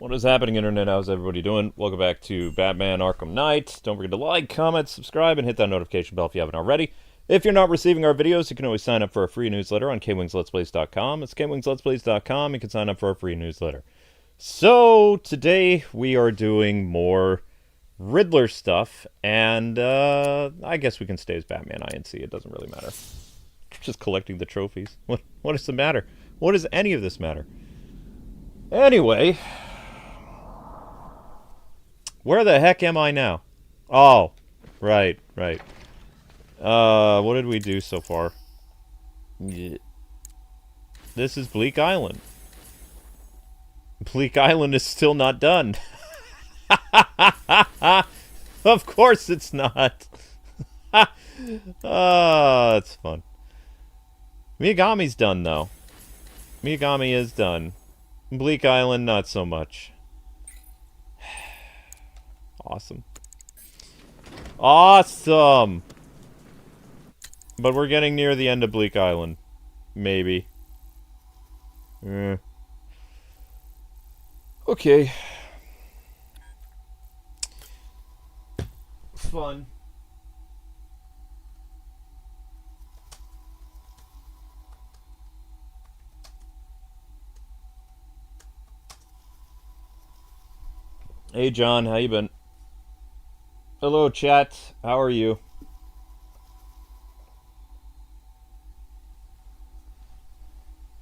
What is happening, Internet? How's everybody doing? Welcome back to Batman Arkham Knight. Don't forget to like, comment, subscribe, and hit that notification bell if you haven't already. If you're not receiving our videos, you can always sign up for a free newsletter on Kwingsletsplays.com. It's Kwingsletsplays.com. You can sign up for a free newsletter. So, today we are doing more Riddler stuff, and I guess we can stay as Batman INC. It doesn't really matter. Just collecting the trophies. What does it matter? What does any of this matter? Anyway, where the heck am I now? Oh, right. What did we do so far? Yeah. This is Bleake Island. Bleake Island is still not done. Of course it's not. It's fun. Miyagami's done, though. Miyagami is done. Bleake Island, not so much. Awesome. Awesome! But we're getting near the end of Bleake Island. Maybe. Okay. Fun. Hey John, how you been? Hello chat, how are you?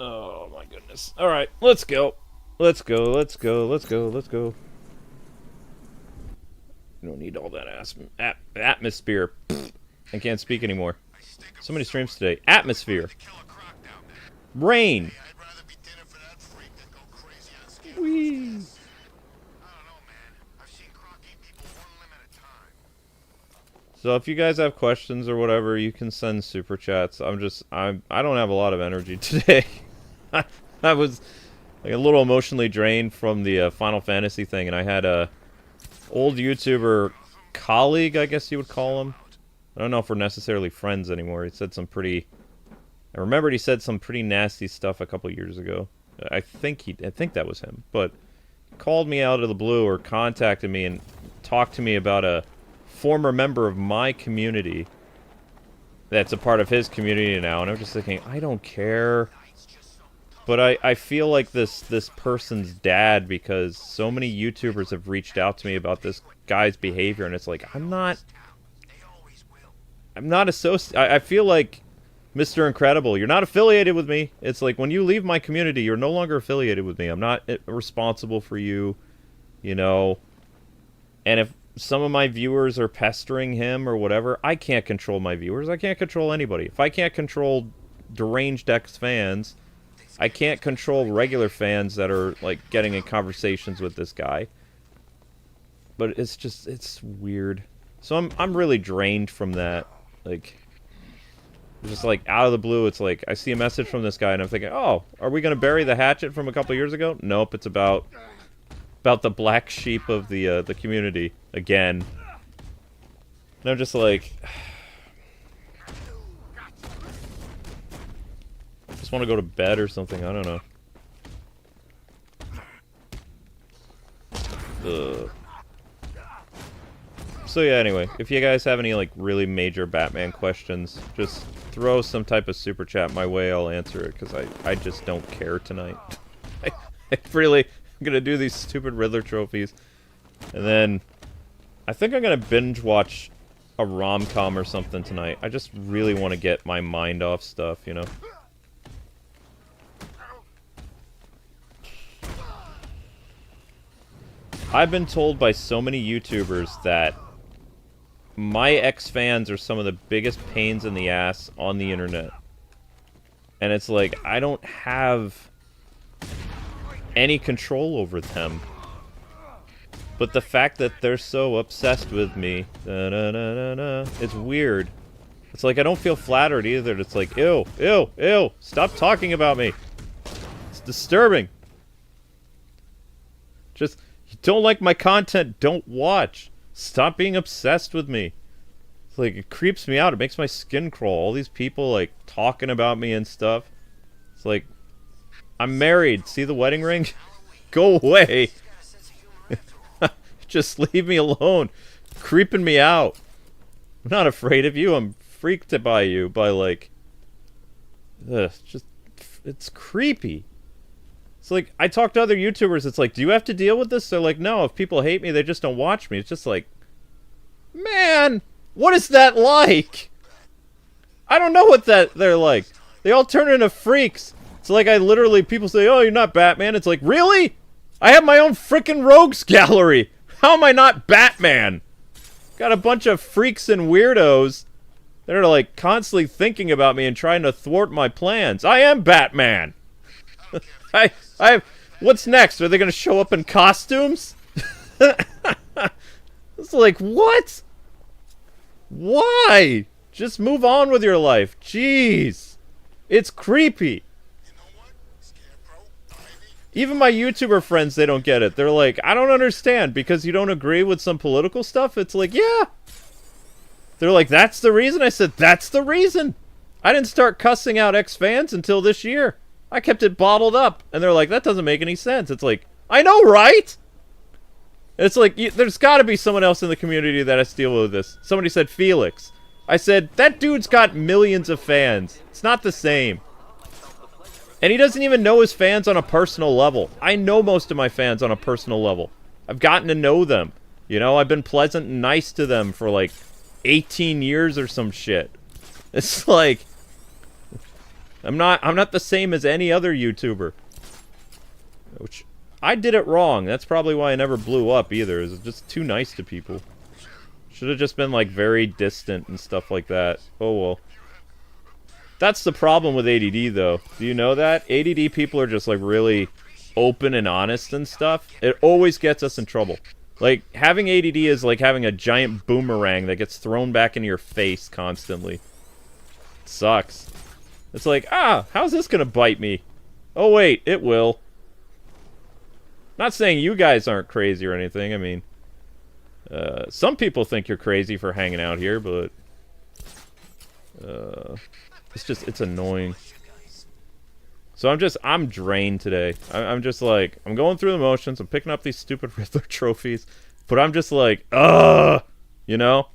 Oh my goodness. Alright, let's go. Let's go. You don't need all that atmosphere. I can't speak anymore. So many streams today. Atmosphere. Rain. Whee. So if you guys have questions or whatever, you can send super chats. I don't have a lot of energy today. I was like a little emotionally drained from the Final Fantasy thing, and I had a old YouTuber colleague, I guess you would call him. I don't know if we're necessarily friends anymore. He said some pretty... I remembered he said some pretty nasty stuff a couple years ago. I think that was him, but he called me out of the blue or contacted me and talked to me about a former member of my community that's a part of his community now, and I'm just thinking, I don't care. But I feel like this person's dad, because so many YouTubers have reached out to me about this guy's behavior, and it's like, I'm not associated. I feel like Mr. Incredible, you're not affiliated with me. It's like, when you leave my community, you're no longer affiliated with me. I'm not responsible for you, you know. And if some of my viewers are pestering him or whatever, I can't control my viewers. I can't control anybody. If I can't control deranged X fans, I can't control regular fans that are, like, getting in conversations with this guy. But it's just, it's weird. So I'm really drained from that. Like, just like, out of the blue, it's like, I see a message from this guy, and I'm thinking, oh, are we gonna bury the hatchet from a couple years ago? Nope, it's about the black sheep of the community, again. And I'm just like... just want to go to bed or something, I don't know. Ugh. So yeah, anyway, if you guys have any, like, really major Batman questions, just throw some type of super chat my way, I'll answer it, because I just don't care tonight. I really... I'm gonna do these stupid Riddler trophies, and then I think I'm gonna binge watch a rom-com or something tonight. I just really want to get my mind off stuff, you know? I've been told by so many YouTubers that my ex-fans are some of the biggest pains in the ass on the internet. And it's like, I don't have any control over them. But the fact that they're so obsessed with me, it's weird. It's like, I don't feel flattered either. It's like, ew, stop talking about me. It's disturbing. Just, you don't like my content, don't watch. Stop being obsessed with me. It's like, it creeps me out. It makes my skin crawl. All these people, like, talking about me and stuff. It's like, I'm married. See the wedding ring? Go away. Just leave me alone. Creeping me out. I'm not afraid of you. I'm freaked by you. By, like... it's creepy. It's like, I talk to other YouTubers, it's like, do you have to deal with this? They're like, no, if people hate me, they just don't watch me. It's just like, man, what is that like? I don't know what they're like. They all turn into freaks. It's like people say, oh, you're not Batman. It's like, really? I have my own frickin' rogues gallery. How am I not Batman? Got a bunch of freaks and weirdos that are like constantly thinking about me and trying to thwart my plans. I am Batman. What's next? Are they gonna show up in costumes? It's like, what? Why? Just move on with your life. Jeez. It's creepy. Even my YouTuber friends, they don't get it. They're like, I don't understand, because you don't agree with some political stuff? It's like, yeah. They're like, that's the reason? I said, that's the reason. I didn't start cussing out ex-fans until this year. I kept it bottled up. And they're like, that doesn't make any sense. It's like, I know, right? It's like, there's got to be someone else in the community that has to deal with this. Somebody said Felix. I said, that dude's got millions of fans. It's not the same. And he doesn't even know his fans on a personal level. I know most of my fans on a personal level. I've gotten to know them. You know, I've been pleasant and nice to them for like 18 years or some shit. It's like... I'm not the same as any other YouTuber. Which, I did it wrong. That's probably why I never blew up either. Is just too nice to people. Should have just been like very distant and stuff like that. Oh well. That's the problem with ADD though. Do you know that? ADD people are just like really open and honest and stuff. It always gets us in trouble. Like, having ADD is like having a giant boomerang that gets thrown back into your face constantly. It sucks. It's like, how's this gonna bite me? Oh wait, it will. Not saying you guys aren't crazy or anything, I mean... some people think you're crazy for hanging out here, but... it's annoying. So I'm drained today. I'm just like, I'm going through the motions, I'm picking up these stupid Riddler trophies, but I'm just like, you know?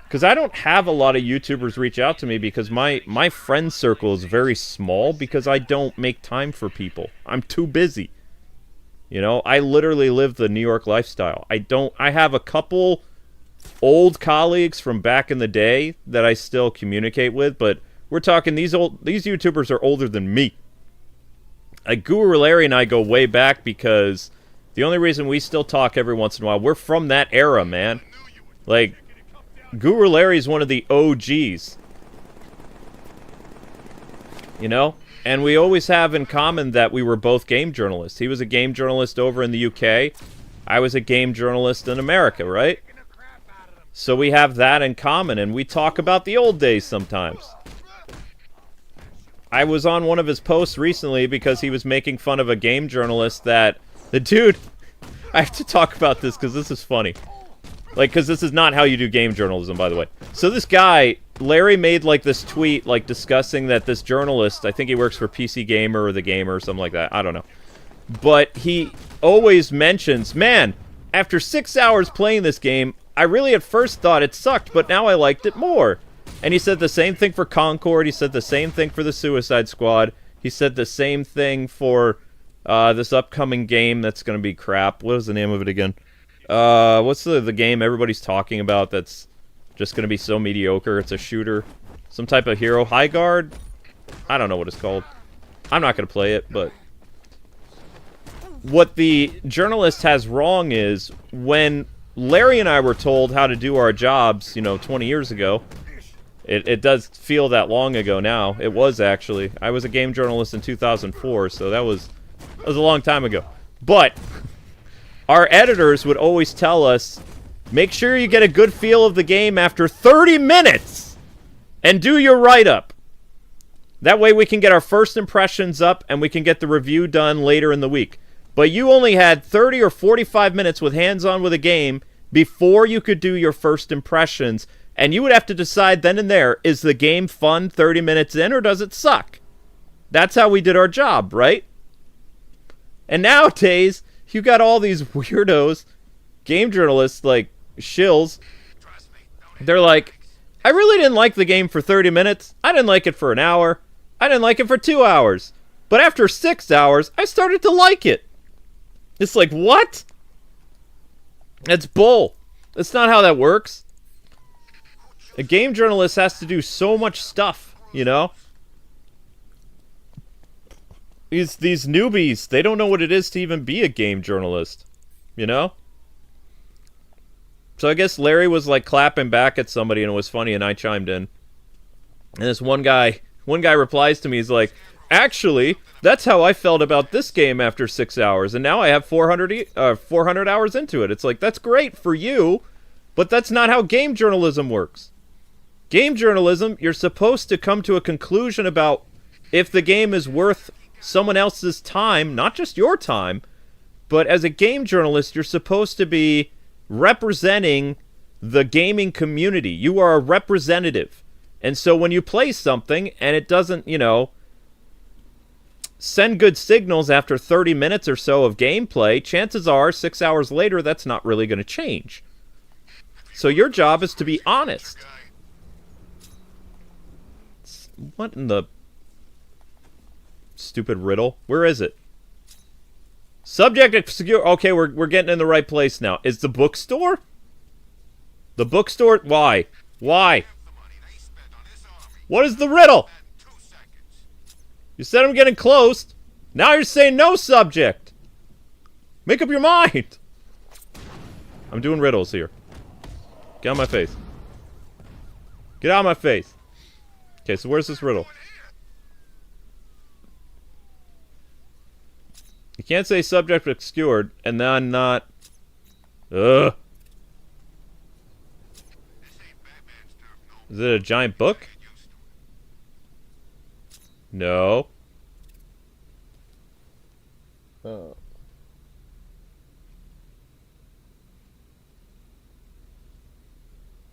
Because I don't have a lot of YouTubers reach out to me because my friend circle is very small because I don't make time for people. I'm too busy. You know, I literally live the New York lifestyle. I have a couple old colleagues from back in the day that I still communicate with, but we're talking these YouTubers are older than me. Like Guru Larry and I go way back because the only reason we still talk every once in a while, we're from that era, man. Like, Guru Larry's one of the OGs. You know? And we always have in common that we were both game journalists. He was a game journalist over in the UK. I was a game journalist in America, right? So we have that in common, and we talk about the old days sometimes. I was on one of his posts recently because he was making fun of a game journalist that... The dude... I have to talk about this because this is funny. Like, because this is not how you do game journalism, by the way. So this guy, Larry made, like, this tweet, like, discussing that this journalist, I think he works for PC Gamer or The Gamer or something like that, I don't know. But he always mentions, man, after 6 hours playing this game, I really at first thought it sucked, but now I liked it more. And he said the same thing for Concord, he said the same thing for the Suicide Squad, he said the same thing for this upcoming game that's going to be crap. What is the name of it again? What's the game everybody's talking about that's just gonna be so mediocre? It's a shooter. Some type of hero. High Guard? I don't know what it's called. I'm not gonna play it, but... What the journalist has wrong is, when Larry and I were told how to do our jobs, you know, 20 years ago, it does feel that long ago now. It was, actually. I was a game journalist in 2004, so that was a long time ago. But... Our editors would always tell us, make sure you get a good feel of the game after 30 minutes and do your write-up. That way we can get our first impressions up and we can get the review done later in the week. But you only had 30 or 45 minutes with hands-on with a game before you could do your first impressions, and you would have to decide then and there, is the game fun 30 minutes in or does it suck? That's how we did our job, right? And nowadays... you got all these weirdos, game journalists, like, shills. They're like, I really didn't like the game for 30 minutes. I didn't like it for an hour. I didn't like it for 2 hours. But after 6 hours, I started to like it. It's like, what? That's bull. That's not how that works. A game journalist has to do so much stuff, you know? These newbies, they don't know what it is to even be a game journalist, you know? So I guess Larry was like clapping back at somebody and it was funny and I chimed in. And this one guy replies to me, he's like, actually, that's how I felt about this game after 6 hours, and now I have 400 hours into it. It's like, that's great for you, but that's not how game journalism works. Game journalism, you're supposed to come to a conclusion about if the game is worth someone else's time, not just your time, but as a game journalist, you're supposed to be representing the gaming community. You are a representative. And so when you play something and it doesn't, you know, send good signals after 30 minutes or so of gameplay, chances are 6 hours later that's not really going to change. So your job is to be honest. What in the stupid riddle? Where is it? Subject obscure. Okay, we're getting in the right place now. Is the bookstore? The bookstore? Why? Why? What is the riddle? You said I'm getting close. Now you're saying no subject. Make up your mind. I'm doing riddles here. Get out of my face. Get out of my face. Okay, so where's this riddle? You can't say subject obscured and then not... Ugh. Is it a giant book? No. Oh.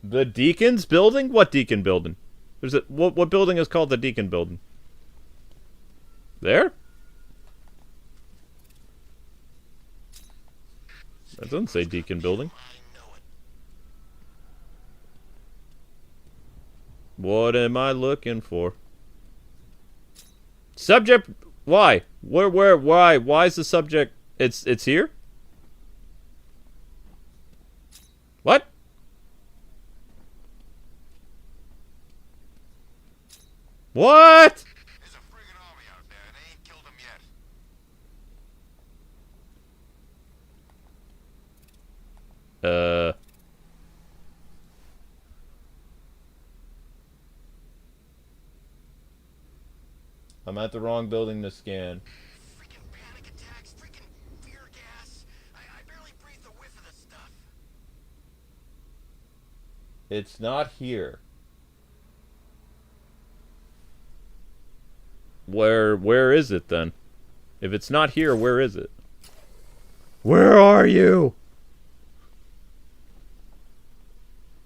The Deacon's building? What Deacon building? There's a what building is called the Deacon building? There? That doesn't say Deacon building. What am I looking for? Subject, why? Why? Why is the subject, it's here? What? What? There's a friggin' army out there and they ain't killed him yet. I'm at the wrong building to scan. Freaking panic attacks, freaking fear gas. I barely breathe the whiff of the stuff. It's not here. Where is it then? If it's not here, where is it? Where are you?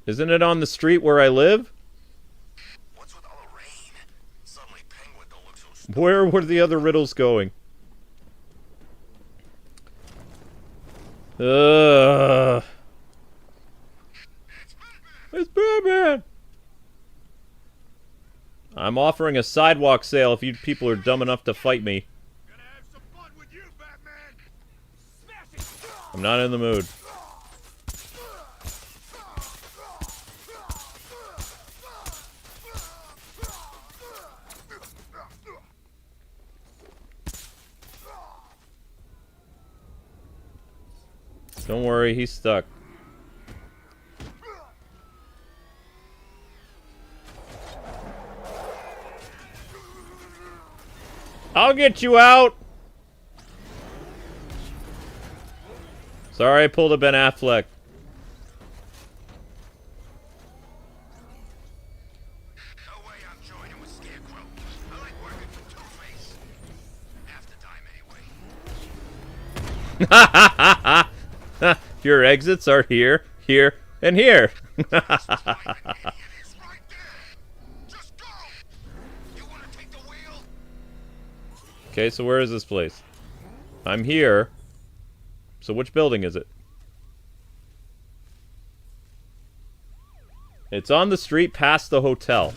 Isn't it on the street where I live? What's with all the rain? Suddenly Penguin don't look so stupid. Where were the other riddles going? It's Batman! I'm offering a sidewalk sale if you people are dumb enough to fight me. Gonna have some fun with you, Batman. Smash it. I'm not in the mood. Don't worry, he's stuck. I'll get you out! Sorry I pulled a Ben Affleck. No way I'm joining with Scarecrow. I like working for Two-Face. Half the time anyway. Your exits are here, here, and here. It's right there. Just go. You wanna take the wheel? Okay, so where is this place? I'm here. So which building is it? It's on the street past the hotel.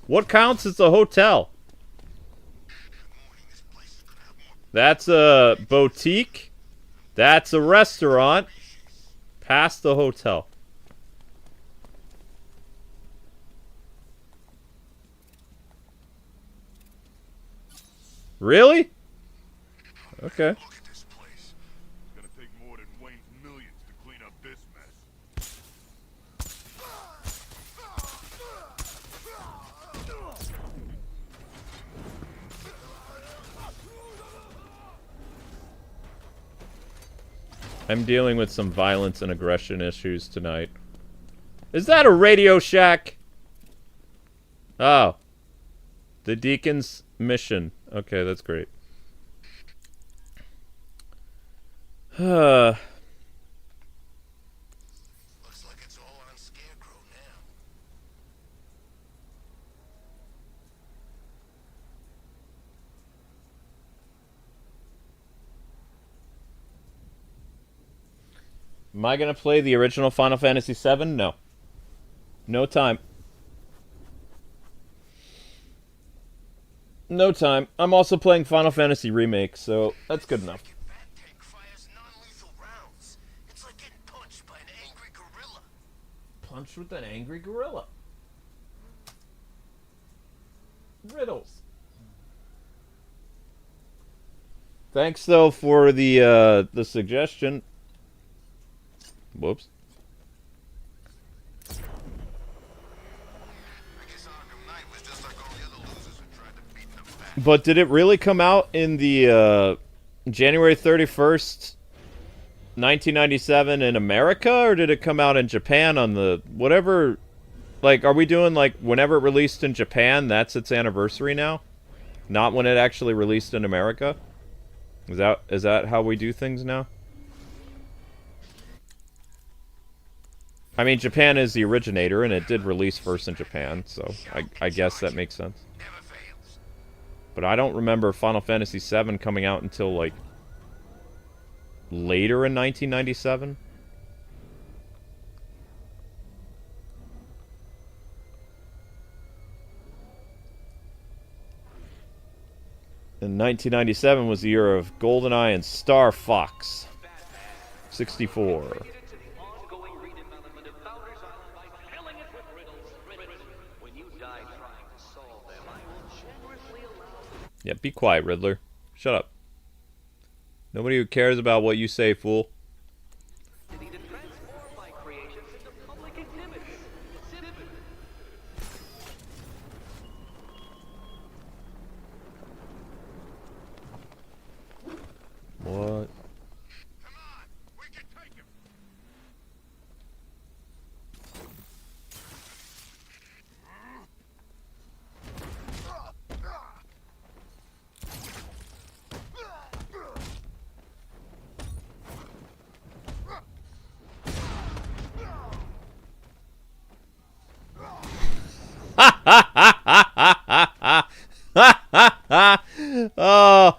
What counts as a hotel? That's a boutique. That's a restaurant. Past the hotel. Really? Okay. Look at this place. It's gonna take more than Wayne's millions to clean up this mess. I'm dealing with some violence and aggression issues tonight. Is that a Radio Shack? Oh. The Deacon's mission. Okay, that's great. Looks like it's all on Scarecrow now. Am I gonna play the original Final Fantasy VII? No. No time. No time. I'm also playing Final Fantasy Remake, so that's good enough. Your bat tank fires non-lethal rounds. It's like getting punched by an angry gorilla. Punch with an angry gorilla. Riddles. Thanks though for the suggestion. Whoops. I guess Arkham Knight was just like all the other losers who tried to beat them back. But did it really come out in the January 31st, 1997 in America, or did it come out in Japan on the whatever? Like, are we doing like whenever it released in Japan, that's its anniversary now? Not when it actually released in America? Is that how we do things now? I mean, Japan is the originator, and it did release first in Japan, so I guess that makes sense. Never fails. But I don't remember Final Fantasy VII coming out until, like, later in 1997. And 1997 was the year of GoldenEye and Star Fox. 64. Yeah, be quiet, Riddler. Shut up. Nobody who cares about what you say, fool. What? Come on, we can take him. Oh.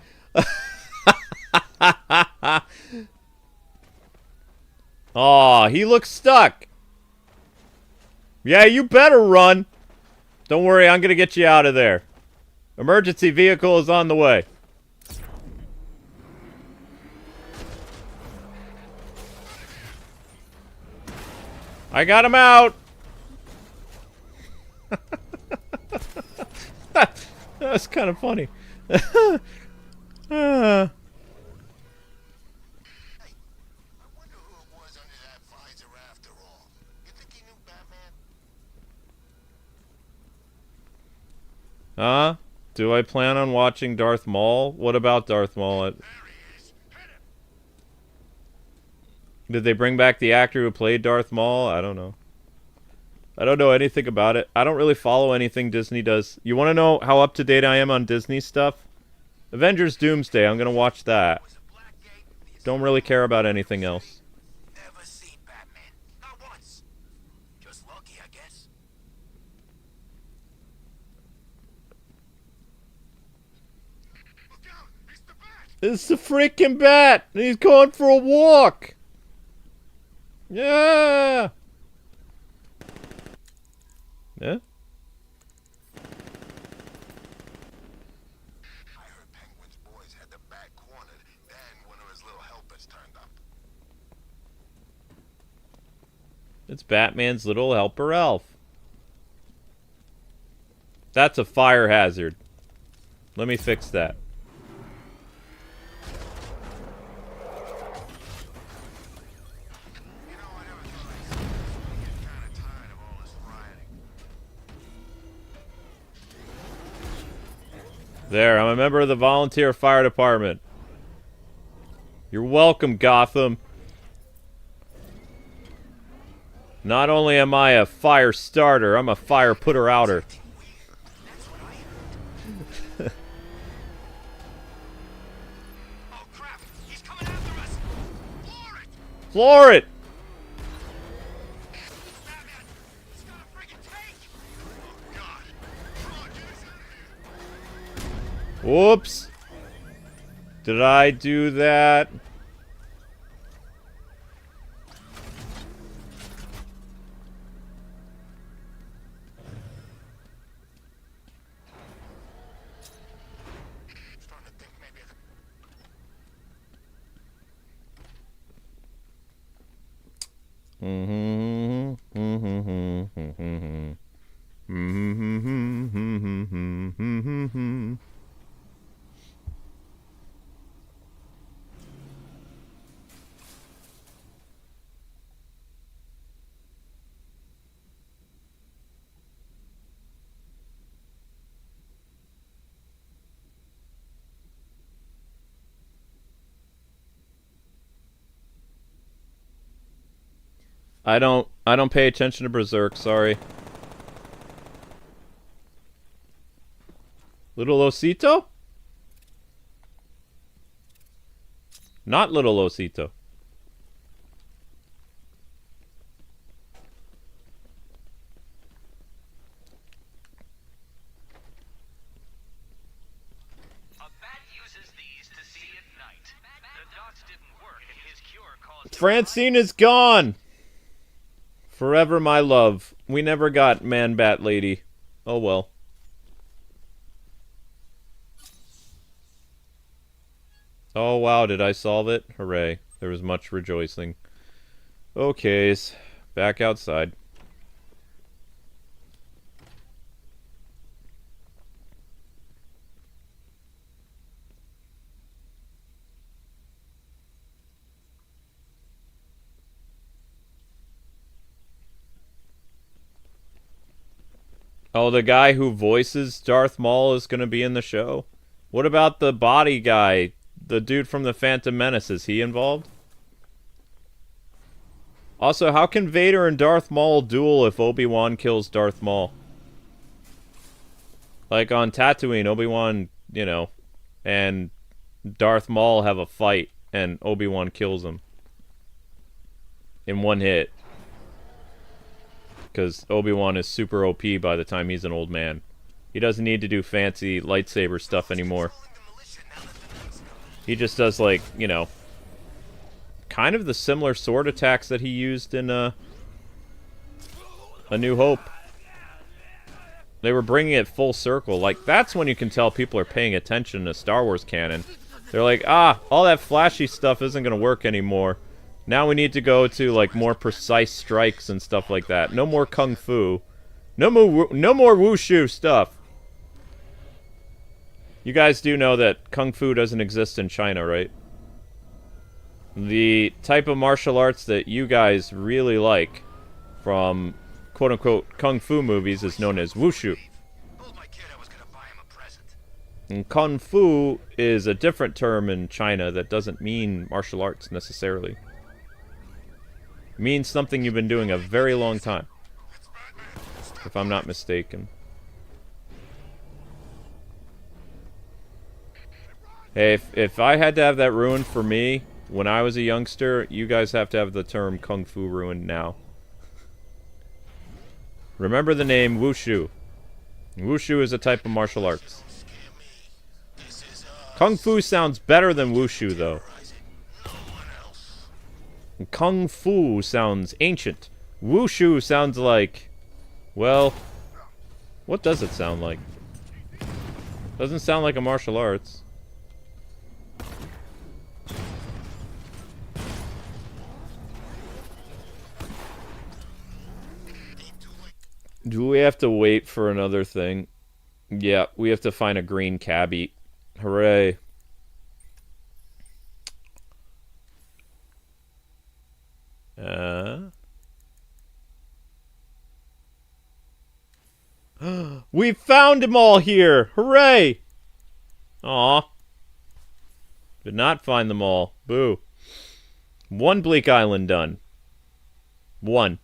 Oh, he looks stuck. Yeah, you better run. Don't worry, I'm gonna get you out of there. Emergency vehicle is on the way. I got him out. That's kind of funny. Hey, I wonder who it was under that visor after all. You think he knew Batman? Huh? Do I plan on watching Darth Maul? What about Darth Maul? There he is. Hit him. Did they bring back the actor who played Darth Maul? I don't know. I don't know anything about it. I don't really follow anything Disney does. You want to know how up to date I am on Disney stuff? Avengers Doomsday, I'm going to watch that. Was a black gate. Don't really care about anything else. Never seen Batman. Not once. Just lucky, I guess. Look out! It's the Bat! It's the freaking bat! And he's going for a walk! Yeah! Yeah? I heard Penguin's boys had the bat cornered, then one of his little helpers turned up. It's Batman's little helper elf. That's a fire hazard. Let me fix that. You know, I never thought I'd see this, but I get kind of tired of all this rioting. There, I'm a member of the volunteer fire department. You're welcome, Gotham. Not only am I a fire starter, I'm a fire putter-outer. Oh crap! He's coming after us! Floor it! Floor it! Batman! He's got a friggin' tank! Oh god! Come on, get us out of here! Whoops. Did I do that? I'm starting to think maybe I could... I don't pay attention to Berserk, sorry. Little Osito? Not Little Osito. A bat uses these to see at night. The dots didn't work and his cure caused... Francine is gone! Forever my love. We never got Man-Bat Lady. Oh well. Oh wow, did I solve it? Hooray. There was much rejoicing. Okays. Back outside. Oh, the guy who voices Darth Maul is going to be in the show? What about the body guy? The dude from the Phantom Menace, is he involved? Also, how can Vader and Darth Maul duel if Obi-Wan kills Darth Maul? Like on Tatooine, Obi-Wan, you know, and Darth Maul have a fight, and Obi-Wan kills him. In one hit. Because Obi-Wan is super OP by the time he's an old man. He doesn't need to do fancy lightsaber stuff anymore. He just does, like, you know, kind of the similar sword attacks that he used in A New Hope. They were bringing it full circle. Like, that's when you can tell people are paying attention to Star Wars canon. They're like, ah, all that flashy stuff isn't going to work anymore. Now we need to go to, like, more precise strikes and stuff like that. No more kung fu. No more wushu stuff. You guys do know that kung fu doesn't exist in China, right? The type of martial arts that you guys really like from quote-unquote kung fu movies is known as wushu. Told my kid I was gonna buy him a present. And kung fu is a different term in China that doesn't mean martial arts necessarily. It means something you've been doing a very long time, if I'm not mistaken. Hey, if I had to have that ruined for me when I was a youngster, you guys have to have the term kung fu ruined now. Remember the name Wushu. Wushu is a type of martial arts. Kung Fu sounds better than Wushu, though. Kung Fu sounds ancient. Wushu sounds like... Well... What does it sound like? Doesn't sound like a martial arts. Do we have to wait for another thing? Yeah, we have to find a green cabbie. Hooray. We found them all here! Hooray! Aw. Did not find them all. Boo. One Bleake Island done. One.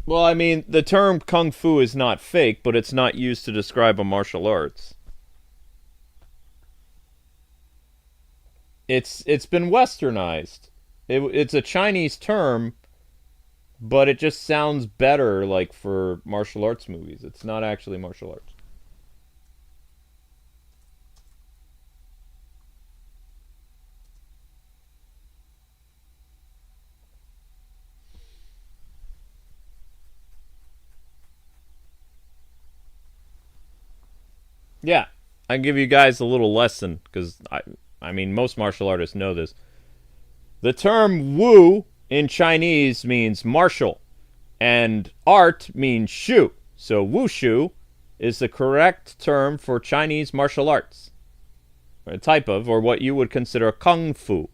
Well, I mean, the term Kung Fu is not fake, but it's not used to describe a martial arts. It's been westernized. It's a Chinese term, but it just sounds better, like, for martial arts movies. It's not actually martial arts. Yeah, I can give you guys a little lesson, because I mean, most martial artists know this. The term Wu in Chinese means martial, and art means shu. So wushu is the correct term for Chinese martial arts. Or a type of, or what you would consider kung fu.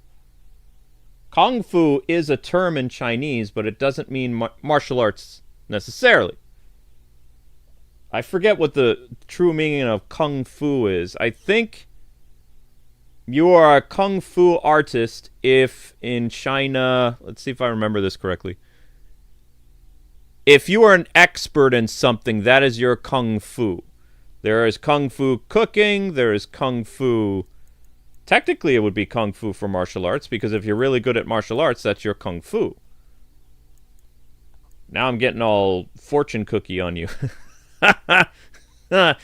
Kung fu is a term in Chinese, but it doesn't mean martial arts necessarily. I forget what the true meaning of Kung Fu is. I think you are a Kung Fu artist if in China... Let's see if I remember this correctly. If you are an expert in something, that is your Kung Fu. There is Kung Fu cooking, there is Kung Fu... Technically, it would be Kung Fu for martial arts, because if you're really good at martial arts, that's your Kung Fu. Now I'm getting all fortune cookie on you. But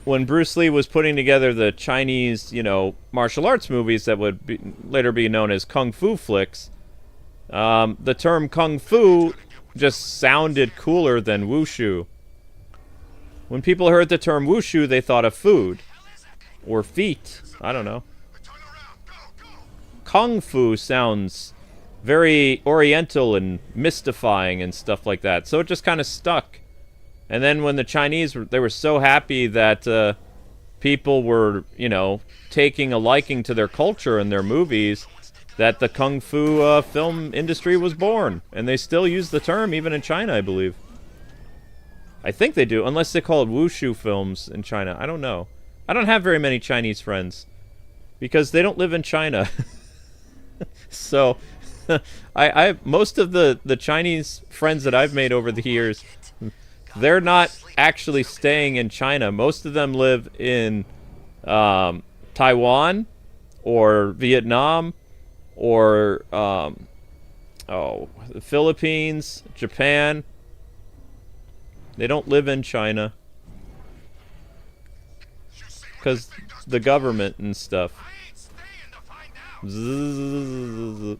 when Bruce Lee was putting together the Chinese, martial arts movies that would later be known as Kung Fu flicks, the term Kung Fu just sounded cooler than Wushu. When people heard the term Wushu, they thought of food. Or feet. I don't know. Kung Fu sounds very oriental and mystifying and stuff like that. So it just kind of stuck. And then when the Chinese, they were so happy that people were, taking a liking to their culture and their movies, that the Kung Fu film industry was born. And they still use the term, even in China, I believe. I think they do, unless they call it Wushu films in China. I don't know. I don't have very many Chinese friends, because they don't live in China. So... I most of the Chinese friends that I've made over the years, they're not actually staying in China. Most of them live in Taiwan or Vietnam or the Philippines, Japan. They don't live in China because the government and stuff. Zzz.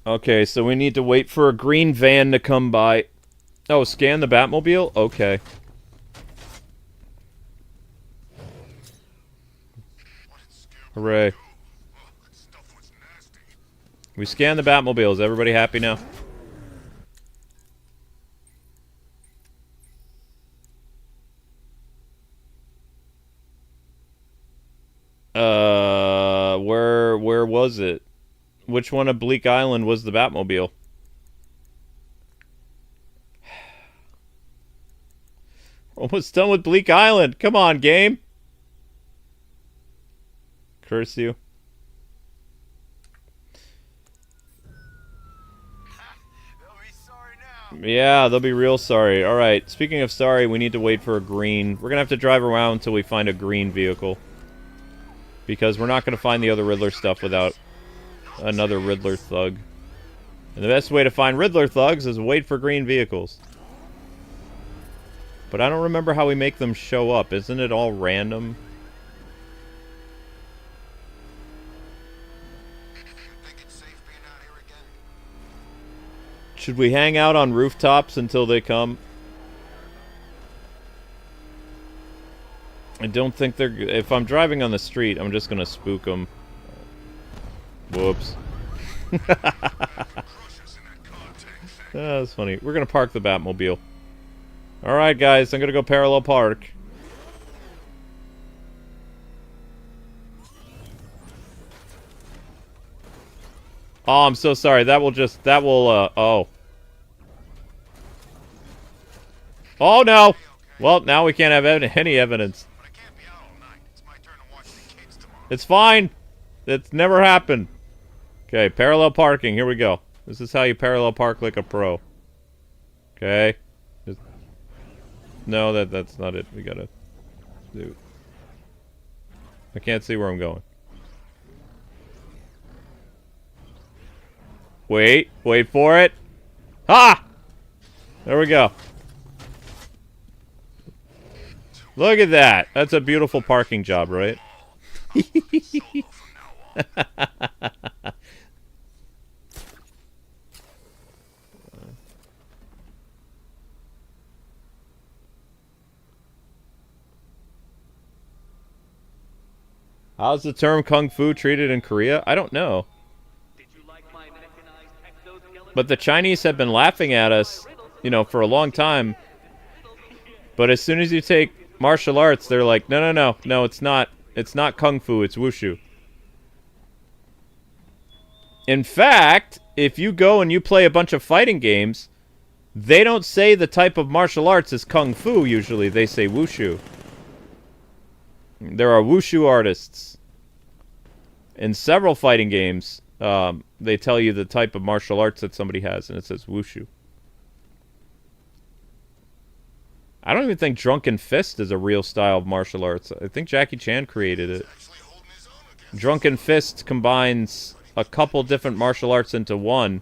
Okay, so we need to wait for a green van to come by. Oh, scan the Batmobile? Okay. Hooray. We scanned the Batmobile. Is everybody happy now? Where was it? Which one of Bleake Island was the Batmobile? Almost done with Bleake Island. Come on, game. Curse you. They'll be sorry Yeah, they'll be real sorry. Alright, speaking of sorry, we need to wait for a green. We're gonna have to drive around until we find a green vehicle. Because we're not gonna find the other Riddler stuff without another Riddler thug. And the best way to find Riddler thugs is wait for green vehicles. But I don't remember how we make them show up. Isn't it all random? Think it's safe being out here again? Should we hang out on rooftops until they come? I don't think they're... If I'm driving on the street, I'm just gonna spook them. Whoops. Oh, that's funny. We're gonna park the Batmobile. Alright, guys, I'm gonna go parallel park. Oh, I'm so sorry. That will just... That will, oh. Oh, no! Well, now we can't have any evidence. But I can't be out all night. It's my turn to watch the kids tomorrow. It's fine. It's never happened. Okay, parallel parking. Here we go. This is how you parallel park like a pro. Okay. No, that's not it. We gotta do... I can't see where I'm going. Wait for it. Ha! There we go. Look at that. That's a beautiful parking job, right? How's the term kung fu treated in Korea? I don't know. But the Chinese have been laughing at us, you know, for a long time. But as soon as you take martial arts, they're like, no, it's not. It's not kung fu, it's wushu. In fact, if you go and you play a bunch of fighting games, they don't say the type of martial arts is kung fu, usually. They say wushu. There are wushu artists. In several fighting games, they tell you the type of martial arts that somebody has, and it says wushu. I don't even think Drunken Fist is a real style of martial arts. I think Jackie Chan created it. Drunken Fist combines a couple different martial arts into one,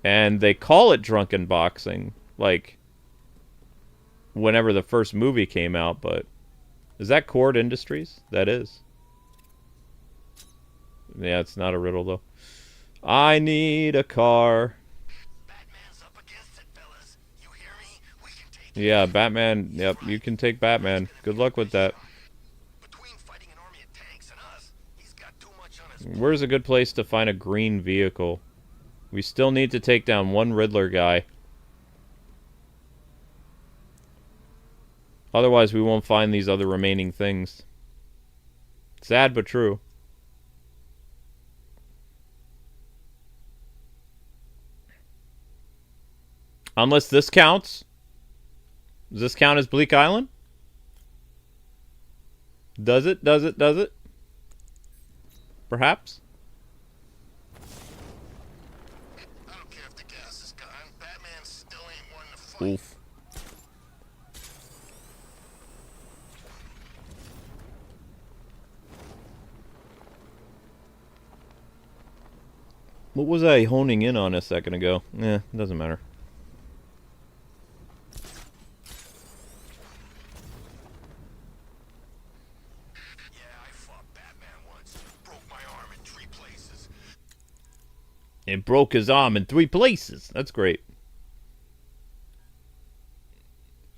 and they call it drunken boxing, like whenever the first movie came out, but is that Cord Industries? That is. Yeah, it's not a riddle, though. I need a car. Batman's up against it, fellas. You hear me? We can take it. Yeah, Batman. Yep, you can take Batman. Good luck with that. Between fighting an army of tanks and us, he's got too much on his... Where's a good place to find a green vehicle? We still need to take down one Riddler guy. Otherwise, we won't find these other remaining things. Sad but true. Unless this counts. Does this count as Bleake Island? Does it? Does it? Does it? Perhaps? I don't care if the gas is gone. Batman still ain't one to fight. Oof. What was I honing in on a second ago? Eh, doesn't matter. Yeah, I fought Batman once. Broke my arm in 3 places. It broke his arm in 3 places. That's great.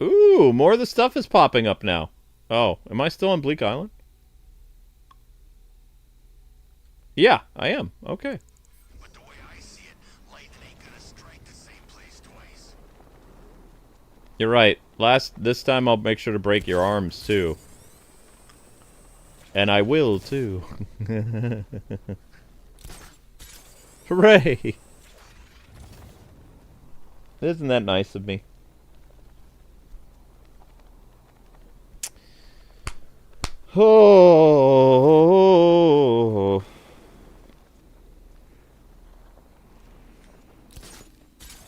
Ooh, more of the stuff is popping up now. Oh, am I still on Bleake Island? Yeah, I am. Okay. But the way I see it, lightning ain't gonna strike the same place twice. You're right. This time I'll make sure to break your arms too. And I will too. Hooray! Isn't that nice of me? Oh.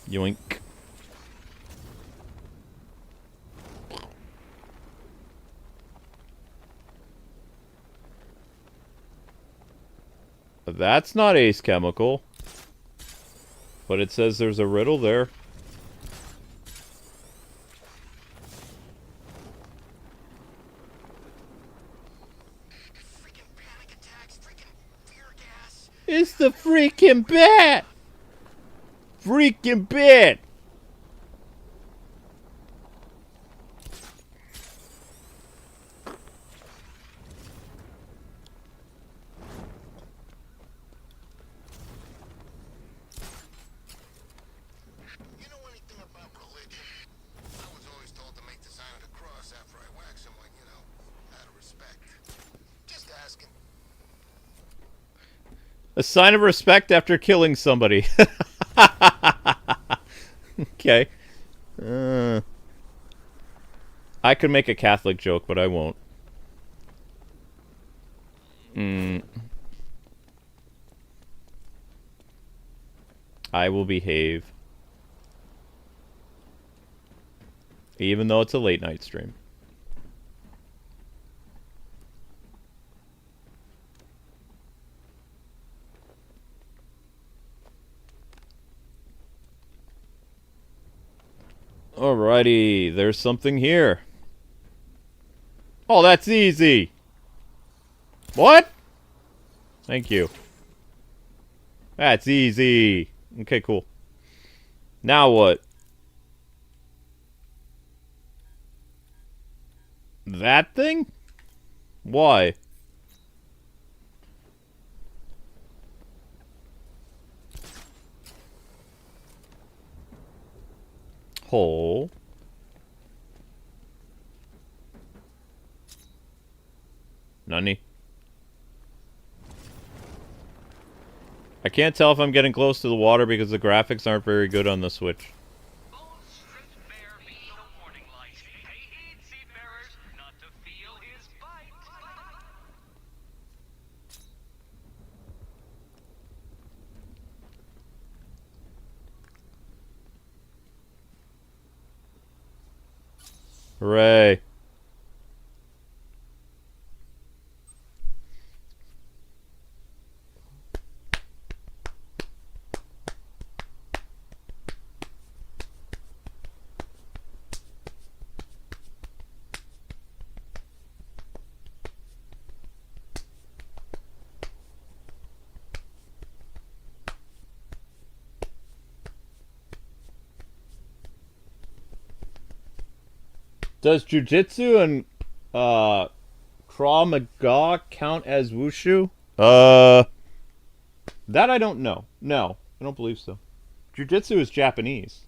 Yoink. That's not Ace Chemical. But it says there's a riddle there. Freaking panic attacks, freaking fear gas. It's the freaking bat! Freaking bat! You know anything about religion? I was always told to make the sign of the cross after I whack someone, you know, out of respect. Just asking. A sign of respect after killing somebody. Okay. I could make a Catholic joke, but I won't. I will behave. Even though it's a late night stream. Alrighty, there's something here. Oh, that's easy. What? Thank you. That's easy. Okay, cool. Now what? That thing? Why? Hole. Nani? I can't tell if I'm getting close to the water because the graphics aren't very good on the Switch. Bones stripped bare beneath a warning light. Pay heed, seafarers, not to feel his bite. Hooray. Does jujitsu and Krav Maga count as wushu? That I don't know. No, I don't believe so. Jujitsu is Japanese.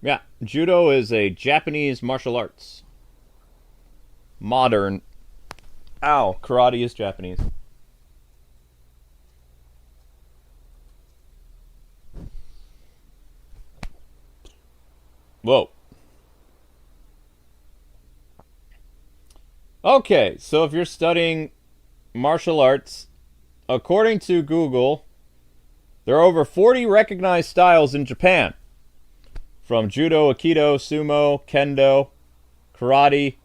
Yeah, Judo is a Japanese martial arts. Modern. Ow, karate is Japanese. Whoa. Okay, so if you're studying martial arts, according to Google, there are over 40 recognized styles in Japan. From judo, aikido, sumo, kendo, karate.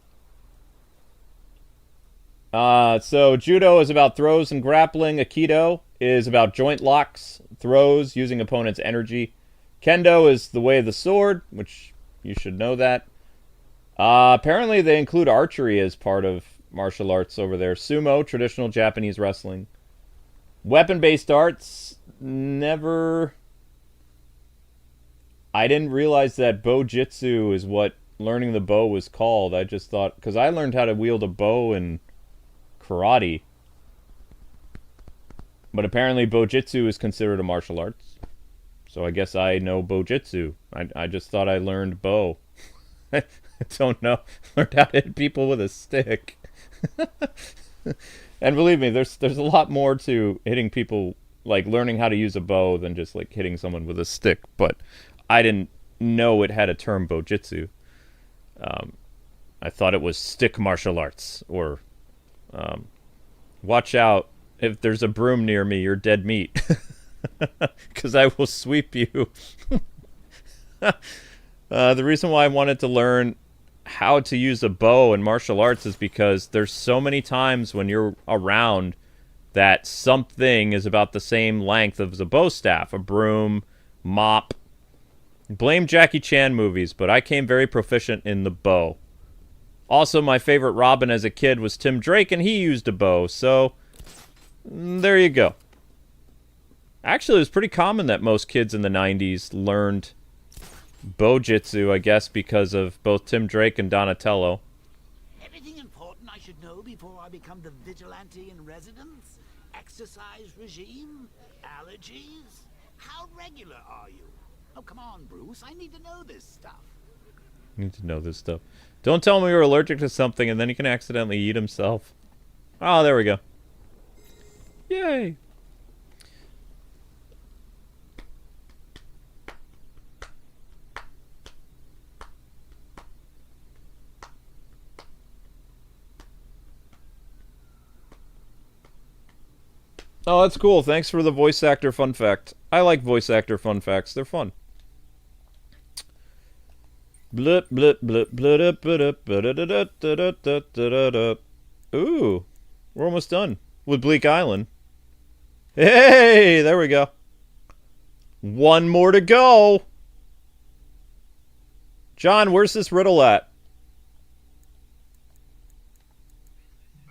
So judo is about throws and grappling. Aikido is about joint locks, throws, using opponent's energy. Kendo is the way of the sword, which you should know that. Apparently they include archery as part of martial arts over there. Sumo, traditional Japanese wrestling. Weapon-based arts, never... I didn't realize that bow-jitsu is what learning the bow was called. I just thought... Because I learned how to wield a bow in karate. But apparently bow-jitsu is considered a martial arts. So I guess I know bow-jitsu. I just thought I learned bow. I don't know. Learned how to hit people with a stick. And believe me, there's a lot more to hitting people, like learning how to use a bow, than just like hitting someone with a stick. But I didn't know it had a term bow-jitsu. I thought it was stick martial arts, or Watch out. If there's a broom near me, you're dead meat. Because I will sweep you. The reason why I wanted to learn how to use a bow in martial arts is because there's so many times when you're around that something is about the same length as a bow staff, a broom, mop. Blame Jackie Chan movies, but I came very proficient in the bow. Also, my favorite Robin as a kid was Tim Drake, and he used a bow, so there you go. Actually, it was pretty common that most kids in the 90s learned Bowjitsu, I guess, because of both Tim Drake and Donatello. Anything important I should know before I become the vigilante in residence? Exercise regime? Allergies? How regular are you? Oh, come on, Bruce. I need to know this stuff. Need to know this stuff. Don't tell me you're allergic to something and then you can accidentally eat himself. Oh, there we go. Yay! Oh, that's cool. Thanks for the voice actor fun fact. I like voice actor fun facts. They're fun. Blip, blip, blip, blip, blip, blip. Ooh, we're almost done with Bleake Island. Hey, there we go. One more to go. John, where's this riddle at?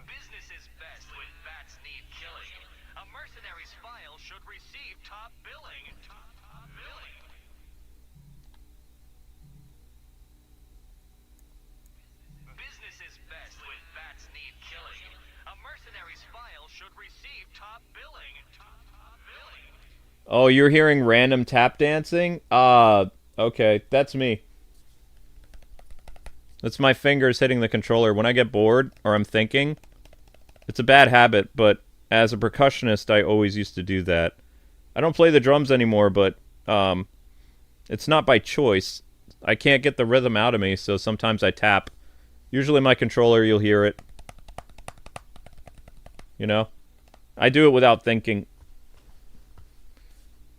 Business is best when bats need killing. A mercenary's file should receive top billing. Top billing. Business is best when bats need killing. A mercenary's file should receive top billing. Top billing. Oh, you're hearing random tap dancing? Okay, that's me. That's my fingers hitting the controller. When I get bored or I'm thinking, it's a bad habit, but as a percussionist, I always used to do that. I don't play the drums anymore, but it's not by choice. I can't get the rhythm out of me, so sometimes I tap. Usually my controller, you'll hear it. You know? I do it without thinking.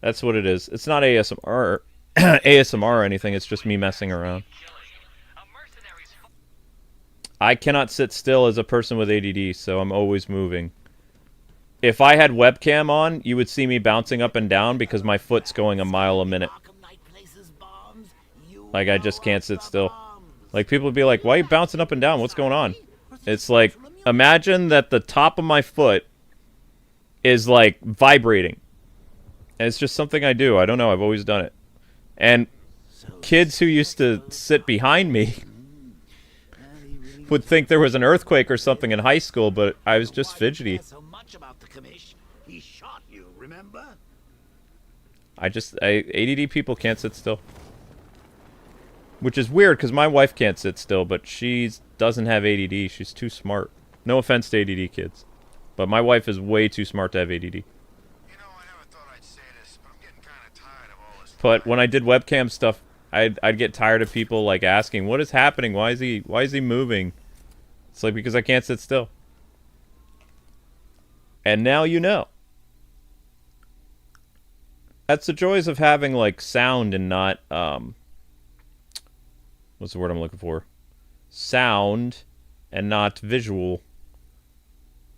That's what it is. It's not ASMR, ASMR or anything, it's just me messing around. I cannot sit still as a person with ADD, so I'm always moving. If I had webcam on, you would see me bouncing up and down because my foot's going a mile a minute. Like, I just can't sit still. Like, people would be like, why are you bouncing up and down? What's going on? It's like, imagine that the top of my foot is, like, vibrating. And it's just something I do. I don't know. I've always done it. And kids who used to sit behind me would think there was an earthquake or something in high school, but I was just fidgety. ADD people can't sit still. Which is weird, because my wife can't sit still, but she doesn't have ADD. She's too smart. No offense to ADD kids. But my wife is way too smart to have ADD. You know, I never thought I'd say this, but I'm getting kind of tired of all this. But when I did webcam stuff, I'd get tired of people like asking, "What is happening? Why is he moving?" It's like, because I can't sit still. And now you know. That's the joys of having like sound and not what's the word I'm looking for? Sound and not visual.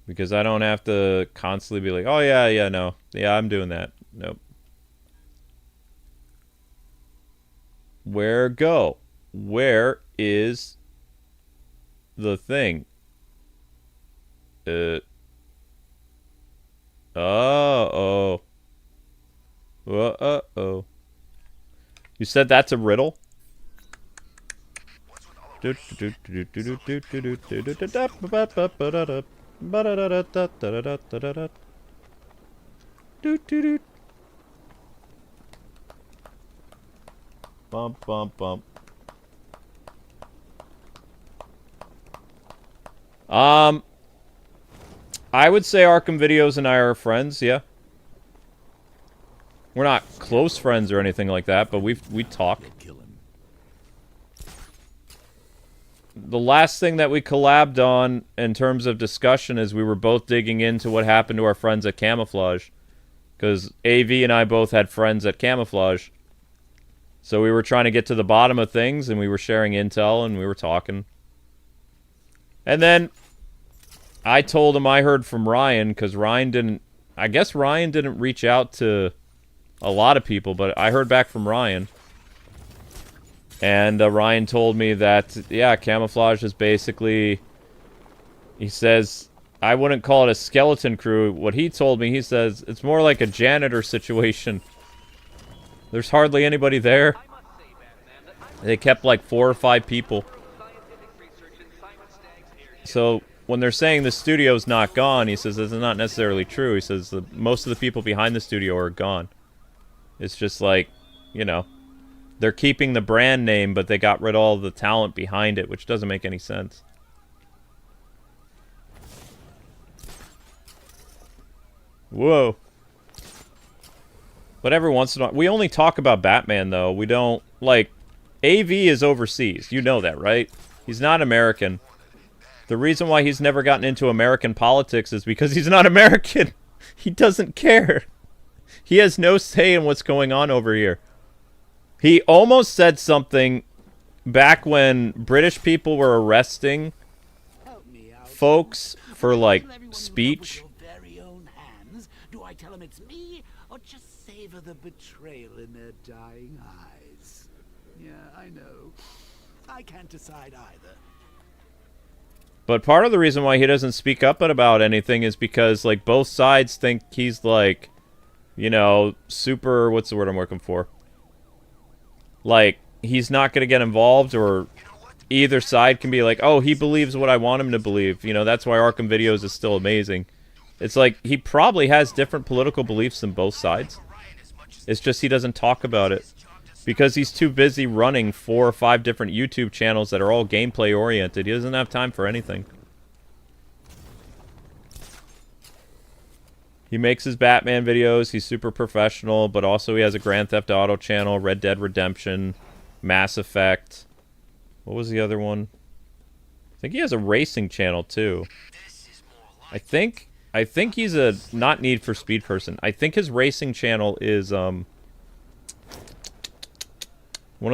Because I don't have to constantly be like, "Oh yeah, no. Yeah, I'm doing that." Nope. Where go? Where is the thing? Uh-oh. Uh-oh. You said that's a riddle? Bump, bump, bump. I would say Arkham Videos and I are friends, yeah. We're not close friends or anything like that, but we talk. the last thing that we collabed on in terms of discussion is we were both digging into what happened to our friends at Camouflage. Because AV and I both had friends at Camouflage. So we were trying to get to the bottom of things, and we were sharing intel, and we were talking. And then I told him I heard from Ryan, because Ryan didn't... I guess Ryan didn't reach out to a lot of people, but I heard back from Ryan. And Ryan told me that, yeah, Camouflage is basically... He says, I wouldn't call it a skeleton crew. What he told me, he says, it's more like a janitor situation. There's hardly anybody there. They kept like 4 or 5 people. So when they're saying the studio's not gone, he says it's not necessarily true. He says most of the people behind the studio are gone. It's just like, you know, they're keeping the brand name, but they got rid of all the talent behind it, which doesn't make any sense. Whoa. But every once in a while... We only talk about Batman, though. We don't... Like, AV is overseas. You know that, right? He's not American. The reason why he's never gotten into American politics is because he's not American. He doesn't care. He has no say in what's going on over here. He almost said something back when British people were arresting folks for, like, speech. Do I tell them it's me, or just savor the betrayal in their dying eyes? Yeah, I know. I can't decide either. But part of the reason why he doesn't speak up about anything is because, like, both sides think he's, like, you know, super... What's the word I'm looking for? Like, he's not going to get involved, or either side can be like, oh, he believes what I want him to believe. You know, that's why Arkham Videos is still amazing. It's like, he probably has different political beliefs than both sides. It's just he doesn't talk about it. Because he's too busy running 4 or 5 different YouTube channels that are all gameplay oriented. He doesn't have time for anything. He makes his Batman videos. He's super professional, but also he has a Grand Theft Auto channel, Red Dead Redemption, Mass Effect. What was the other one? I think he has a racing channel too. I think he's a not Need for Speed person. I think his racing channel is one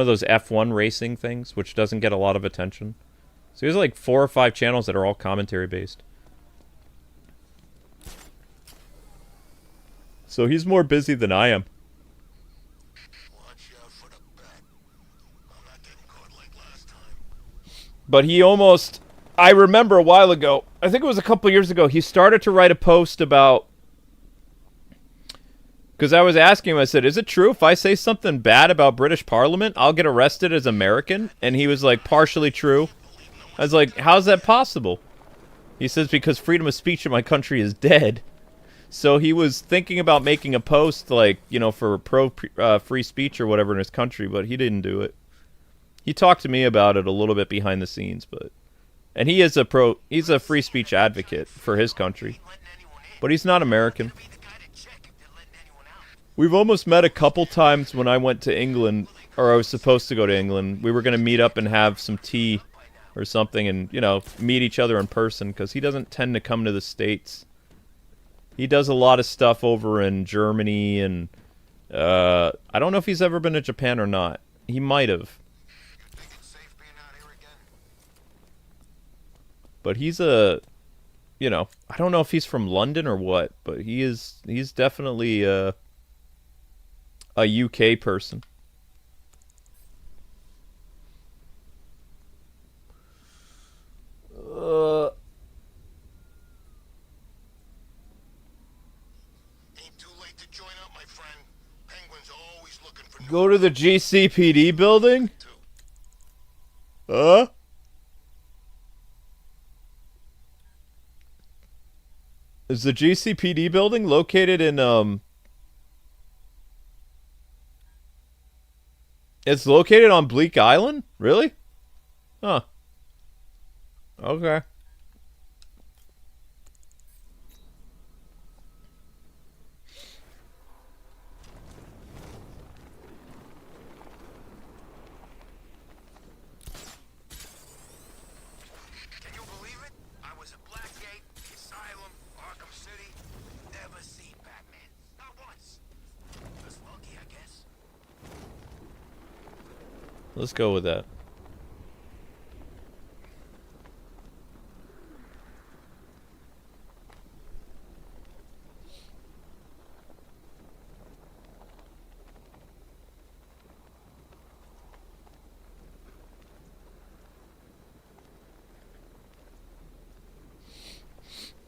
of those F1 racing things, which doesn't get a lot of attention. So he has like 4 or 5 channels that are all commentary based. So he's more busy than I am. Watch out for the bat. I'm not getting caught like last time. But he almost... I remember a while ago, I think it was a couple years ago, he started to write a post about... Because I was asking him, I said, is it true if I say something bad about British Parliament, I'll get arrested as American? And he was like, partially true. I was like, how's that possible? He says, because freedom of speech in my country is dead. So he was thinking about making a post, like, you know, for free speech or whatever in his country, but he didn't do it. He talked to me about it a little bit behind the scenes, but... And he is he's a free speech advocate for his country. But he's not American. We've almost met a couple times when I went to England, or I was supposed to go to England. We were going to meet up and have some tea or something and, you know, meet each other in person, because he doesn't tend to come to the States. He does a lot of stuff over in Germany, and I don't know if he's ever been to Japan or not. He might have. But he's a, you know, I don't know if he's from London or what, but he's definitely a UK person. Ain't too late to join up, my friend. Penguin's always looking for new Go to the GCPD building? Huh? Is the GCPD building located in, It's located on Bleake Island? Really? Huh. Okay. Let's go with that.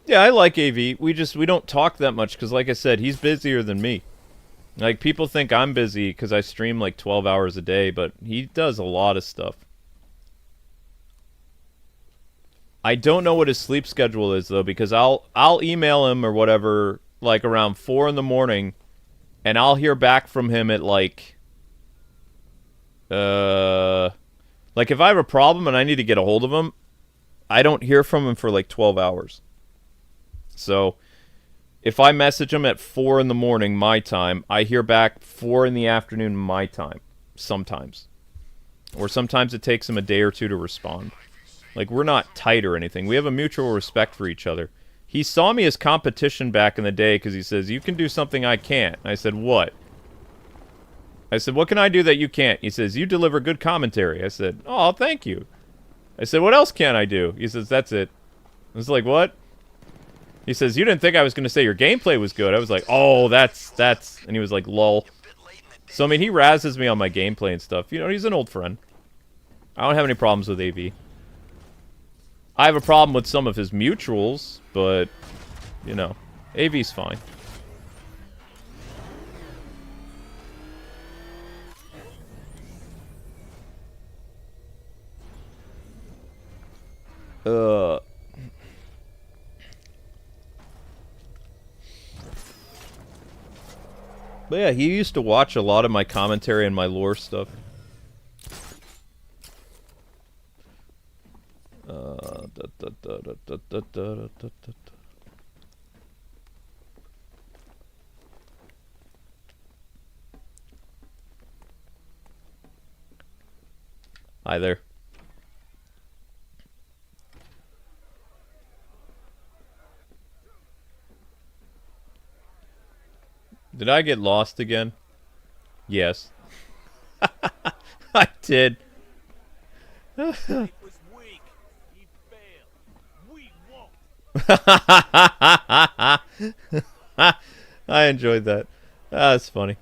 Yeah, I like AV. We don't talk that much because, like I said, he's busier than me. Like, people think I'm busy because I stream like 12 hours a day, but he does a lot of stuff. I don't know what his sleep schedule is though, because I'll email him or whatever like around 4 in the morning, and I'll hear back from him at like if I have a problem and I need to get a hold of him, I don't hear from him for like 12 hours. So if I message him at 4 in the morning my time, I hear back 4 in the afternoon my time sometimes. Or sometimes it takes him a day or two to respond. Like, we're not tight or anything. We have a mutual respect for each other. He saw me as competition back in the day because he says, "You can do something I can't." I said, "What?" I said, "What can I do that you can't?" He says, "You deliver good commentary." I said, "Oh, thank you." I said, "What else can I do?" He says, "That's it." I was like, "What?" He says, "You didn't think I was going to say your gameplay was good." I was like, "Oh, that's... And he was like, "Lol." So, I mean, he razzes me on my gameplay and stuff. You know, he's an old friend. I don't have any problems with AV. I have a problem with some of his mutuals, but, you know, AV's fine. But yeah, he used to watch a lot of my commentary and my lore stuff. Hi there. Did I get lost again? Yes. I did. It was weak. He failed. We won't. I enjoyed that. That's funny.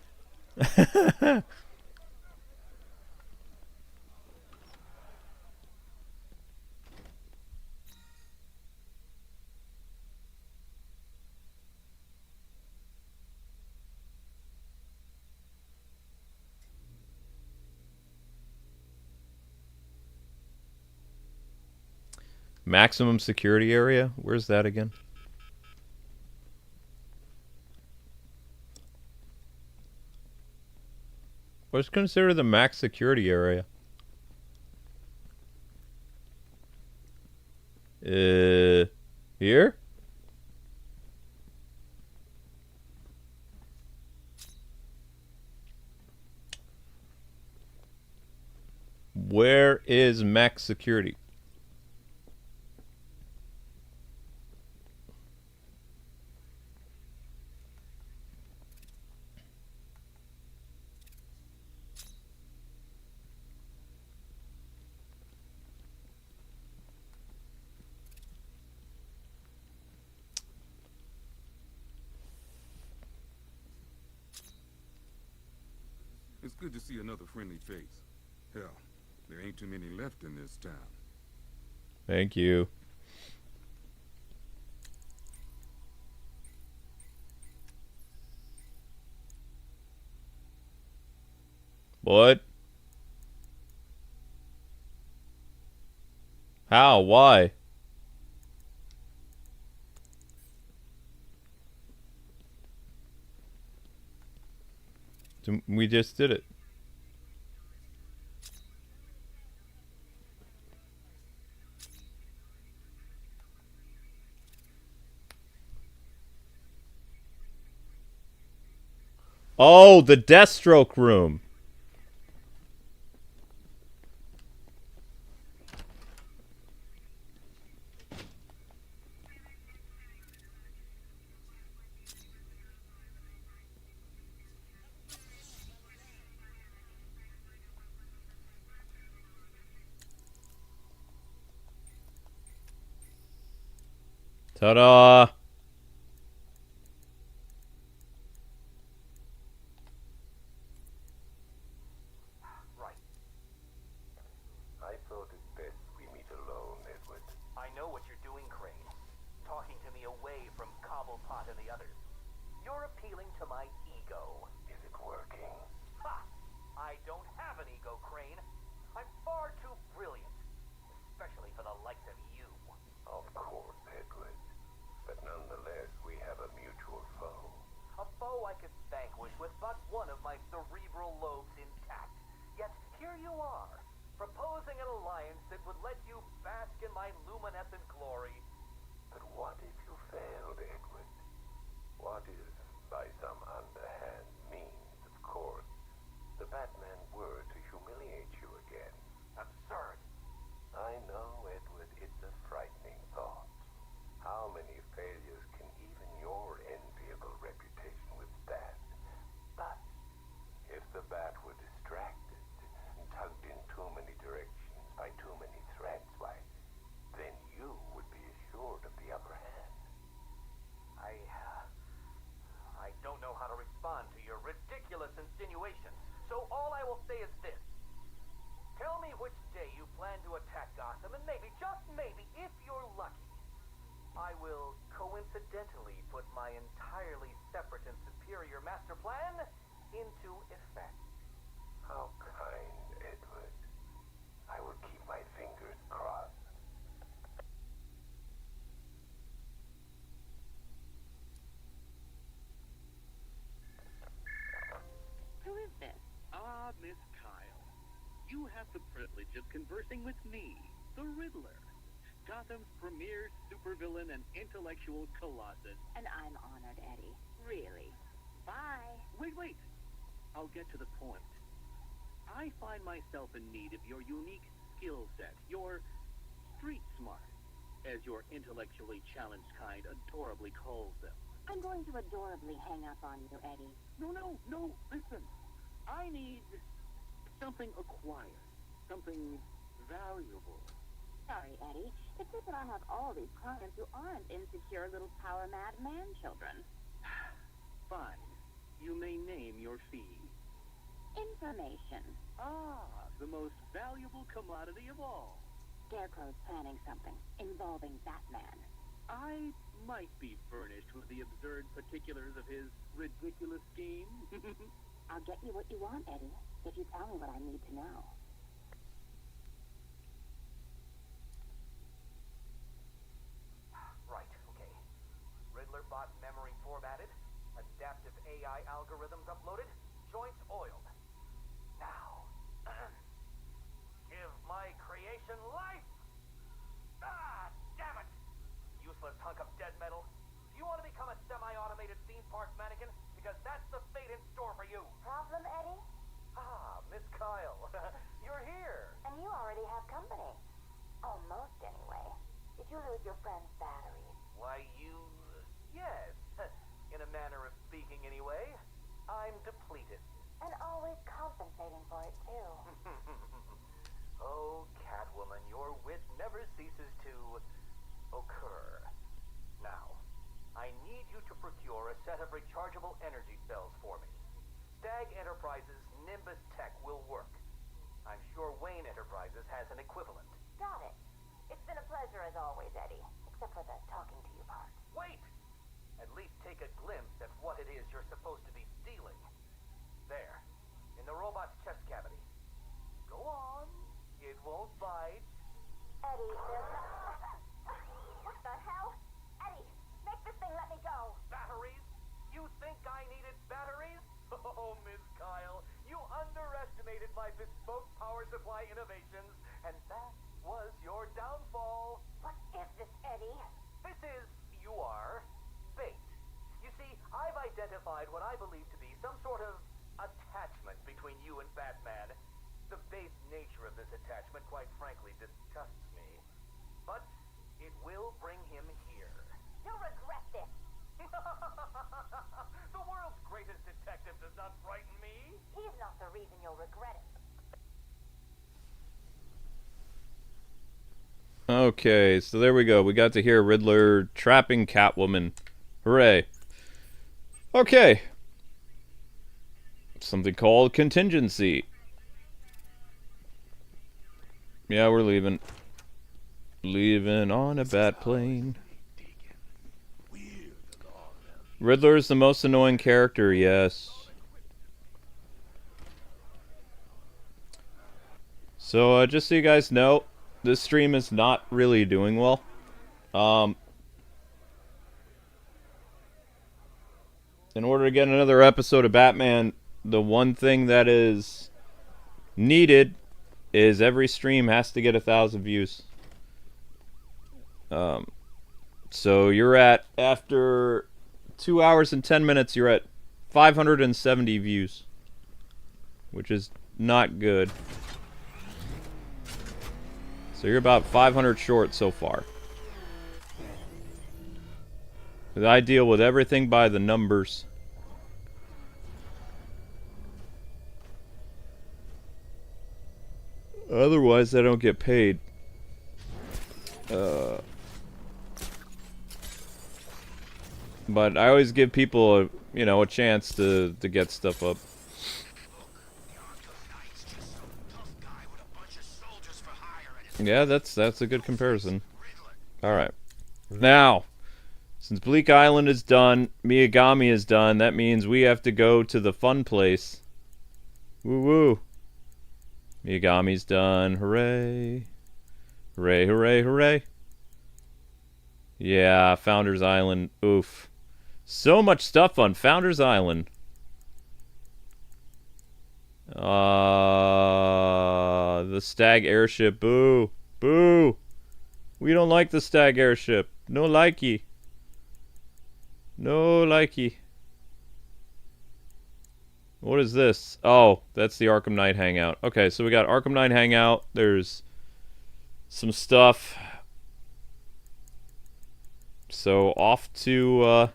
Maximum security area? Where's that again? What's considered the max security area? Here? Where is max security? It's good to see another friendly face. Hell, there ain't too many left in this town. Thank you. What? How? Why? We just did it. Oh, the Deathstroke room. Ta-da! Right. I thought it best we meet alone, Edward. I know what you're doing, Crane. Talking to me away from Cobblepot and the others. You're appealing to my ego. Is it working? Ha! I don't have an ego, Crane. I'm far too brilliant. Especially for the likes of you. Of course, Edward. But nonetheless, we have a mutual foe. A foe I could vanquish with but one of my cerebral lobes intact. Yet here you are, proposing an alliance that would let you bask in my luminescent glory. But what if you failed, Edward? What if, by some underhand means, of course, the Batman were to humiliate you again? Absurd. I know, Edward, it's a frightening thought. How many failures can even your enviable reputation withstand? But if the Bat were distracted and tugged in too many directions by too many threats, why, then you would be assured of the upper hand. I don't know how to respond to your ridiculous insinuations, so all I will say is this. Tell me which day you plan to attack Gotham, and maybe, just maybe, if you're lucky, I will coincidentally put my entirely separate and superior master plan into effect. How kind, Edward. I will keep my fingers crossed. Who is this? Ah, Miss Kyle. You have the privilege of conversing with me, the Riddler, Gotham's premier supervillain and intellectual colossus. And I'm honored, Eddie. Really. Bye. Wait. I'll get to the point. I find myself in need of your unique skill set, your street smart, as your intellectually challenged kind adorably calls them. I'm going to adorably hang up on you, Eddie. No, listen. I need something acquired, something valuable. Sorry, Eddie. It's just that I have all these clients who aren't insecure little power-mad man-children. Fine. You may name your fee. Information. Ah, the most valuable commodity of all. Scarecrow's planning something involving Batman. I might be furnished with the absurd particulars of his ridiculous scheme. I'll get you what you want, Eddie, if you tell me what I need to know. Right, okay. Riddler bot memory formatted, adaptive AI algorithms uploaded, joints oiled. Now, give my creation life! Ah, damn it! Useless hunk of dead metal. Do you want to become a semi-automated theme park mannequin? Because that's the fate in store for you. Problem, Eddie? Ah, Miss Kyle, you're here. And you already have company. Almost, anyway. Did you lose your friend's batteries? Why, yes. In a manner of speaking, anyway. I'm depleted. And always compensating for it, too. Oh, Catwoman, your wit never ceases to occur. Now, I need you to procure a set of rechargeable energy cells for me. Stag Enterprises' Nimbus Tech will work. I'm sure Wayne Enterprises has an equivalent. Got it. It's been a pleasure as always, Eddie. Except for the talking to you part. Wait! At least take a glimpse at what it is you're supposed to be stealing. There, in the robot's chest cavity. Go on. It won't bite. Eddie, there's What the hell? Eddie, make this thing let me go. Batteries? You think I needed batteries? Oh, Miss Kyle, you underestimated my bespoke power supply innovations, and that was your downfall. What is this, Eddie? This is, bait. You see, I've identified what I believe to be some sort of attachment between you and Batman. The base nature of this attachment, quite frankly, disgusts me. But it will bring him here. You'll regret this. The world's greatest detective does not frighten me. He's not the reason you'll regret it. Okay, so there we go. We got to hear Riddler trapping Catwoman. Hooray. Okay. Something called contingency. Yeah, we're leaving. Leaving on a bat plane. Riddler is the most annoying character, yes. So, just so you guys know, this stream is not really doing well. In order to get another episode of Batman, the one thing that is needed is every stream has to get 1,000 views. So you're at, after 2 hours and 10 minutes, you're at 570 views, which is not good. So you're about 500 short so far. I deal with everything by the numbers. Otherwise, I don't get paid. But I always give people a chance to get stuff up. Yeah, that's a good comparison. Alright. Now, since Bleake Island is done, Miyagami is done, that means we have to go to the fun place. Woo woo. Miyagami's done. Hooray. Hooray, hooray, hooray. Yeah, Founders Island. Oof. So much stuff on Founders Island. The Stag airship. Boo. Boo. We don't like the Stag airship. No likey. No likey. What is this? Oh, that's the Arkham Knight hangout. Okay, so we got Arkham Knight hangout. There's some stuff. So off to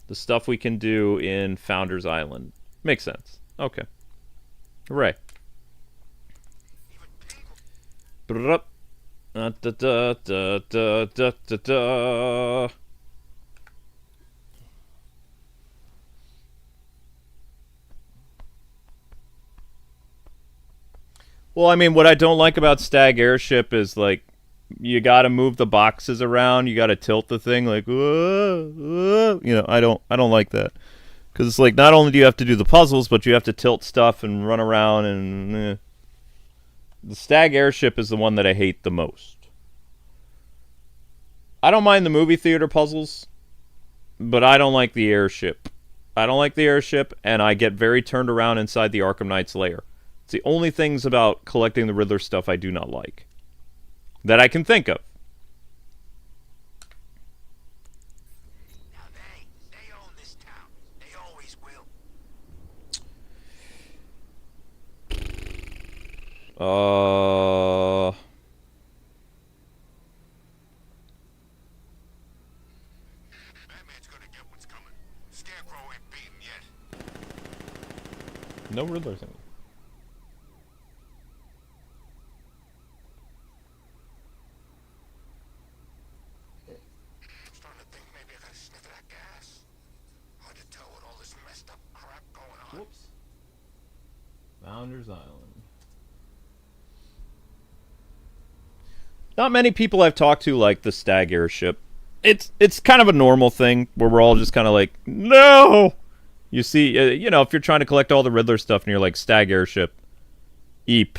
the stuff we can do in Founders Island. Makes sense. Okay. Hooray. Da da da da da da da. Well, I mean, what I don't like about Stag Airship is, like, you gotta move the boxes around, you gotta tilt the thing, like, whoa, whoa. You know, I don't like that. Because it's like, not only do you have to do the puzzles, but you have to tilt stuff and run around and... The Stag Airship is the one that I hate the most. I don't mind the movie theater puzzles, but I don't like the airship. I don't like the airship, and I get very turned around inside the Arkham Knight's lair. It's the only things about collecting the Riddler stuff I do not like. That I can think of. Now they own this town. They always will. Batman's gonna get what's coming. Scarecrow ain't beaten yet. No Riddler thing. Whoops. Founders Island. Not many people I've talked to like the Stag Airship. It's kind of a normal thing where we're all just kind of like, no! You see, you know, if you're trying to collect all the Riddler stuff and you're like, Stag Airship. Eep.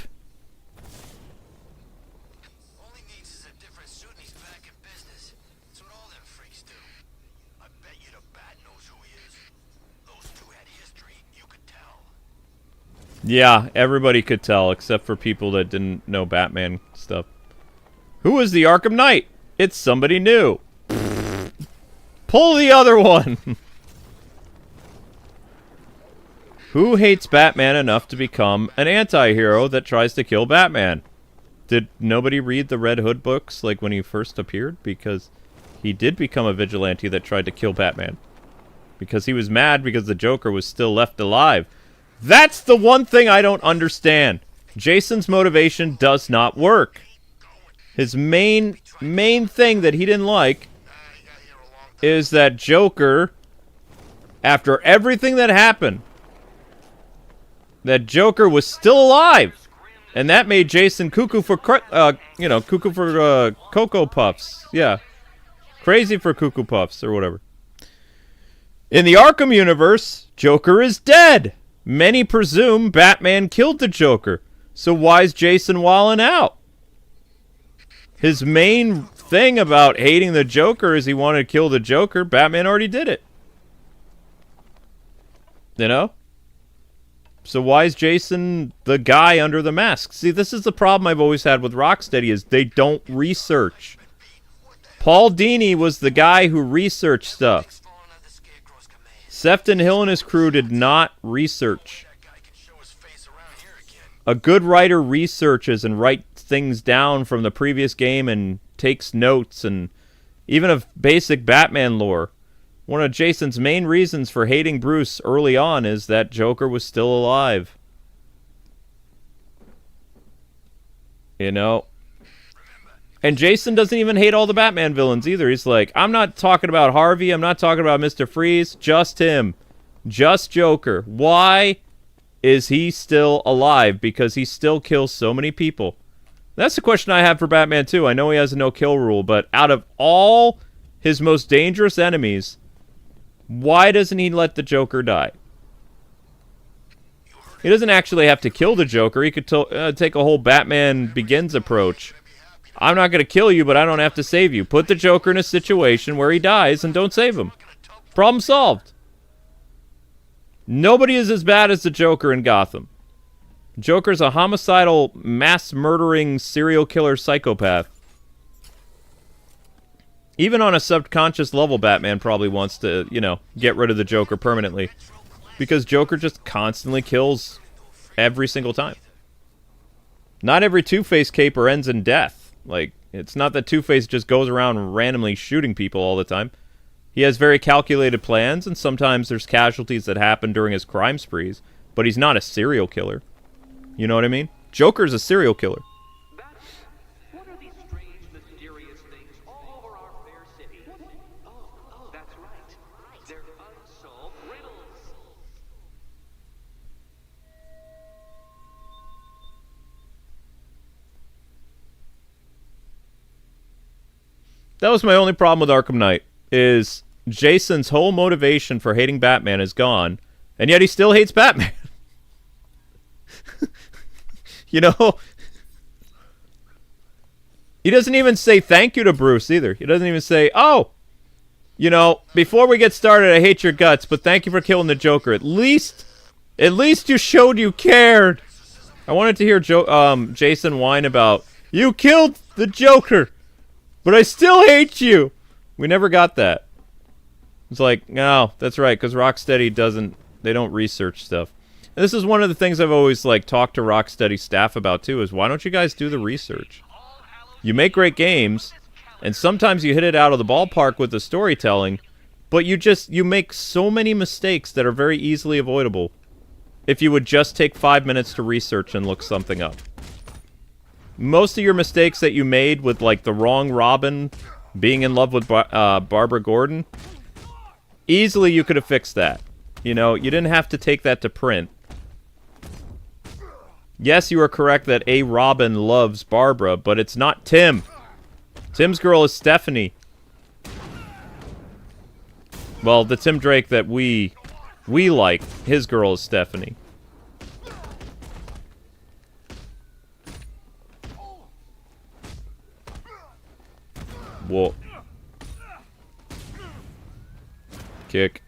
All he needs is a different suit and he's back in business. That's what all them freaks do. I bet you the Bat knows who he is. Those two had history, you could tell. Yeah, everybody could tell, except for people that didn't know Batman stuff. Who is the Arkham Knight? It's somebody new. Pull the other one. Who hates Batman enough to become an anti-hero that tries to kill Batman? Did nobody read the Red Hood books, like, when he first appeared? Because he did become a vigilante that tried to kill Batman. Because he was mad because the Joker was still left alive. That's the one thing I don't understand. Jason's motivation does not work. His main thing that he didn't like is that Joker, after everything that happened, that Joker was still alive. And that made Jason cuckoo for, cuckoo for Cocoa Puffs. Yeah. Crazy for Cuckoo Puffs or whatever. In the Arkham universe, Joker is dead. Many presume Batman killed the Joker. So why is Jason walling out? His main thing about hating the Joker is he wanted to kill the Joker. Batman already did it. You know? So why is Jason the guy under the mask? See, this is the problem I've always had with Rocksteady is they don't research. Paul Dini was the guy who researched stuff. Sefton Hill and his crew did not research. A good writer researches and writes things down from the previous game and takes notes and even of basic Batman lore. One of Jason's main reasons for hating Bruce early on is that Joker was still alive. You know? And Jason doesn't even hate all the Batman villains either. He's like, I'm not talking about Harvey. I'm not talking about Mr. Freeze. Just him. Just Joker. Why is he still alive? Because he still kills so many people. That's the question I have for Batman too. I know he has a no-kill rule, but out of all his most dangerous enemies, why doesn't he let the Joker die? He doesn't actually have to kill the Joker. He could take a whole Batman Begins approach. I'm not going to kill you, but I don't have to save you. Put the Joker in a situation where he dies and don't save him. Problem solved. Nobody is as bad as the Joker in Gotham. Joker's a homicidal, mass-murdering, serial killer psychopath. Even on a subconscious level, Batman probably wants to, get rid of the Joker permanently. Because Joker just constantly kills every single time. Not every Two-Face caper ends in death. Like, it's not that Two-Face just goes around randomly shooting people all the time. He has very calculated plans, and sometimes there's casualties that happen during his crime sprees. But he's not a serial killer. You know what I mean? Joker's a serial killer. What are these strange, mysterious things all over our fair city? Oh, that's right. They're unsolved riddles. That was my only problem with Arkham Knight, is Jason's whole motivation for hating Batman is gone, and yet he still hates Batman. You know? He doesn't even say thank you to Bruce either. He doesn't even say, oh, before we get started, I hate your guts, but thank you for killing the Joker. At least you showed you cared. I wanted to hear Jason whine about, you killed the Joker, but I still hate you. We never got that. It's like, no, that's right, because Rocksteady they don't research stuff. And this is one of the things I've always, talked to Rocksteady staff about, too, is why don't you guys do the research? You make great games, and sometimes you hit it out of the ballpark with the storytelling, but you make so many mistakes that are very easily avoidable if you would just take 5 minutes to research and look something up. Most of your mistakes that you made with, the wrong Robin being in love with Barbara Gordon, easily you could have fixed that. You didn't have to take that to print. Yes, you are correct that a Robin loves Barbara, but it's not Tim. Tim's girl is Stephanie. Well, the Tim Drake that we like, his girl is Stephanie. Whoa. Kick.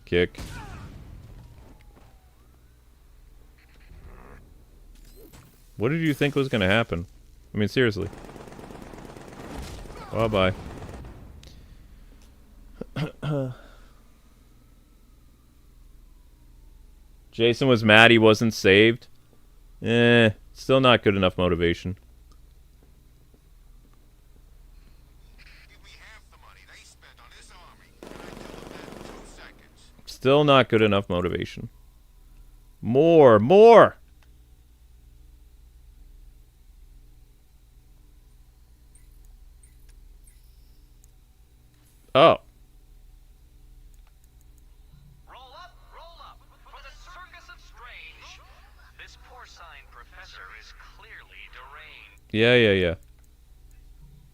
Kick. What did you think was going to happen? I mean, seriously. Bye-bye. Jason was mad he wasn't saved. Still not good enough motivation. Still not good enough motivation. More! Oh. Roll up for the circus of strange. This porcine professor is clearly deranged. Yeah.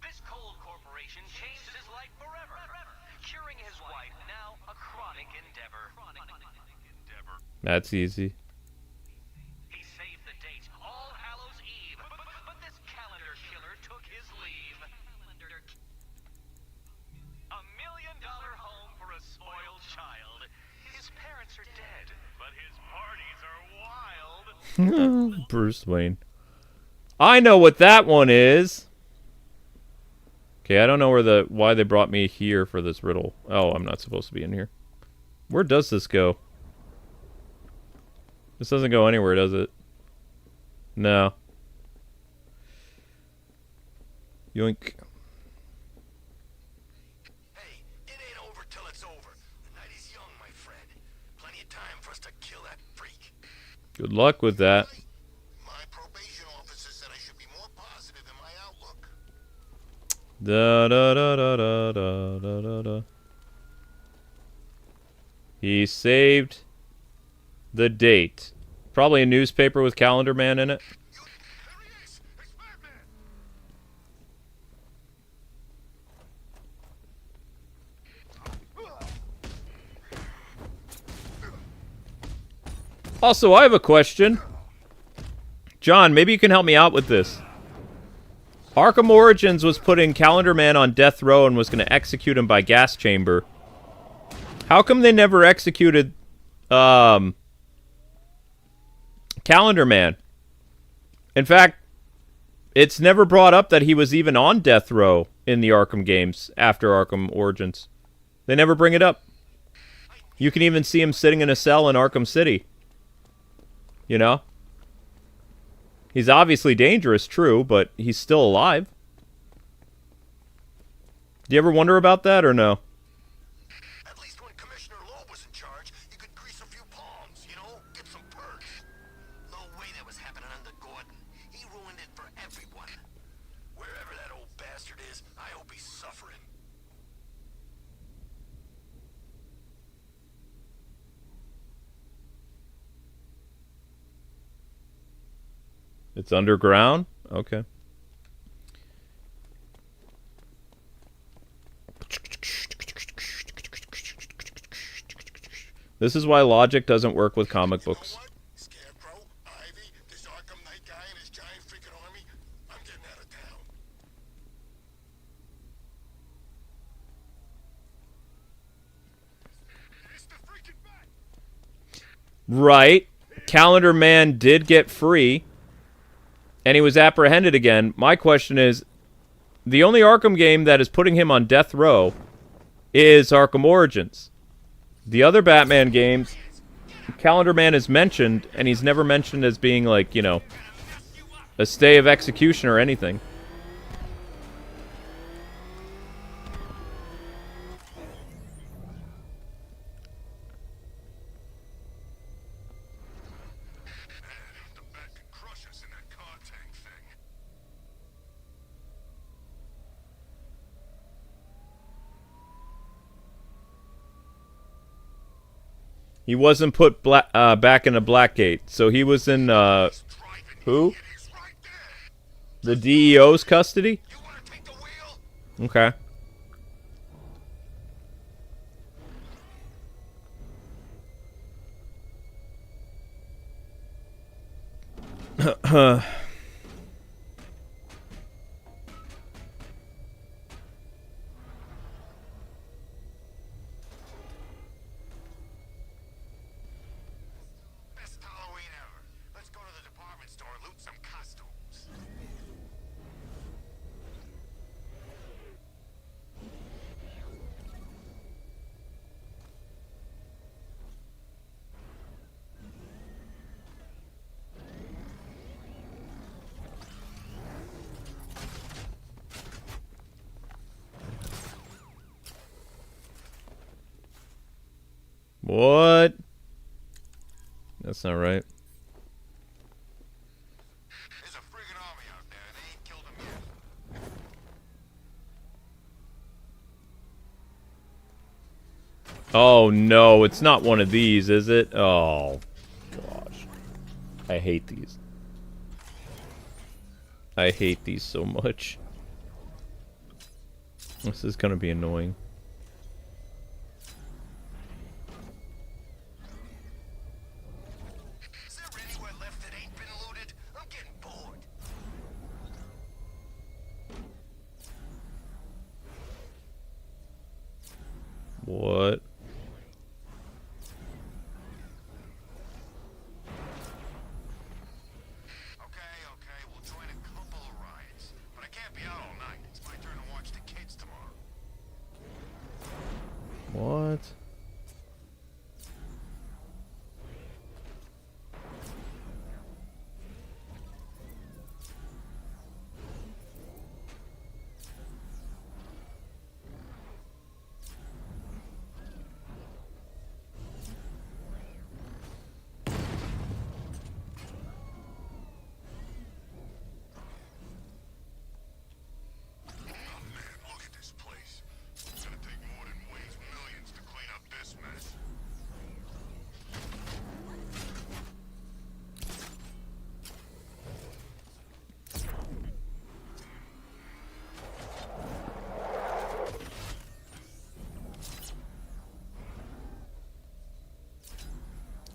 This cold corporation changed his life forever. Curing his wife, now a chronic endeavor. That's easy. He saved the date, All Hallows Eve. But this calendar killer took his leave. $1 million home for a spoiled child. His parents are dead, but his parties are wild. Bruce Wayne. I know what that one is. Okay, I don't know why they brought me here for this riddle. Oh, I'm not supposed to be in here. Where does this go? This doesn't go anywhere, does it? No. Yoink. Hey, it ain't over till it's over. The night is young, my friend. Plenty of time for us to kill that freak. Good luck with that. My probation officer said I should be more positive in my outlook. Da da da da da da da da da. He saved the date. Probably a newspaper with Calendar Man in it. There he is! It's Batman! Also, I have a question. John, maybe you can help me out with this. Arkham Origins was putting Calendar Man on death row and was going to execute him by gas chamber. How come they never executed Calendar Man? In fact, it's never brought up that he was even on death row in the Arkham games after Arkham Origins. They never bring it up. You can even see him sitting in a cell in Arkham City. You know? He's obviously dangerous, true, but he's still alive. Do you ever wonder about that or no? At least when Commissioner Loeb was in charge, you could grease a few palms, you know? Get some perks. No way that was happening under Gordon. He ruined it for everyone. Wherever that old bastard is, I hope he's suffering. It's underground? Okay. This is why logic doesn't work with comic books. You know what? Scarecrow, Ivy, this Arkham Knight guy and his giant freaking army, I'm getting out of town. It's the freaking bat! Right. Calendar Man did get free. And he was apprehended again. My question is, the only Arkham game that is putting him on death row is Arkham Origins. The other Batman games, Calendar Man is mentioned, and he's never mentioned as being, like, you know, a stay of execution or anything. The bat could crush us in that car tank thing. He wasn't put back into Blackgate, so he was in, who? It is right there. The DEO's custody? You want to take the wheel? Okay. Best Halloween ever. Let's go to the department store and loot some costumes. What? That's not right. There's a friggin' army out there and they ain't killed him yet. Oh no, it's not one of these, is it? Oh gosh. I hate these. I hate these so much. This is gonna be annoying. Is there anywhere left that ain't been looted? I'm getting bored. What? Okay, we'll join a couple of rides. But I can't be out all night. It's my turn to watch the kids tomorrow. What? Oh man, look at this place. It's gonna take more than Wayne's millions to clean up this mess.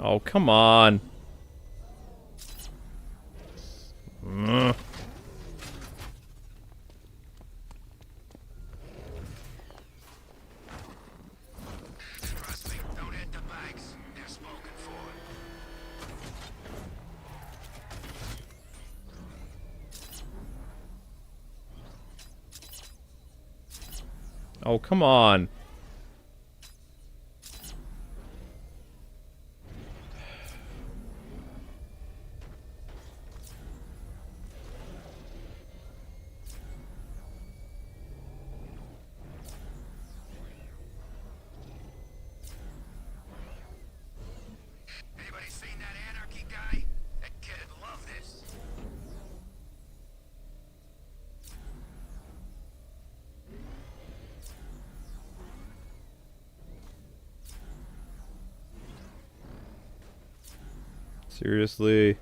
Oh, come on. Ugh. Trust me, don't hit the bags. They're spoken for. Oh, come on. Anybody seen that anarchy guy? That kid'd love this. Seriously.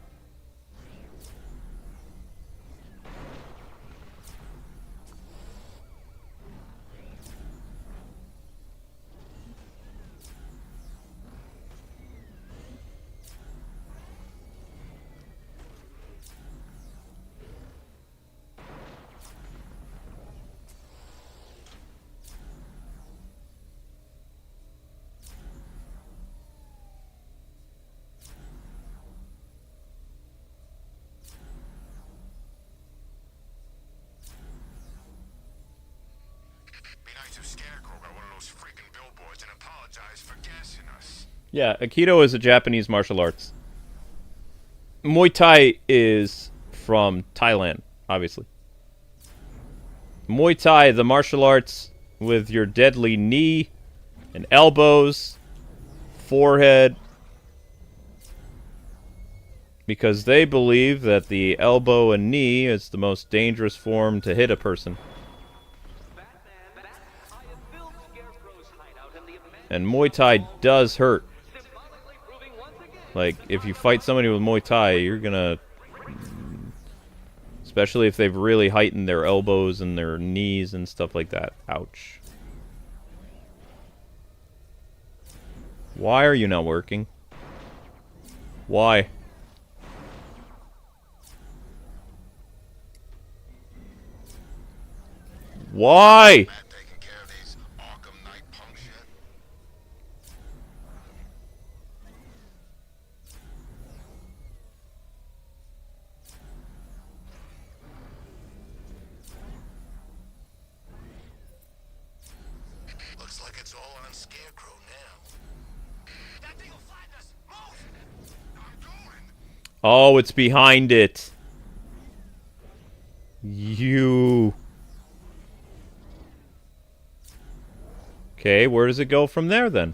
Be nice if Scarecrow got one of those freaking billboards and apologize for gassing us. Yeah, Aikido is a Japanese martial arts. Muay Thai is from Thailand, obviously. Muay Thai, the martial arts with your deadly knee and elbows, forehead, because they believe that the elbow and knee is the most dangerous form to hit a person. And Muay Thai does hurt. Like, if you fight somebody with Muay Thai, you're gonna... Especially if they've really heightened their elbows and their knees and stuff like that. Ouch. Why are you not working? Why? Why? Matt taking care of these Arkham Knight punks yet? Looks like it's all on Scarecrow now. That thing will flatten us! Move! I'm going! Oh, it's behind it. You... Okay, where does it go from there, then?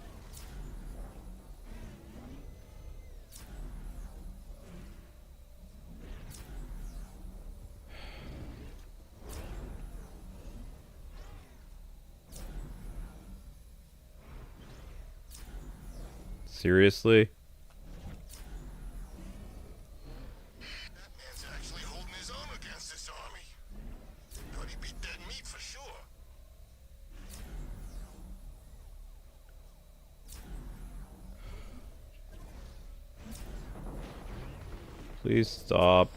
Seriously? That man's actually holding his own against this army. Thought he'd be dead meat for sure. Please stop.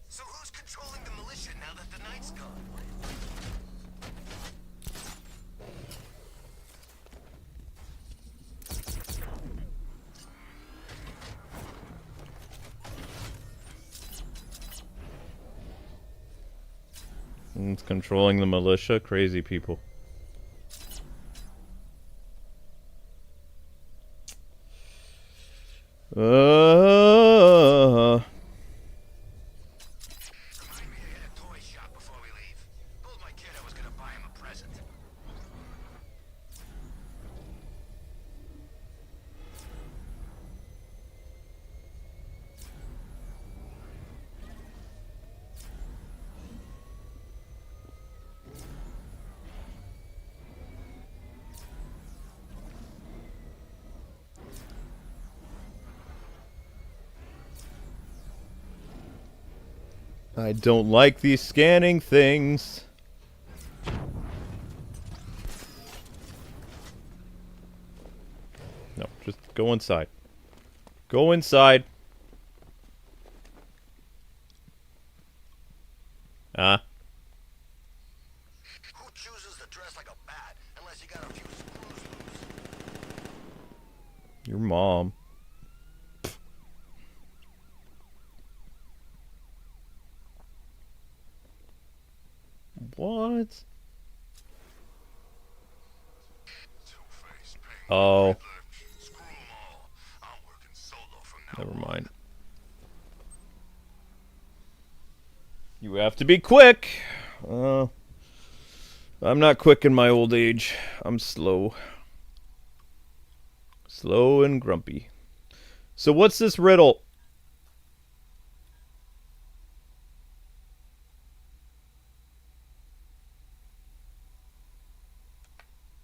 So who's controlling the militia now that the Knight's gone? It's controlling the militia. Crazy people. Remind me to hit a toy shop before we leave. Told my kid I was gonna buy him a present. I don't like these scanning things. No, just go inside. Go inside. Ah. Who chooses to dress like a bat unless you got a few screws loose? Your mom. What? Two-Face, Payne, Oh, Riddler, screw 'em all. I'm working solo from now never on. mind. You have to be quick. I'm not quick in my old age. I'm slow. Slow and grumpy. So what's this riddle?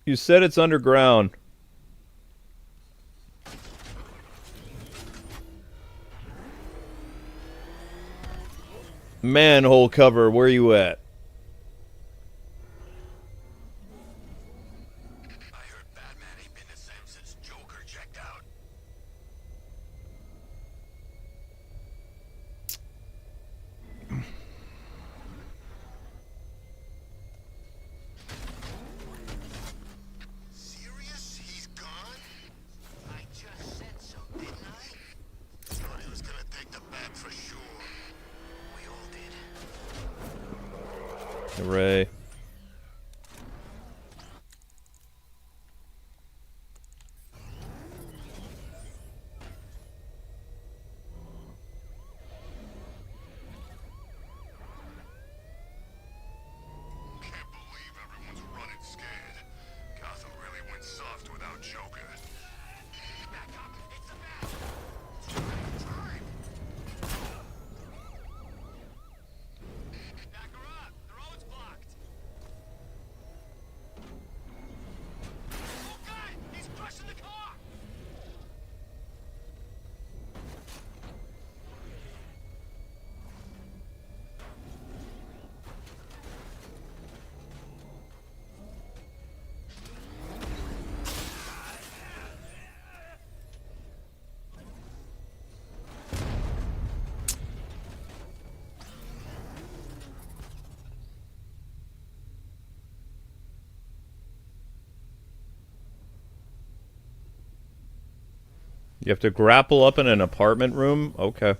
You said it's underground. Manhole cover, where you at? I heard Batman ain't been the same since Joker checked out. Serious? He's gone? I just said so, didn't I? Thought he was gonna take the bat for sure. We all did. Hooray. Can't believe everyone's running scared. Gotham really went soft without Joker. Back up! It's the bat! Time! Back her up! The road's blocked! Oh God! He's crushing the car! You have to grapple up in an apartment room? Okay.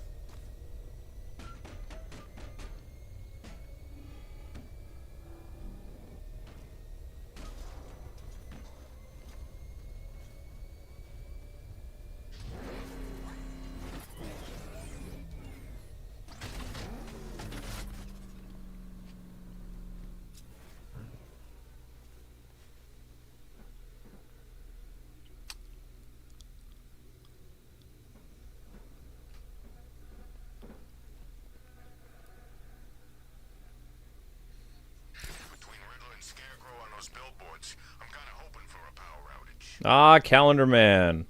Ah, Calendar Man.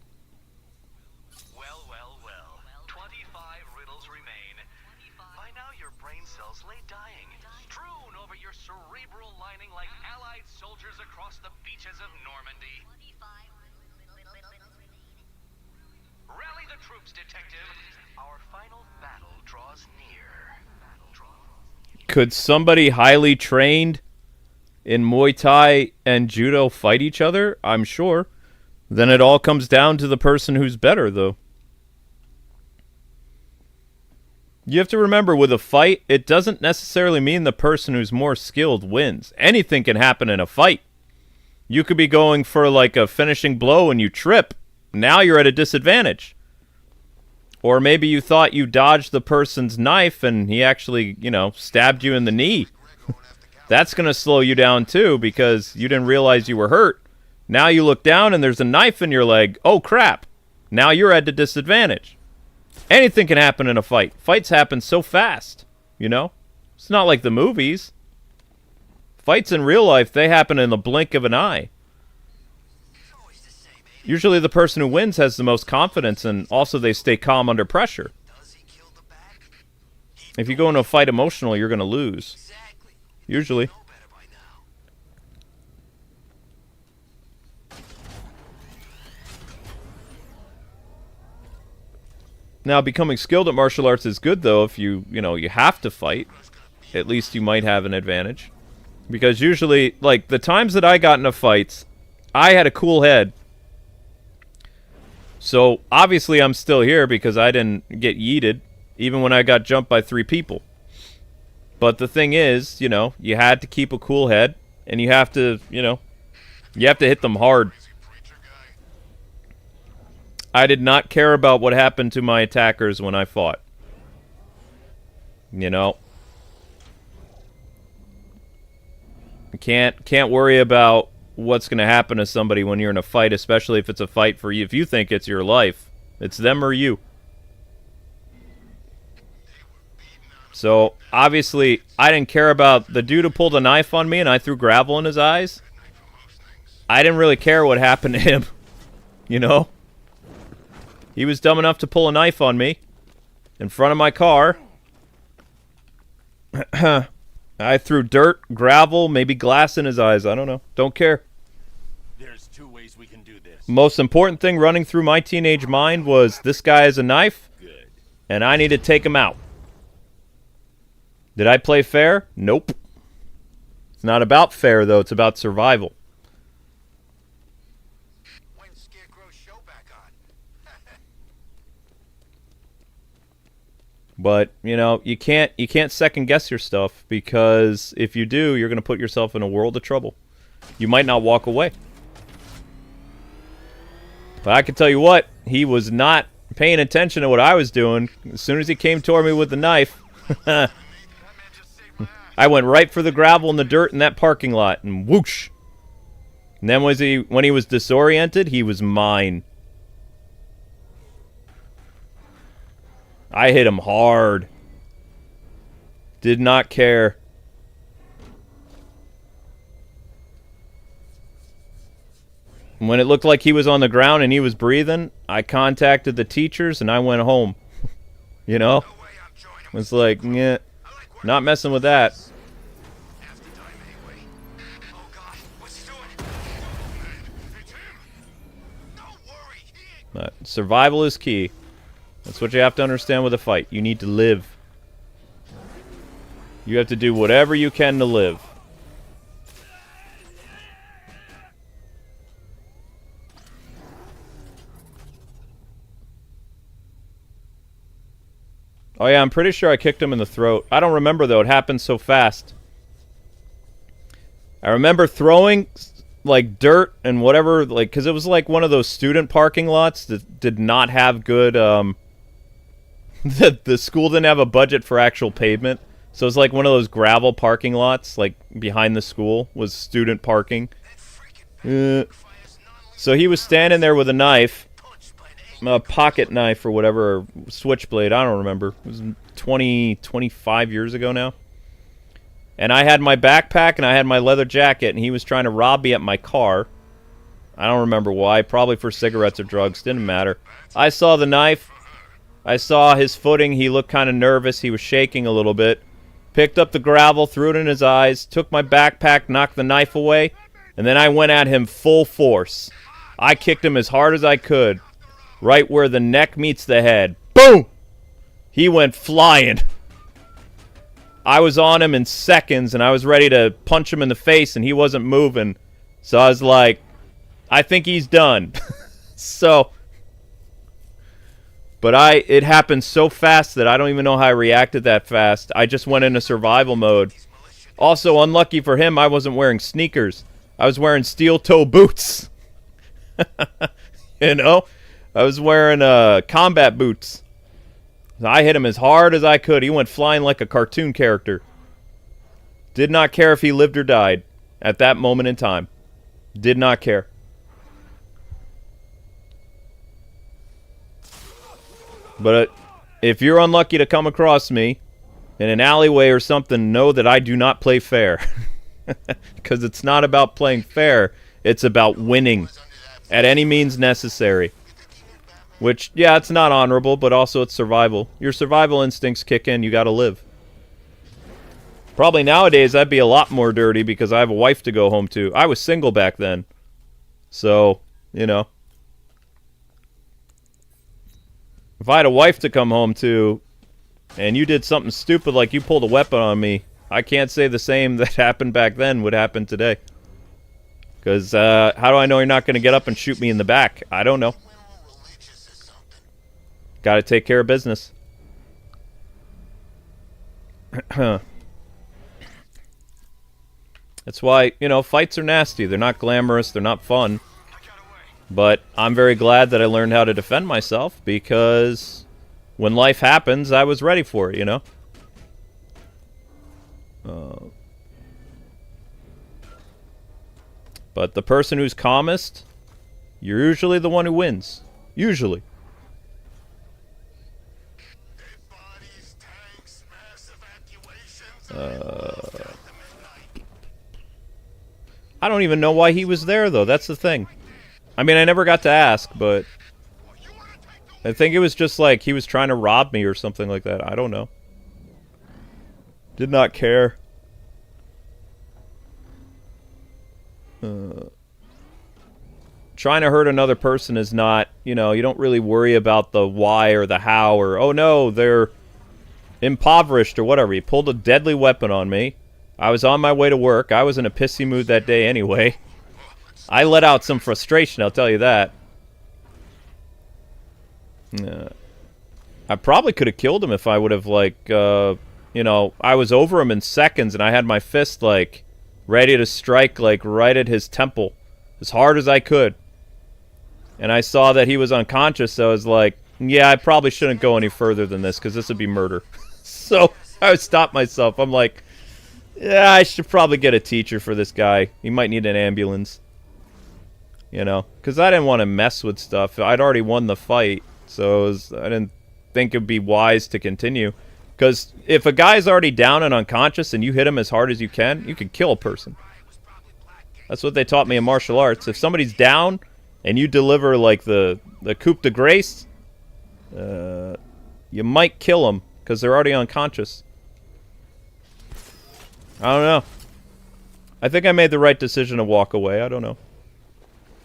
Well, well, well. 25 riddles remain. By now, your brain cells lay dying, strewn over your cerebral lining like Allied soldiers across the beaches of Normandy. Rally the troops, detective. Our final battle draws near. Could somebody highly trained in Muay Thai and Judo fight each other? I'm sure. Then it all comes down to the person who's better, though. You have to remember, with a fight, it doesn't necessarily mean the person who's more skilled wins. Anything can happen in a fight. You could be going for like a finishing blow and you trip. Now you're at a disadvantage. Or maybe you thought you dodged the person's knife and he actually, you know, stabbed you in the knee. That's going to slow you down too because you didn't realize you were hurt. Now you look down and there's a knife in your leg. Oh, crap. Now you're at a disadvantage. Anything can happen in a fight. Fights happen so fast, you know? It's not like the movies. Fights in real life, they happen in the blink of an eye. Usually the person who wins has the most confidence, and also they stay calm under pressure. If you go into a fight emotional, you're going to lose. Usually. Now, becoming skilled at martial arts is good, though, if you have to fight. At least you might have an advantage. Because usually, like, the times that I got into fights, I had a cool head. So, obviously, I'm still here because I didn't get yeeted, even when I got jumped by 3 people. But the thing is, you know, you had to keep a cool head, and you have to, you have to hit them hard. I did not care about what happened to my attackers when I fought. You know? Can't worry about what's going to happen to somebody when you're in a fight, especially if it's a fight for you. If you think it's your life, it's them or you. So, obviously, I didn't care about the dude who pulled a knife on me and I threw gravel in his eyes. I didn't really care what happened to him. You know? He was dumb enough to pull a knife on me in front of my car. I threw dirt, gravel, maybe glass in his eyes. I don't know. Don't care. There's 2 ways we can do this. Most important thing running through my teenage mind was this guy has a knife, Good. and I need to take him out. Did I play fair? Nope. It's not about fair, though. It's about survival. When's Scarecrow's show back on? But, you know, you can't second guess your stuff, because if you do, you're going to put yourself in a world of trouble. You might not walk away. But I can tell you what, he was not paying attention to what I was doing. As soon as he came toward me with the knife, I went right for the gravel and the dirt in that parking lot, and whoosh. And then when he was disoriented, he was mine. I hit him hard. Did not care. When it looked like he was on the ground and he was breathing, I contacted the teachers and I went home. You know? It's like, yeah, not messing with that. But survival is key. That's what you have to understand with a fight. You need to live. You have to do whatever you can to live. Oh yeah, I'm pretty sure I kicked him in the throat. I don't remember though, it happened so fast. I remember throwing like dirt and whatever, like, because it was like one of those student parking lots that did not have good, the school didn't have a budget for actual pavement. So it was like one of those gravel parking lots, like behind the school was student parking. So he was standing there with a knife. A pocket knife or whatever, or switchblade, I don't remember. It was 25 years ago now. And I had my backpack and I had my leather jacket, and he was trying to rob me at my car. I don't remember why. Probably for cigarettes or drugs. Didn't matter. I saw the knife. I saw his footing. He looked kind of nervous. He was shaking a little bit. Picked up the gravel, threw it in his eyes, took my backpack, knocked the knife away, and then I went at him full force. I kicked him as hard as I could, right where the neck meets the head. Boom! He went flying. I was on him in seconds, and I was ready to punch him in the face, and he wasn't moving. So I was like, I think he's done. So, but it happened so fast that I don't even know how I reacted that fast. I just went into survival mode. Also, unlucky for him, I wasn't wearing sneakers. I was wearing steel-toe boots. You know? I was wearing combat boots. I hit him as hard as I could. He went flying like a cartoon character. Did not care if he lived or died at that moment in time. Did not care. But if you're unlucky to come across me in an alleyway or something, know that I do not play fair. Because it's not about playing fair. It's about winning at any means necessary. Which, yeah, it's not honorable, but also it's survival. Your survival instincts kick in. You gotta live. Probably nowadays I'd be a lot more dirty because I have a wife to go home to. I was single back then. So, you know. If I had a wife to come home to, and you did something stupid like you pulled a weapon on me, I can't say the same that happened back then would happen today. Because, how do I know you're not going to get up and shoot me in the back? I don't know. Gotta take care of business. That's why, you know, fights are nasty. They're not glamorous. They're not fun. But I'm very glad that I learned how to defend myself because when life happens, I was ready for it, you know? But the person who's calmest, you're usually the one who wins. Usually. I don't even know why he was there, though. That's the thing. I mean, I never got to ask, but I think it was just like he was trying to rob me or something like that. I don't know. Did not care. Trying to hurt another person is not, you know, you don't really worry about the why or the how or, oh no, they're impoverished or whatever. He pulled a deadly weapon on me. I was on my way to work. I was in a pissy mood that day anyway. I let out some frustration, I'll tell you that. I probably could have killed him if I would have, like, you know, I was over him in seconds and I had my fist, like, ready to strike, like, right at his temple. As hard as I could. And I saw that he was unconscious, so I was like, yeah, I probably shouldn't go any further than this, because this would be murder. So, I stopped myself. I'm like, yeah, I should probably get a teacher for this guy. He might need an ambulance. You know? Because I didn't want to mess with stuff. I'd already won the fight, so I didn't think it would be wise to continue. Because if a guy's already down and unconscious and you hit him as hard as you can kill a person. That's what they taught me in martial arts. If somebody's down and you deliver like the coup de grace, you might kill them because they're already unconscious. I don't know. I think I made the right decision to walk away. I don't know.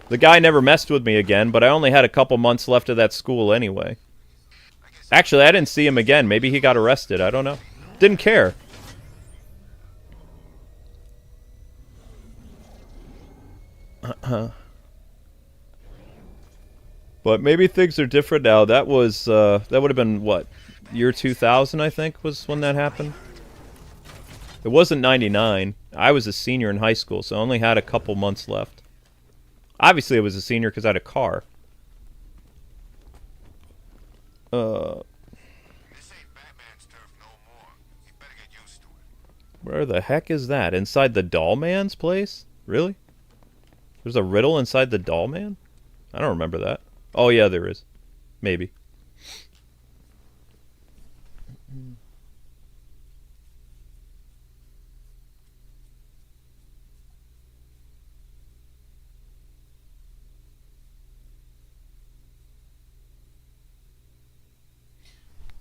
The guy never messed with me again, but I only had a couple months left of that school anyway. Actually, I didn't see him again. Maybe he got arrested. I don't know. Didn't care. But maybe things are different now. That was, that would have been, what, year 2000, I think, was when that happened? It wasn't 99. I was a senior in high school, so I only had a couple months left. Obviously, I was a senior because I had a car. Where the heck is that? Inside the Doll Man's place? Really? There's a riddle inside the Doll Man? I don't remember that. Oh, yeah, there is. Maybe.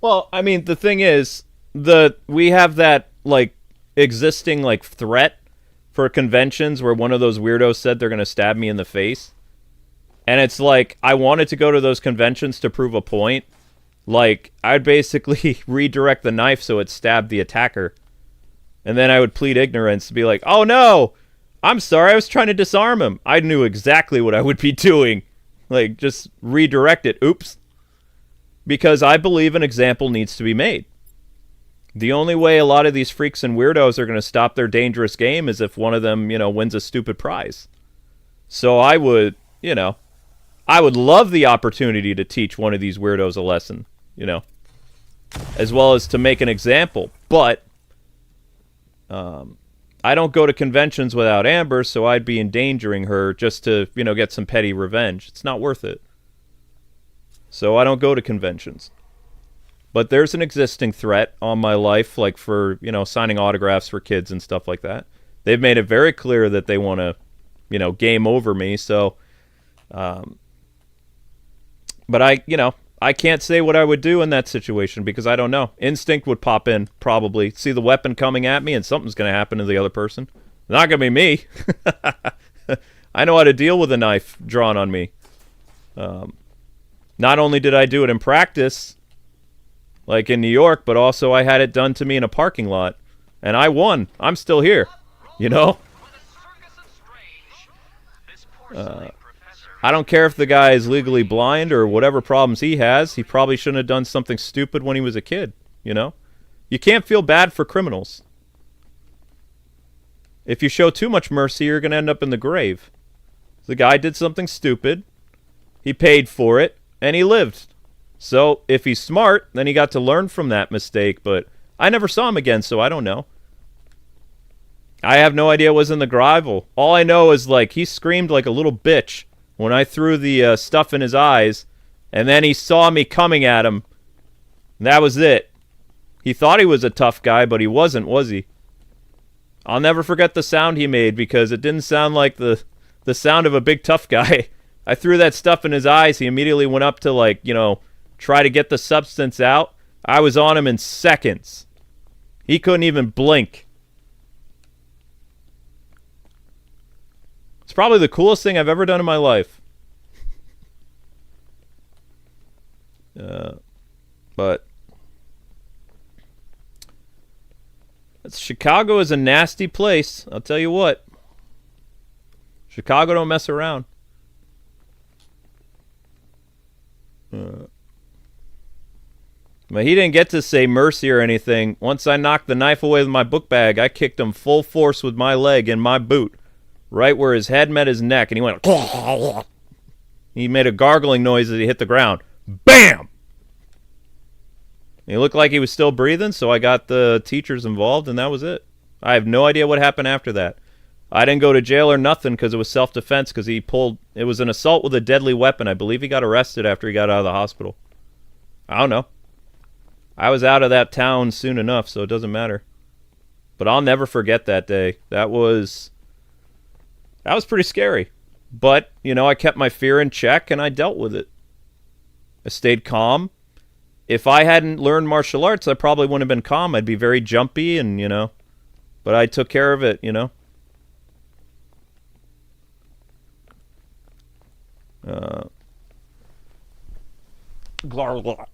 Well, I mean, the thing is, we have that, like, existing, like, threat for conventions where one of those weirdos said they're going to stab me in the face. And it's like, I wanted to go to those conventions to prove a point. Like, I'd basically redirect the knife so it stabbed the attacker. And then I would plead ignorance to be like, oh no, I'm sorry, I was trying to disarm him. I knew exactly what I would be doing. Like, just redirect it. Oops. Because I believe an example needs to be made. The only way a lot of these freaks and weirdos are going to stop their dangerous game is if one of them, you know, wins a stupid prize. So I would, you know, I would love the opportunity to teach one of these weirdos a lesson, you know, as well as to make an example. But I don't go to conventions without Amber, so I'd be endangering her just to, you know, get some petty revenge. It's not worth it. So I don't go to conventions. But there's an existing threat on my life, like for, you know, signing autographs for kids and stuff like that. They've made it very clear that they want to, you know, game over me. So, but I, you know, I can't say what I would do in that situation because I don't know. Instinct would pop in, probably. See the weapon coming at me and something's going to happen to the other person. It's not going to be me. I know how to deal with a knife drawn on me. Not only did I do it in practice, like in New York, but also I had it done to me in a parking lot. And I won. I'm still here. You know? I don't care if the guy is legally blind or whatever problems he has. He probably shouldn't have done something stupid when he was a kid. You know? You can't feel bad for criminals. If you show too much mercy, you're going to end up in the grave. The guy did something stupid. He paid for it. And he lived. So, if he's smart, then he got to learn from that mistake, but I never saw him again, so I don't know. I have no idea what was in the gravel. All I know is, like, he screamed like a little bitch when I threw the stuff in his eyes, and then he saw me coming at him. And that was it. He thought he was a tough guy, but he wasn't, was he? I'll never forget the sound he made, because it didn't sound like the sound of a big tough guy. I threw that stuff in his eyes. He immediately went up to, like, you know, try to get the substance out. I was on him in seconds. He couldn't even blink. It's probably the coolest thing I've ever done in my life. But Chicago is a nasty place. I'll tell you what. Chicago don't mess around. But he didn't get to say mercy or anything. Once I knocked the knife away with my book bag, I kicked him full force with my leg in my boot, right where his head met his neck, and he went... He made a gargling noise as he hit the ground. BAM! He looked like he was still breathing, so I got the teachers involved, and that was it. I have no idea what happened after that. I didn't go to jail or nothing because it was self-defense because he pulled... It was an assault with a deadly weapon. I believe he got arrested after he got out of the hospital. I don't know. I was out of that town soon enough, so it doesn't matter. But I'll never forget that day. That was pretty scary. But, you know, I kept my fear in check and I dealt with it. I stayed calm. If I hadn't learned martial arts, I probably wouldn't have been calm. I'd be very jumpy and, you know. But I took care of it, you know. Blah, blah.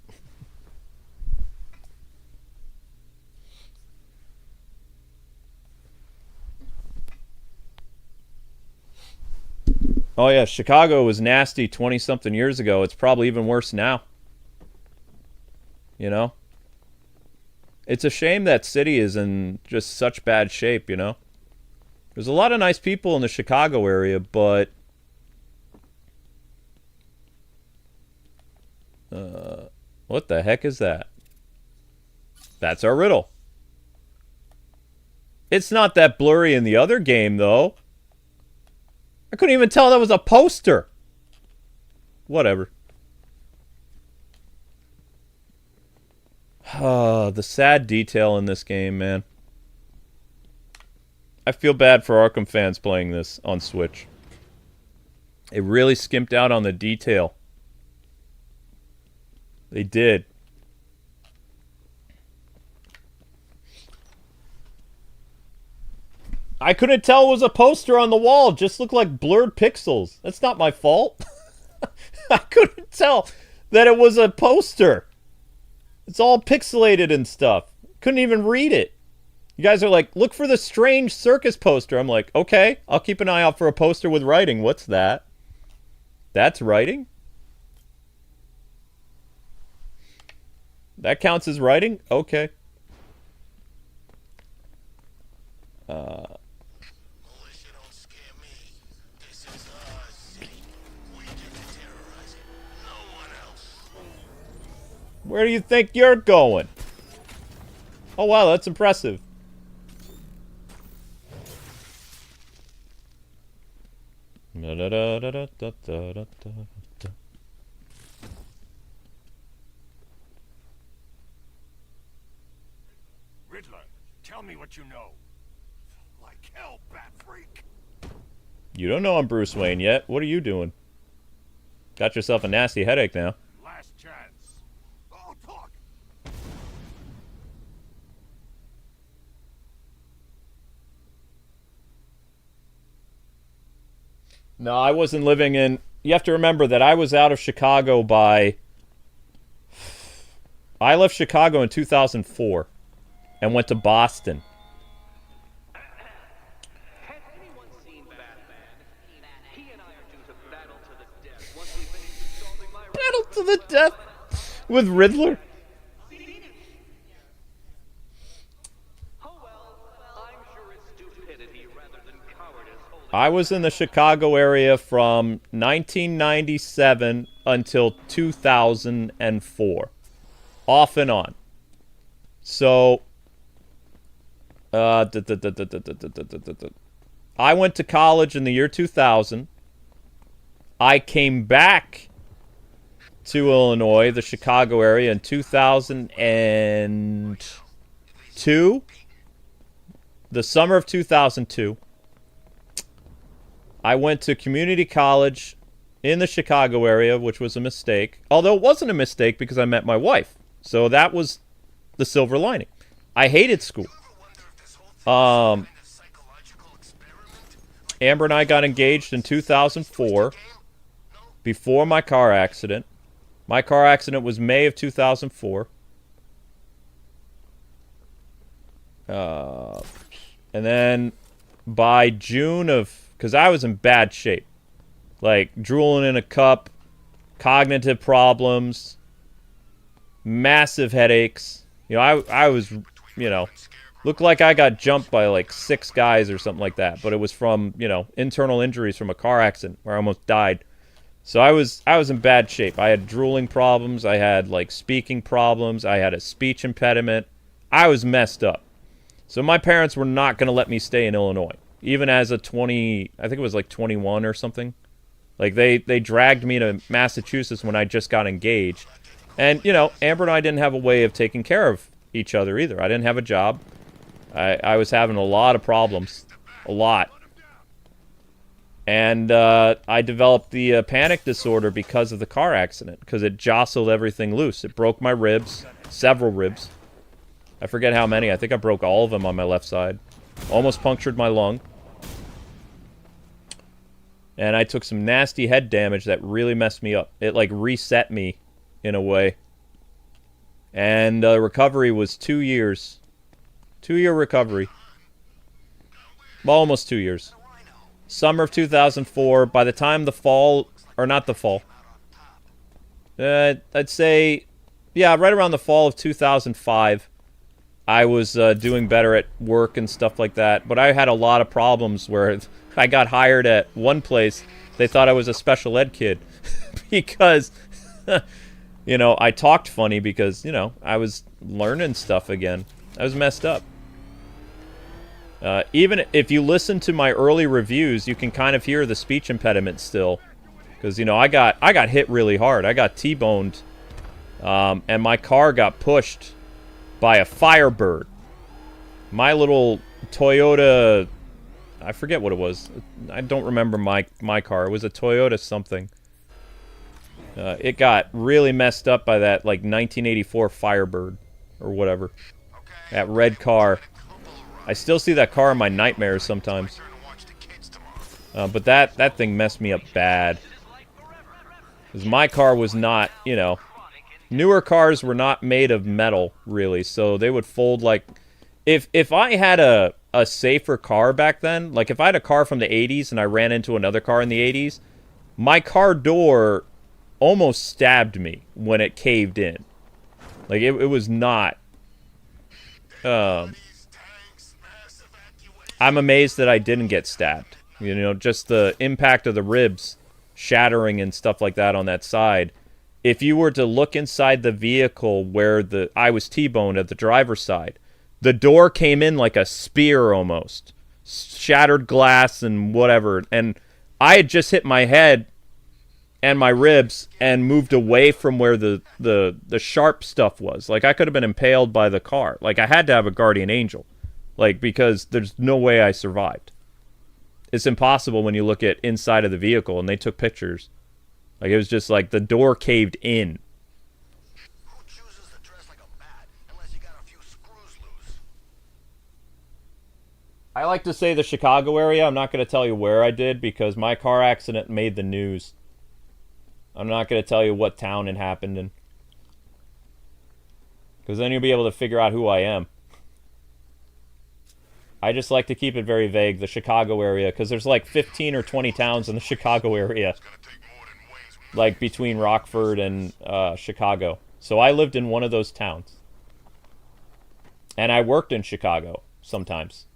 Oh yeah, Chicago was nasty 20-something years ago. It's probably even worse now. You know? It's a shame that city is in just such bad shape, you know? There's a lot of nice people in the Chicago area, but... what the heck is that? That's our riddle. It's not that blurry in the other game, though. I couldn't even tell that was a poster. Whatever. The sad detail in this game, man. I feel bad for Arkham fans playing this on Switch. It really skimped out on the detail. They did. I couldn't tell it was a poster on the wall. It just looked like blurred pixels. That's not my fault. I couldn't tell that it was a poster. It's all pixelated and stuff. Couldn't even read it. You guys are like, look for the strange circus poster. I'm like, okay, I'll keep an eye out for a poster with writing. What's that? That's writing? That counts as writing? Okay. Where do you think you're going? Oh wow, that's impressive. Riddler, tell me what you know. Like hell, Bat Freak. You don't know I'm Bruce Wayne yet. What are you doing? Got yourself a nasty headache now. Last chance. Oh, talk. No, I wasn't living in... You have to remember that I was out of Chicago by... I left Chicago in 2004 and went to Boston. Has anyone seen Batman? He and I are due to battle to the death once we finish solving my Battle to the death with Riddler. Oh well, I'm sure it's stupidity rather than cowardice. I was in the Chicago area from 1997 until 2004. Off and on. So, I went to college in the year 2000. I came back to Illinois, the Chicago area, in 2002. The summer of 2002. I went to community college in the Chicago area, which was a mistake. Although it wasn't a mistake because I met my wife. So that was the silver lining. I hated school. Amber and I got engaged in 2004, before my car accident. My car accident was May of 2004. And then by June of... Because I was in bad shape. Like, drooling in a cup, cognitive problems, massive headaches. You know, I was, you know, looked like I got jumped by like 6 guys or something like that. But it was from, you know, internal injuries from a car accident where I almost died. So I was in bad shape. I had drooling problems. I had like speaking problems. I had a speech impediment. I was messed up. So my parents were not going to let me stay in Illinois. Even as a 20, I think it was like 21 or something. Like they dragged me to Massachusetts when I just got engaged. And, you know, Amber and I didn't have a way of taking care of each other either. I didn't have a job. I was having a lot of problems. A lot. And I developed the panic disorder because of the car accident. Because it jostled everything loose. It broke my ribs. Several ribs. I forget how many. I think I broke all of them on my left side. Almost punctured my lung. And I took some nasty head damage that really messed me up. It, like, reset me in a way. And recovery was 2 years. 2-year recovery. Well, almost 2 years. Summer of 2004. By the time the fall... Or not the fall. I'd say... Yeah, right around the fall of 2005. I was doing better at work and stuff like that. But I had a lot of problems where I got hired at one place. They thought I was a special ed kid. Because... You know, I talked funny because, you know, I was learning stuff again. I was messed up. Even if you listen to my early reviews, you can kind of hear the speech impediment still. Because, you know, I got hit really hard. I got T-boned. And my car got pushed by a Firebird. My little Toyota... I forget what it was. I don't remember my car. It was a Toyota something. It got really messed up by that, like, 1984 Firebird, or whatever. That red car. I still see that car in my nightmares sometimes. But that thing messed me up bad. Because my car was not, you know... Newer cars were not made of metal, really. So they would fold like... If I had a safer car back then, like if I had a car from the 80s and I ran into another car in the 80s, my car door almost stabbed me when it caved in. Like, it was not... I'm amazed that I didn't get stabbed. You know, just the impact of the ribs shattering and stuff like that on that side. If you were to look inside the vehicle where I was T-boned at the driver's side, the door came in like a spear almost. Shattered glass and whatever. And I had just hit my head and my ribs and moved away from where the sharp stuff was. Like, I could have been impaled by the car. Like, I had to have a guardian angel. Like, because there's no way I survived. It's impossible when you look at inside of the vehicle, and they took pictures. Like, it was just like the door caved in. Who chooses to dress like a bat unless you got a few screws loose? I like to say the Chicago area. I'm not going to tell you where I did because my car accident made the news. I'm not going to tell you what town it happened in. Because then you'll be able to figure out who I am. I just like to keep it very vague, the Chicago area, because there's like 15 or 20 towns in the Chicago area. Like between Rockford and Chicago. So I lived in one of those towns. And I worked in Chicago sometimes.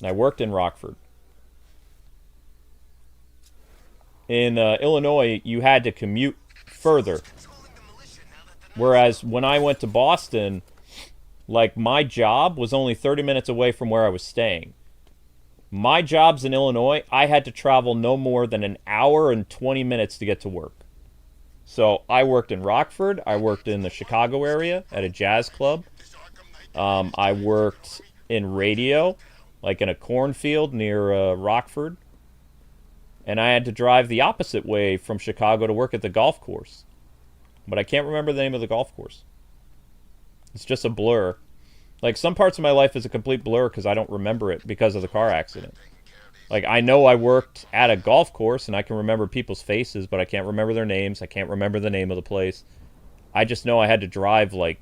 And I worked in Rockford. In Illinois, you had to commute further. Whereas when I went to Boston, like, my job was only 30 minutes away from where I was staying. My jobs in Illinois, I had to travel no more than an hour and 20 minutes to get to work. So I worked in Rockford. I worked in the Chicago area at a jazz club. I worked in radio, like in a cornfield near Rockford. And I had to drive the opposite way from Chicago to work at the golf course. But I can't remember the name of the golf course. It's just a blur. Like, some parts of my life is a complete blur because I don't remember it because of the car accident. Like, I know I worked at a golf course and I can remember people's faces, but I can't remember their names. I can't remember the name of the place. I just know I had to drive like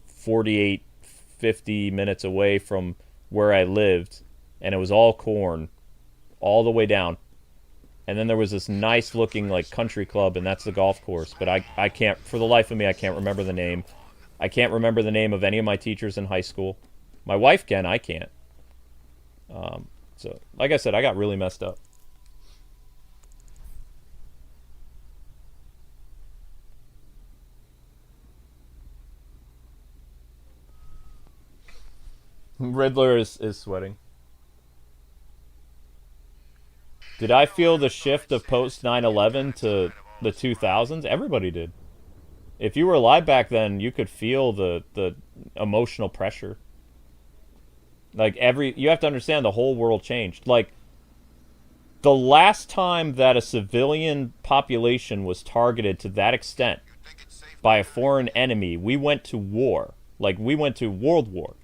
48, 50 minutes away from where I lived, and it was all corn all the way down. And then there was this nice looking like country club, and that's the golf course. But I can't, for the life of me, I can't remember the name. I can't remember the name of any of my teachers in high school. My wife can, I can't. So, like I said, I got really messed up. Riddler is sweating. Did I feel the shift of post 9/11 to the 2000s? Everybody did. If you were alive back then, you could feel the emotional pressure. Like, you have to understand the whole world changed. Like, the last time that a civilian population was targeted to that extent by a foreign enemy, we went to war. Like, we went to World War.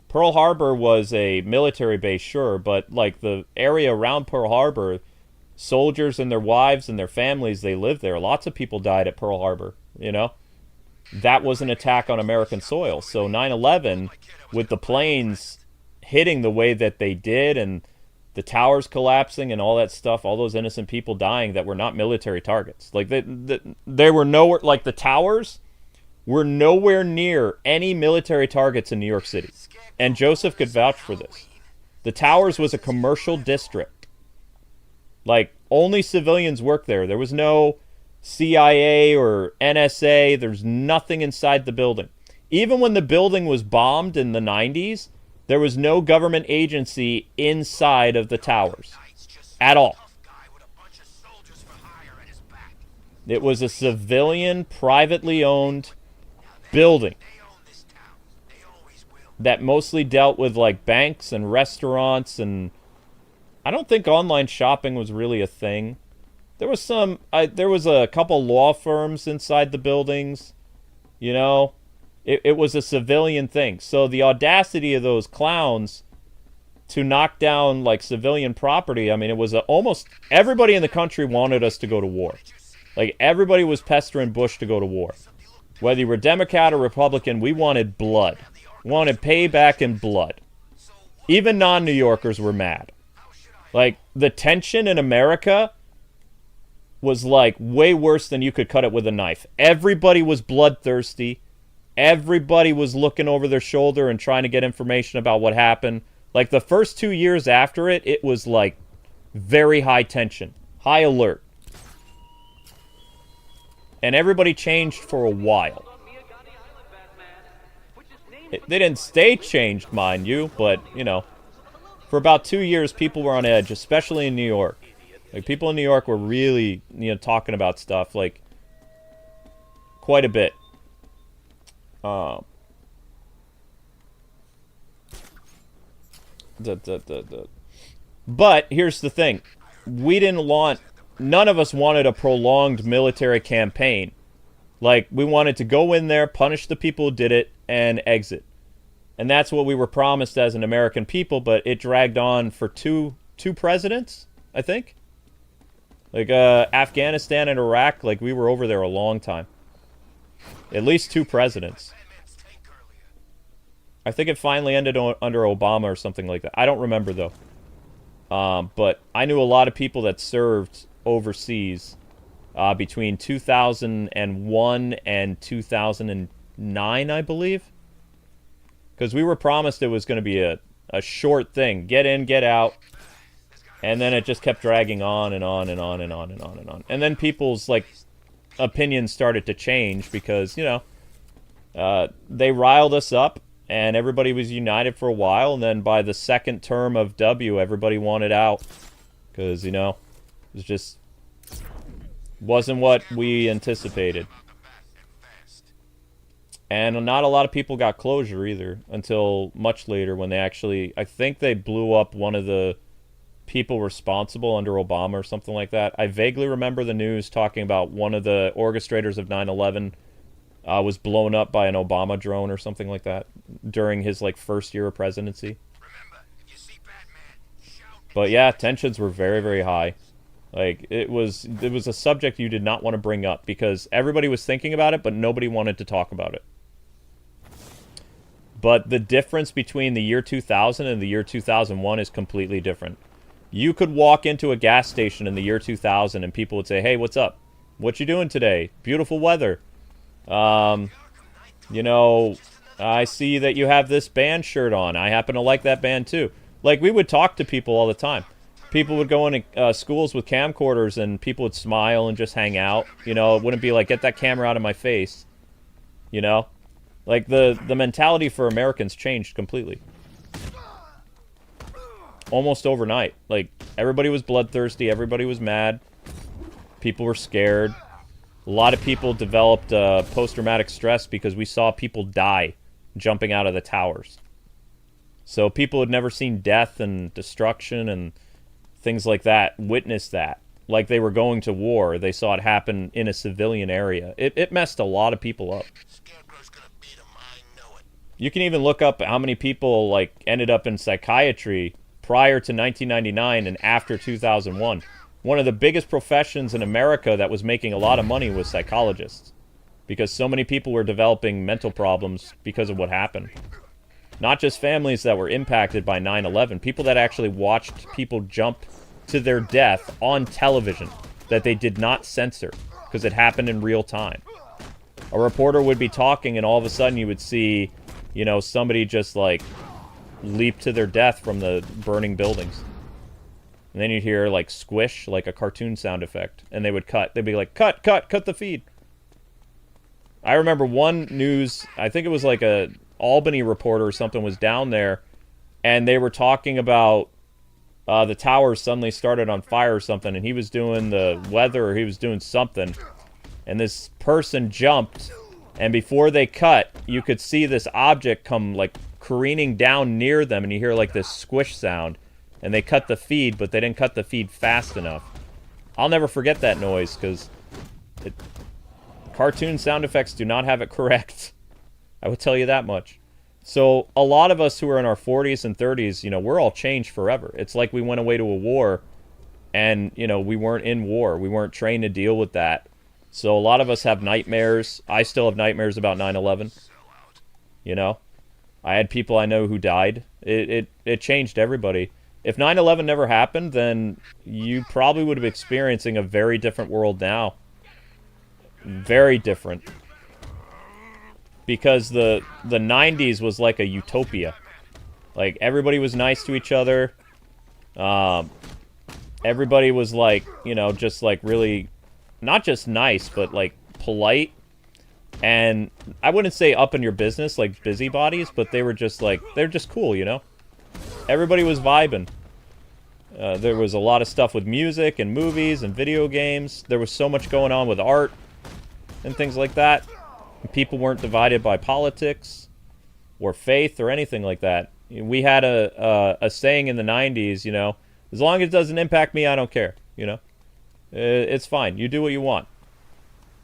Pearl Harbor was a military base, sure, but, like, the area around Pearl Harbor, soldiers and their wives and their families, they lived there. Lots of people died at Pearl Harbor, you know? That was an attack on American soil. So 9/11, with the planes hitting the way that they did and the towers collapsing and all that stuff, all those innocent people dying that were not military targets. Like, they were nowhere, like, the towers were nowhere near any military targets in New York City. And Joseph could vouch for this. The towers was a commercial district. Like, only civilians worked there. There was no CIA or NSA. There's nothing inside the building. Even when the building was bombed in the 90s, there was no government agency inside of the towers. At all. It was a civilian, privately owned building that mostly dealt with, like, banks and restaurants, and I don't think online shopping was really a thing. There was there was a couple law firms inside the buildings, you know. It was a civilian thing. So the audacity of those clowns to knock down, like, civilian property. I mean, it was almost everybody in the country wanted us to go to war. Like, everybody was pestering Bush to go to war. Whether you were Democrat or Republican, we wanted blood. We wanted payback and blood. Even non-New Yorkers were mad. Like, the tension in America was, like, way worse than you could cut it with a knife. Everybody was bloodthirsty. Everybody was looking over their shoulder and trying to get information about what happened. Like, the first 2 years after it, it was, like, very high tension. High alert. And everybody changed for a while. They didn't stay changed, mind you, but, you know, for about 2 years, people were on edge, especially in New York. Like, people in New York were really, you know, talking about stuff, like, quite a bit. But, here's the thing. None of us wanted a prolonged military campaign. Like, we wanted to go in there, punish the people who did it, and exit. And that's what we were promised as an American people, but it dragged on for two presidents, I think. Like, Afghanistan and Iraq, like, we were over there a long time. At least 2 presidents. I think it finally ended under Obama or something like that. I don't remember, though. But I knew a lot of people that served overseas between 2001 and 2009, I believe. Because we were promised it was going to be a short thing. Get in, get out. And then it just kept dragging on and on and on and on and on and on. And then people's, like, opinions started to change because, you know, they riled us up and everybody was united for a while. And then by the second term of W, everybody wanted out. Because, you know, it was just wasn't what we anticipated. And not a lot of people got closure either until much later when they actually, I think they blew up one of the people responsible under Obama or something like that. I vaguely remember the news talking about one of the orchestrators of 9/11 was blown up by an Obama drone or something like that during his, like, first year of presidency. But yeah, tensions were very, very high. Like, it was a subject you did not want to bring up because everybody was thinking about it, but nobody wanted to talk about it. But the difference between the year 2000 and the year 2001 is completely different. You could walk into a gas station in the year 2000 and people would say, hey, what's up? What you doing today? Beautiful weather. You know, I see that you have this band shirt on. I happen to like that band too. Like, we would talk to people all the time. People would go into schools with camcorders and people would smile and just hang out. You know, it wouldn't be like, get that camera out of my face. You know? Like, the mentality for Americans changed completely. Almost overnight. Like, everybody was bloodthirsty. Everybody was mad. People were scared. A lot of people developed post-traumatic stress because we saw people die jumping out of the towers. So people had never seen death and destruction and things like that, witnessed that. Like they were going to war. They saw it happen in a civilian area. It messed a lot of people up. You can even look up how many people, like, ended up in psychiatry prior to 1999 and after 2001. One of the biggest professions in America that was making a lot of money was psychologists. Because so many people were developing mental problems because of what happened. Not just families that were impacted by 9/11, people that actually watched people jump to their death on television that they did not censor because it happened in real time. A reporter would be talking and all of a sudden you would see, you know, somebody just, like, leap to their death from the burning buildings. And then you'd hear, like, squish, like a cartoon sound effect. And they would cut. They'd be like, cut the feed. I remember one news, I think it was like a Albany reporter or something was down there, and they were talking about the towers suddenly started on fire or something, and he was doing the weather or he was doing something, and this person jumped, and before they cut, you could see this object come, like, careening down near them, and you hear, like, this squish sound, and they cut the feed, but they didn't cut the feed fast enough. I'll never forget that noise, because cartoon sound effects do not have it correct. I would tell you that much. So a lot of us who are in our 40s and 30s, you know, we're all changed forever. It's like we went away to a war and, you know, we weren't in war. We weren't trained to deal with that. So a lot of us have nightmares. I still have nightmares about 9/11. You know? I had people I know who died. It changed everybody. If 9/11 never happened, then you probably would have been experiencing a very different world now. Very different. Because the 90s was like a utopia. Like, everybody was nice to each other. Everybody was like, you know, just like really, not just nice, but like polite. And I wouldn't say up in your business, like busybodies, but they were just like, they're just cool, you know? Everybody was vibing. There was a lot of stuff with music and movies and video games. There was so much going on with art and things like that. People weren't divided by politics or faith or anything like that. We had a saying in the 90s, you know, as long as it doesn't impact me, I don't care, you know? It's fine. You do what you want.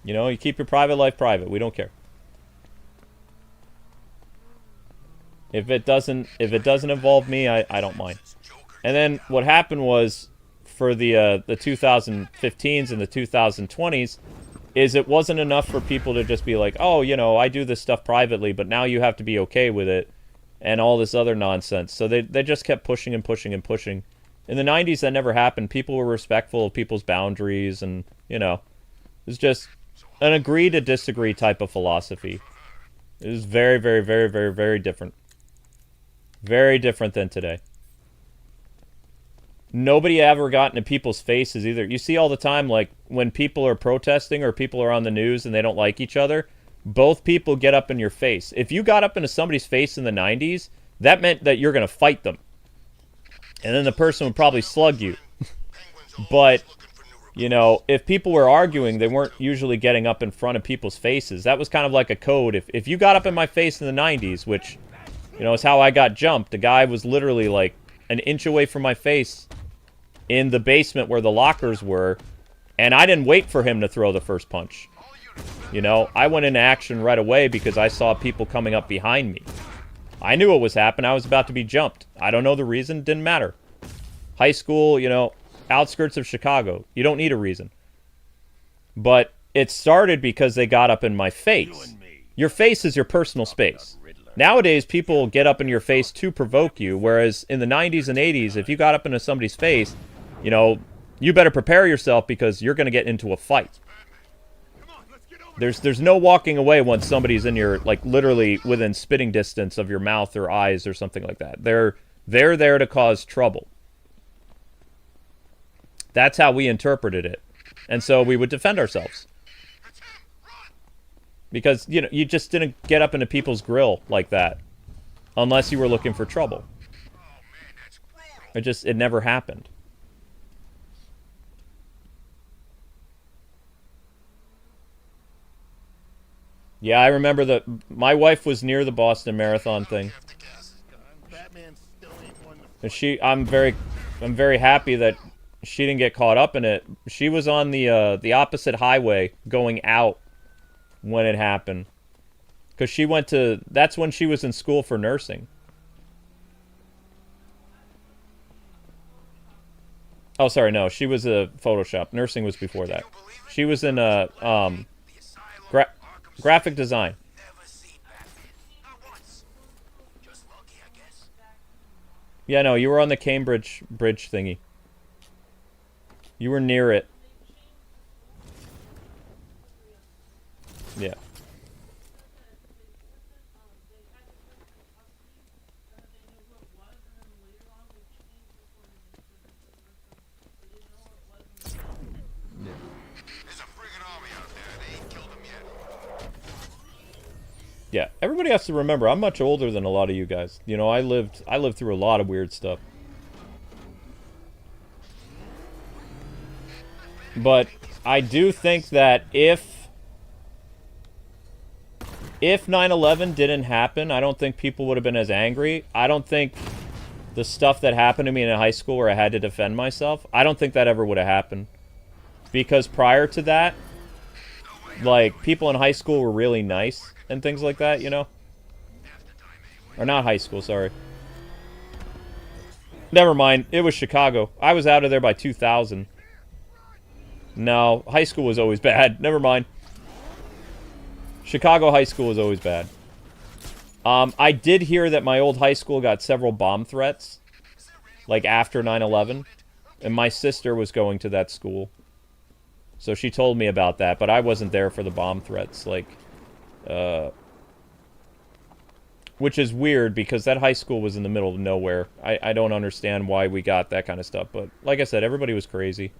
You know, you keep your private life private. We don't care. If it doesn't involve me, I don't mind. And then what happened was, for the 2015s and the 2020s, is it wasn't enough for people to just be like, oh, you know, I do this stuff privately, but now you have to be okay with it, and all this other nonsense. So they just kept pushing and pushing and pushing. In the 90s, that never happened. People were respectful of people's boundaries, and, you know, it was just an agree to disagree type of philosophy. It was very, very, very, very, very different. Very different than today. Nobody ever got into people's faces either. You see all the time, like, when people are protesting or people are on the news and they don't like each other, both people get up in your face. If you got up into somebody's face in the 90s, that meant that you're going to fight them. And then the person would probably slug you. But, you know, if people were arguing, they weren't usually getting up in front of people's faces. That was kind of like a code. If you got up in my face in the 90s, which, you know, is how I got jumped. The guy was literally like an inch away from my face in the basement where the lockers were, and I didn't wait for him to throw the first punch. You know, I went into action right away because I saw people coming up behind me. I knew what was happening. I was about to be jumped. I don't know the reason. Didn't matter. High school, you know, outskirts of Chicago. You don't need a reason. But it started because they got up in my face. Your face is your personal space. Nowadays, people get up in your face to provoke you, whereas in the 90s and 80s, if you got up into somebody's face, you know, you better prepare yourself because you're going to get into a fight. There's no walking away once somebody's in your, like, literally within spitting distance of your mouth or eyes or something like that. They're there to cause trouble. That's how we interpreted it. And so we would defend ourselves. Because, you know, you just didn't get up into people's grill like that. Unless you were looking for trouble. It never happened. Yeah, I remember that my wife was near the Boston Marathon thing. And I'm very happy that she didn't get caught up in it. She was on the opposite highway going out when it happened. Because that's when she was in school for nursing. Oh, sorry, no, she was a Photoshop. Nursing was before that. She was in graphic design. Yeah, no, you were on the Cambridge bridge thingy. You were near it. Yeah. Yeah, everybody has to remember, I'm much older than a lot of you guys. You know, I lived through a lot of weird stuff. But I do think that if 9/11 didn't happen, I don't think people would have been as angry. I don't think the stuff that happened to me in high school where I had to defend myself, I don't think that ever would have happened. Because prior to that, like, people in high school were really nice and things like that, you know? Or not high school, sorry. Never mind. It was Chicago. I was out of there by 2000. No, high school was always bad. Never mind. Chicago high school was always bad. I did hear that my old high school got several bomb threats. Like, after 9/11. And my sister was going to that school. So she told me about that, but I wasn't there for the bomb threats. Like, which is weird, because that high school was in the middle of nowhere. I don't understand why we got that kind of stuff, but like I said, everybody was crazy.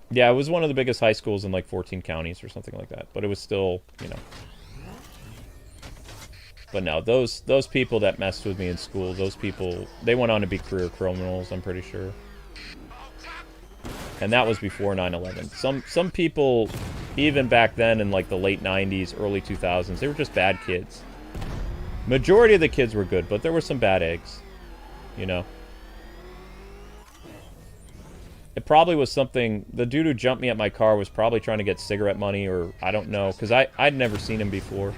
Yeah, it was one of the biggest high schools in like 14 counties or something like that, but it was still, you know. But no, those people that messed with me in school, those people, they went on to be career criminals, I'm pretty sure. And that was before 9/11. Some people, even back then in like the late 90s, early 2000s, they were just bad kids. Majority of the kids were good, but there were some bad eggs, you know. It probably was something, the dude who jumped me at my car was probably trying to get cigarette money, or I don't know, because I'd never seen him before.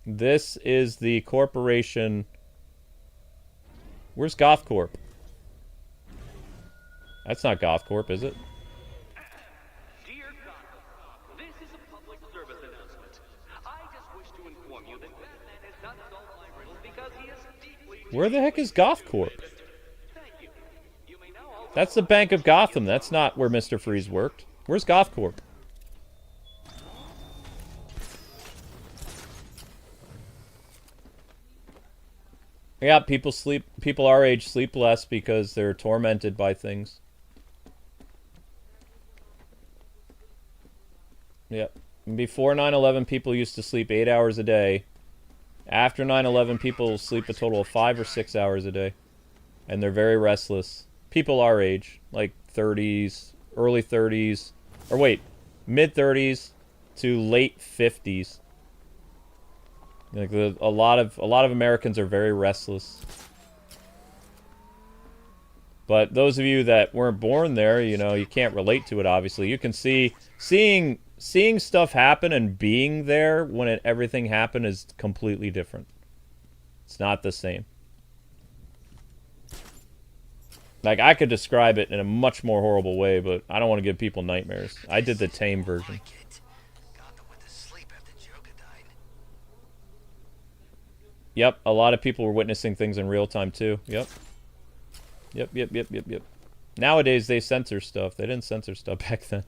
This is the corporation. Where's Goth Corp? That's not Goth Corp, is it? Dear Gotham, this is a public service announcement. I just wish to inform you that Batman has not solved my riddle because he is deeply... Where the heck is Goth Corp? Thank you. You may now also... That's the Bank of Gotham. That's not where Mr. Freeze worked. Where's Goth Corp? Yeah, people our age sleep less because they're tormented by things. Yep. Before 9/11, people used to sleep 8 hours a day. After 9/11, people sleep a total of 5 or 6 hours a day. And they're very restless. People our age, like 30s, early 30s, or wait, mid 30s to late 50s. Like a lot of Americans are very restless. But those of you that weren't born there, you know, you can't relate to it. Obviously, you can seeing stuff happen and being there when everything happened is completely different. It's not the same. Like, I could describe it in a much more horrible way, but I don't want to give people nightmares. I did the tame version. Yep, a lot of people were witnessing things in real time too. Yep. Yep. Nowadays they censor stuff. They didn't censor stuff back then.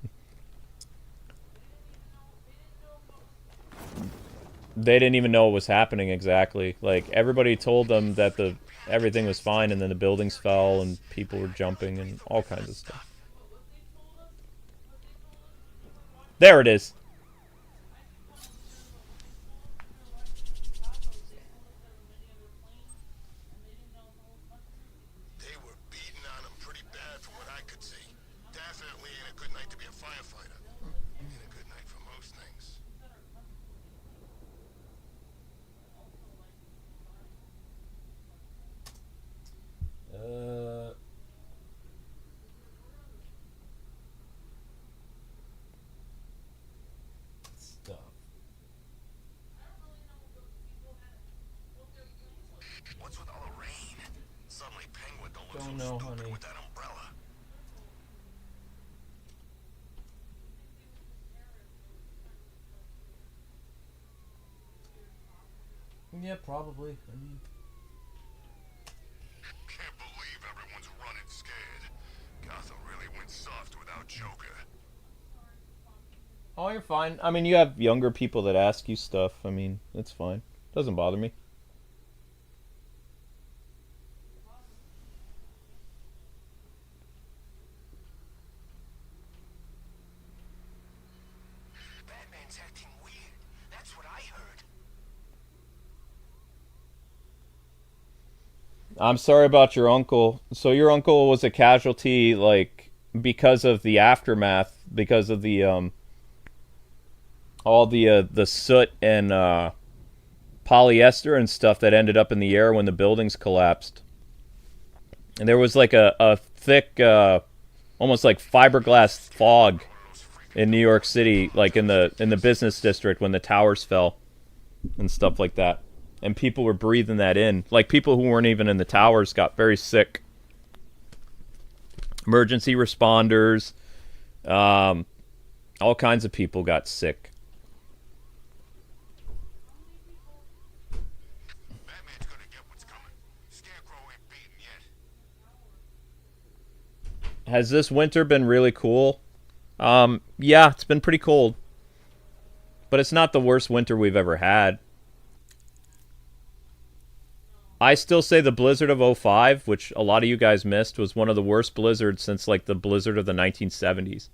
They didn't even know what was happening exactly. Like, everybody told them that everything was fine, and then the buildings fell and people were jumping and all kinds of stuff. There it is. Stuff. What's with all the rain? Suddenly Penguin Don't know, honey. with that umbrella. Yeah, probably. I mean, Can't believe everyone's running scared. Gotham really went soft without Joker. oh, you're fine. I mean, you have younger people that ask you stuff. I mean, it's fine. Doesn't bother me. Batman's acting weird. That's what I heard. I'm sorry about your uncle. So your uncle was a casualty, like, because of the aftermath, because of the all the soot and polyester and stuff that ended up in the air when the buildings collapsed. And there was like a thick almost like fiberglass fog in New York City, like in the business district when the towers fell and stuff like that. And people were breathing that in. Like people who weren't even in the towers got very sick. Emergency responders, all kinds of people got sick. Batman's gonna get what's coming. Scarecrow ain't beaten yet. Has this winter been really cool? Yeah, it's been pretty cold. But it's not the worst winter we've ever had. I still say the blizzard of 05, which a lot of you guys missed, was one of the worst blizzards since, like, the blizzard of the 1970s.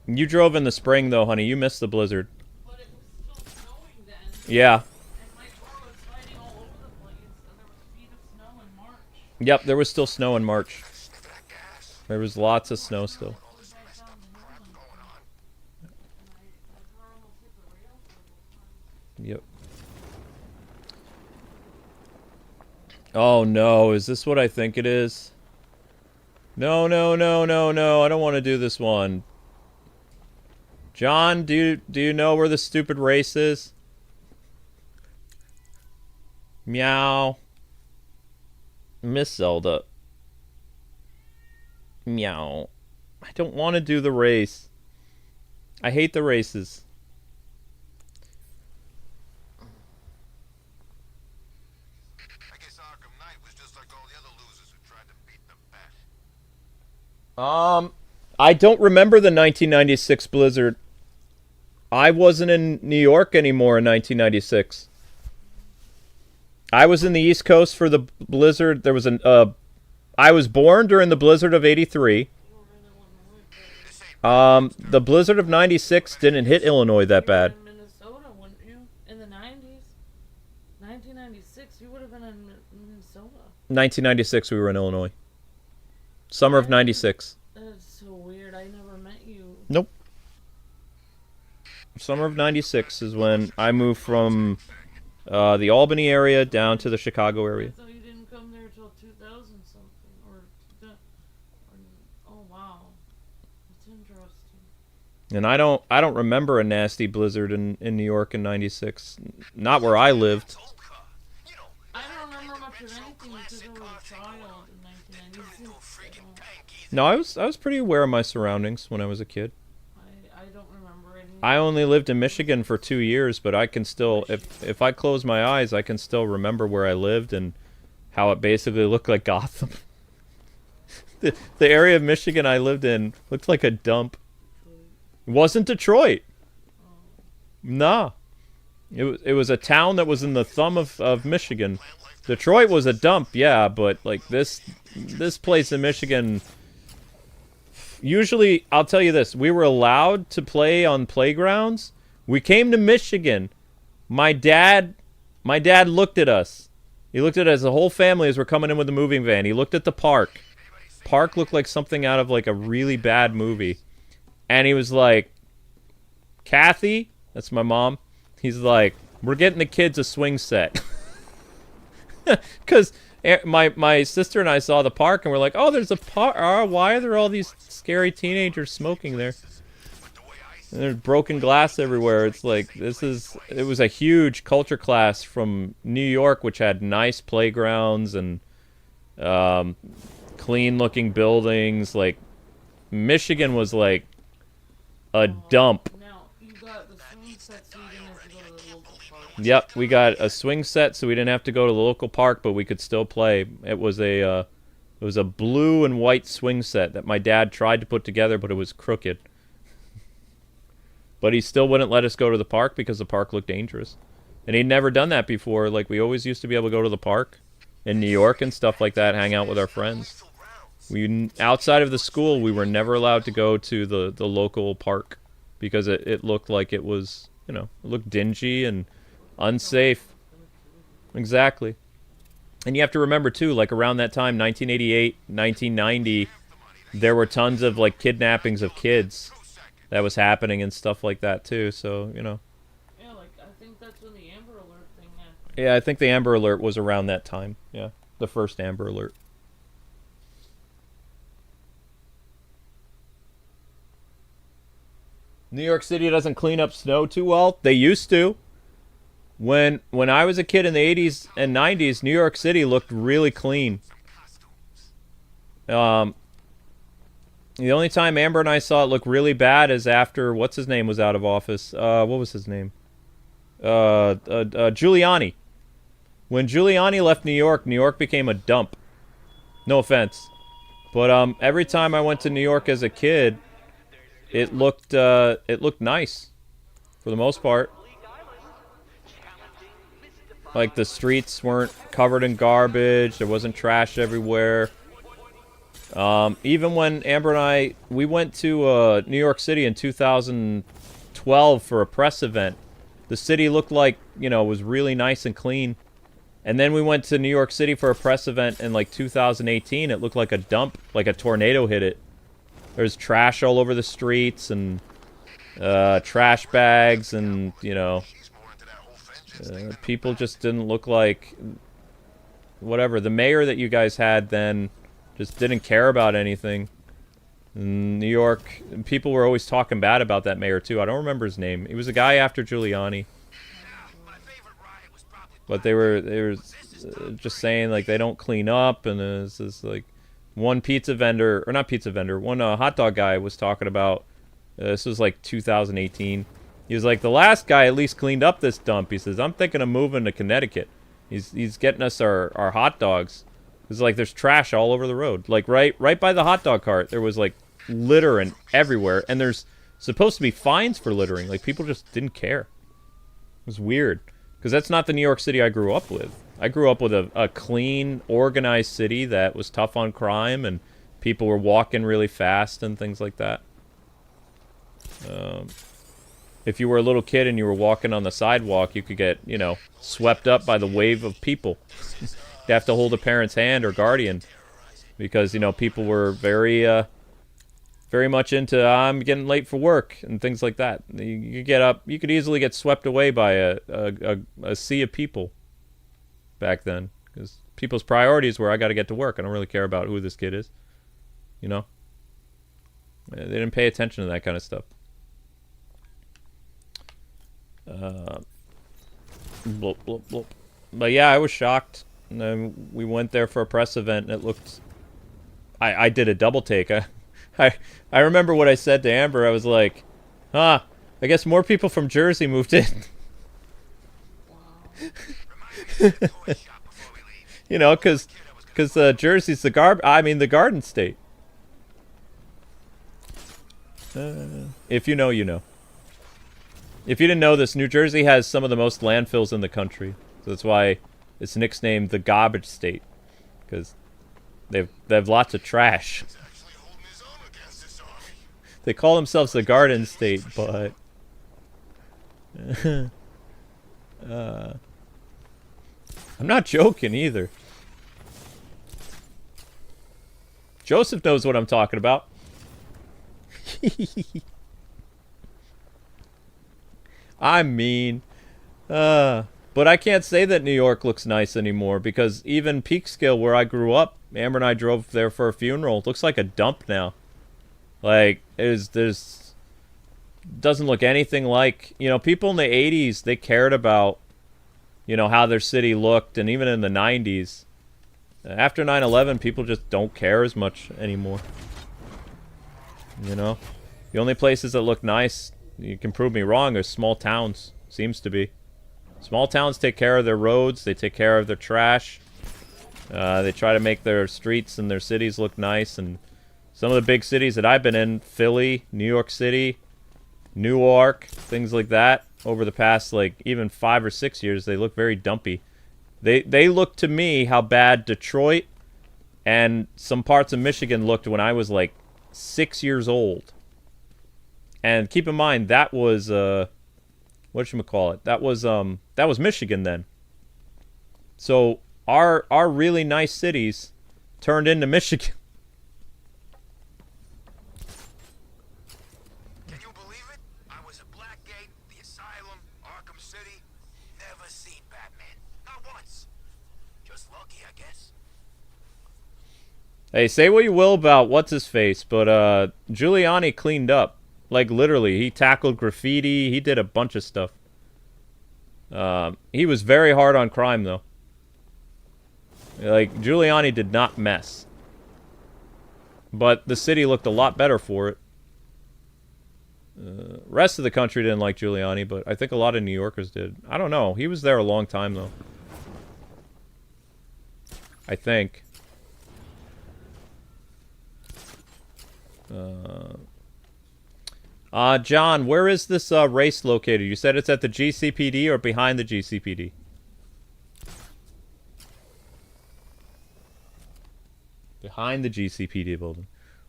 You drove in the spring, though, honey. You missed the blizzard. But it was still snowing then. Yeah. And my car was sliding all over the place. And there was feet of snow in March. Yep, there was still snow in March. There was lots of snow still. Yep. Oh no, is this what I think it is? No, no, no, no, no, I don't want to do this one. John, do you know where the stupid race is? Meow. Miss Zelda. Meow. I don't want to do the race. I hate the races. I guess Arkham Knight was just like all the other losers who tried to beat the Bat. I don't remember the 1996 blizzard. I wasn't in New York anymore in 1996. I was in the East Coast for the blizzard. There was I was born during the blizzard of 83. The blizzard of 96 didn't hit Illinois that bad. In Minnesota, wouldn't you? In the 90s? 1996, you would have been in Minnesota. 1996 we were in Illinois. Summer of 96. That's so weird. I never met you. Nope. Summer of 96 is when I moved from the Albany area down to the Chicago area. I thought you didn't come there till 2000 something. Oh wow. That's interesting. And I don't remember a nasty blizzard in New York in 96. Not where I lived. I don't remember much of anything because I was a child in 1996. No, I was pretty aware of my surroundings when I was a kid. I don't remember anything. I only lived in Michigan for 2 years, but I can still, if I close my eyes, I can still remember where I lived and how it basically looked like Gotham. the area of Michigan I lived in looked like a dump. It wasn't Detroit. Nah. It was a town that was in the thumb of Michigan. Detroit was a dump, yeah, but like this place in Michigan. Usually, I'll tell you this, we were allowed to play on playgrounds. We came to Michigan. My dad looked at us. He looked at us, the whole family, as we're coming in with the moving van. He looked at the park. Park looked like something out of like a really bad movie. And he was like, Kathy, that's my mom. He's like, we're getting the kids a swing set. Because my sister and I saw the park and we're like, oh, there's a park. Why are there all these scary teenagers smoking there? And there's broken glass everywhere. It's like, it was a huge culture class from New York, which had nice playgrounds and clean looking buildings. Like, Michigan was like a dump. Now, you got the swing set so you didn't have to go to the local park. Yep, we got a swing set so we didn't have to go to the local park, but we could still play. It was a blue and white swing set that my dad tried to put together, but it was crooked. But he still wouldn't let us go to the park because the park looked dangerous. And he'd never done that before. Like, we always used to be able to go to the park in New York and stuff like that, hang out with our friends. Outside of the school, we were never allowed to go to the local park because it looked like it was, it looked dingy and unsafe. Exactly. And you have to remember, too, like, around that time, 1988, 1990, there were tons of, like, kidnappings of kids that was happening and stuff like that, too. So, Yeah, like, I think that's when the Amber Alert thing happened. Yeah, I think the Amber Alert was around that time. Yeah, the first Amber Alert. New York City doesn't clean up snow too well. They used to. When I was a kid in the 80s and 90s, New York City looked really clean. The only time Amber and I saw it look really bad is after what's his name was out of office. What was his name? Giuliani. When Giuliani left New York, New York became a dump. No offense, but every time I went to New York as a kid, it looked nice, for the most part. Like the streets weren't covered in garbage. There wasn't trash everywhere. Even when Amber and we went to New York City in 2012 for a press event, the city looked like, you know, was really nice and clean. And then we went to New York City for a press event in like 2018. It looked like a dump, like a tornado hit it. There's trash all over the streets and trash bags and, you know, people just didn't look like whatever. The mayor that you guys had then just didn't care about anything. In New York, people were always talking bad about that mayor too. I don't remember his name. He was a guy after Giuliani. But they were just saying like they don't clean up, and it's just like one pizza vendor, or not pizza vendor, one hot dog guy was talking about, this was like 2018. He was like, the last guy at least cleaned up this dump. He says, I'm thinking of moving to Connecticut. He's getting us our hot dogs. It's like there's trash all over the road. Like right by the hot dog cart, there was like litter and everywhere, and there's supposed to be fines for littering. Like people just didn't care. It was weird. Because that's not the New York City I grew up with. I grew up with a clean, organized city that was tough on crime, and people were walking really fast and things like that. If you were a little kid and you were walking on the sidewalk, you could get, you know, swept up by the wave of people. You'd have to hold a parent's hand or guardian. Because, you know, people were very much into, I'm getting late for work and things like that. You get up, you could easily get swept away by a sea of people back then. Because people's priorities were, I got to get to work. I don't really care about who this kid is. You know? They didn't pay attention to that kind of stuff. Blop, blop, blop. But yeah, I was shocked. And then we went there for a press event, and it looked... I did a double take. I remember what I said to Amber. I was like, I guess more people from Jersey moved in. You know, because Jersey's the Garden State. If you know, you know. If you didn't know this, New Jersey has some of the most landfills in the country. So that's why it's nicknamed the Garbage State. Because they have lots of trash. They call themselves the Garden State, but... I'm not joking either. Joseph knows what I'm talking about. I'm mean. But I can't say that New York looks nice anymore, because even Peekskill, where I grew up, Amber and I drove there for a funeral. It looks like a dump now. Like, there's doesn't look anything like, you know, people in the 80s, they cared about, you know, how their city looked, and even in the 90s. After 9/11, people just don't care as much anymore. You know? The only places that look nice, you can prove me wrong, are small towns. Seems to be. Small towns take care of their roads, they take care of their trash. They try to make their streets and their cities look nice, and some of the big cities that I've been in, Philly, New York City, Newark, things like that, over the past, like, even 5 or 6 years, they look very dumpy. They look to me how bad Detroit and some parts of Michigan looked when I was, like, 6 years old. And keep in mind, that was, whatchamacallit? That was Michigan then. So, our really nice cities turned into Michigan. Can you believe it? I was at Blackgate, the Asylum, Arkham City. Never seen Batman. Hey, say what you will about what's-his-face, but Giuliani cleaned up. Like, literally. He tackled graffiti. He did a bunch of stuff. He was very hard on crime, though. Like, Giuliani did not mess. But the city looked a lot better for it. Rest of the country didn't like Giuliani, but I think a lot of New Yorkers did. I don't know. He was there a long time, though. I think. John, where is this race located? You said it's at the GCPD or behind the GCPD? Behind the GCPD building.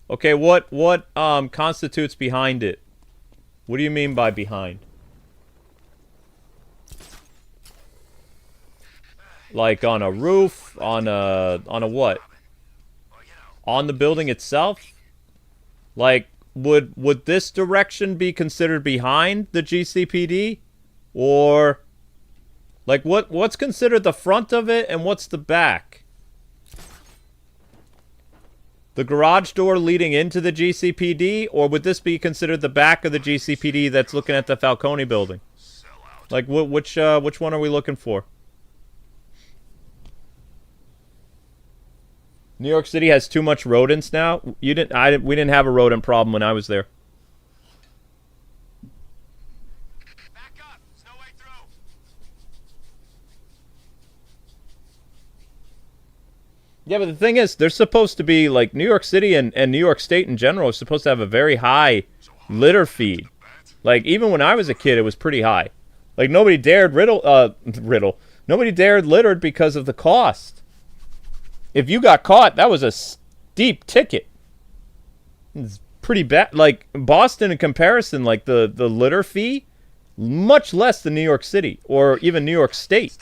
Okay, what constitutes behind it? What do you mean by behind? Like on a roof, on a what? On the building itself? Like, would this direction be considered behind the GCPD? Or, like, what's considered the front of it and what's the back? The garage door leading into the GCPD? Or would this be considered the back of the GCPD that's looking at the Falcone building? Like, which one are we looking for? New York City has too much rodents now. We didn't have a rodent problem when I was there. Back up. There's no way through. Yeah, but the thing is, they're supposed to be, like, New York City and New York State in general is supposed to have a very high litter feed. Like, even when I was a kid, it was pretty high. Like, nobody dared nobody dared littered because of the cost. If you got caught, that was a steep ticket. It's pretty bad. Like, Boston in comparison, like, the litter fee, much less than New York City or even New York State.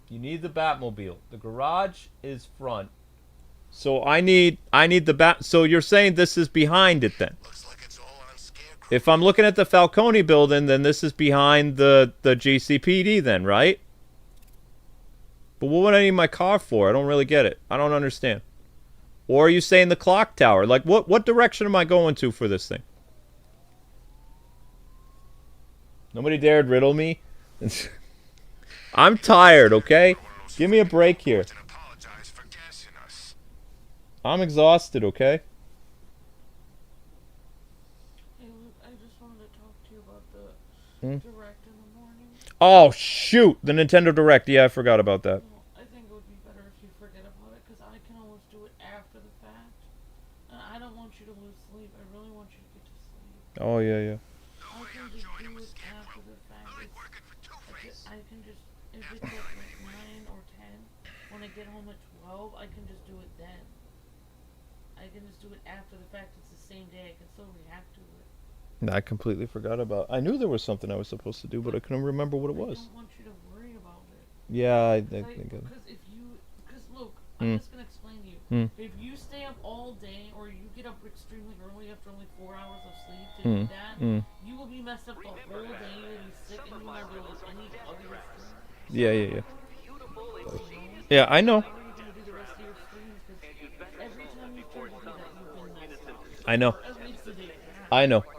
You need the Batmobile. The garage is front. So I need the Bat. So you're saying this is behind it then? Looks like it's all on Scarecrow. If I'm looking at the Falcone building, then this is behind the GCPD then, right? But what would I need my car for? I don't really get it. I don't understand. Or are you saying the clock tower? Like, what direction am I going to for this thing? Nobody dared riddle me. I'm tired, okay? Give me a break here. I'm exhausted, okay? Hey, Luke, I just wanted to talk to you about the Direct in the morning. Oh, shoot! The Nintendo Direct. Yeah, I forgot about that. Well, I think it would be better if you forget about it, because I can always do it after the fact. And I don't want you to lose sleep. I really want you to get to sleep. Oh, yeah, yeah. I can just do it after the fact. I can just, if it's at like 9 or 10, when I get home at 12, I can just do it then. I can just do it after the fact. It's the same day. I can still react to it. I completely forgot about. I knew there was something I was supposed to do, but I couldn't remember what it was. I don't want you to worry about it. Yeah, I think. Because look, I'm just gonna explain to you. If you stay up all day, or you get up extremely early after only 4 hours of sleep to do that, you will be messed up the whole day. You will be sick, and you won't be able to do any other streams. Yeah. Yeah, I know. I know.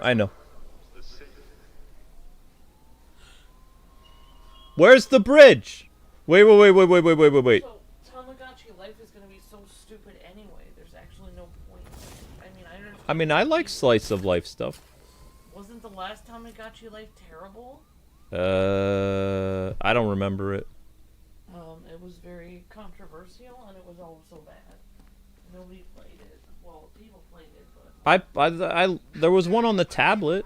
I know. Where's the bridge? Wait. So, Tamagotchi life is gonna be so stupid anyway. There's actually no point. I mean, I like slice of life stuff. Wasn't the last Tamagotchi life terrible? I don't remember it. It was very controversial, and it was also bad. Nobody played it. Well, people played it, but... There was one on the tablet.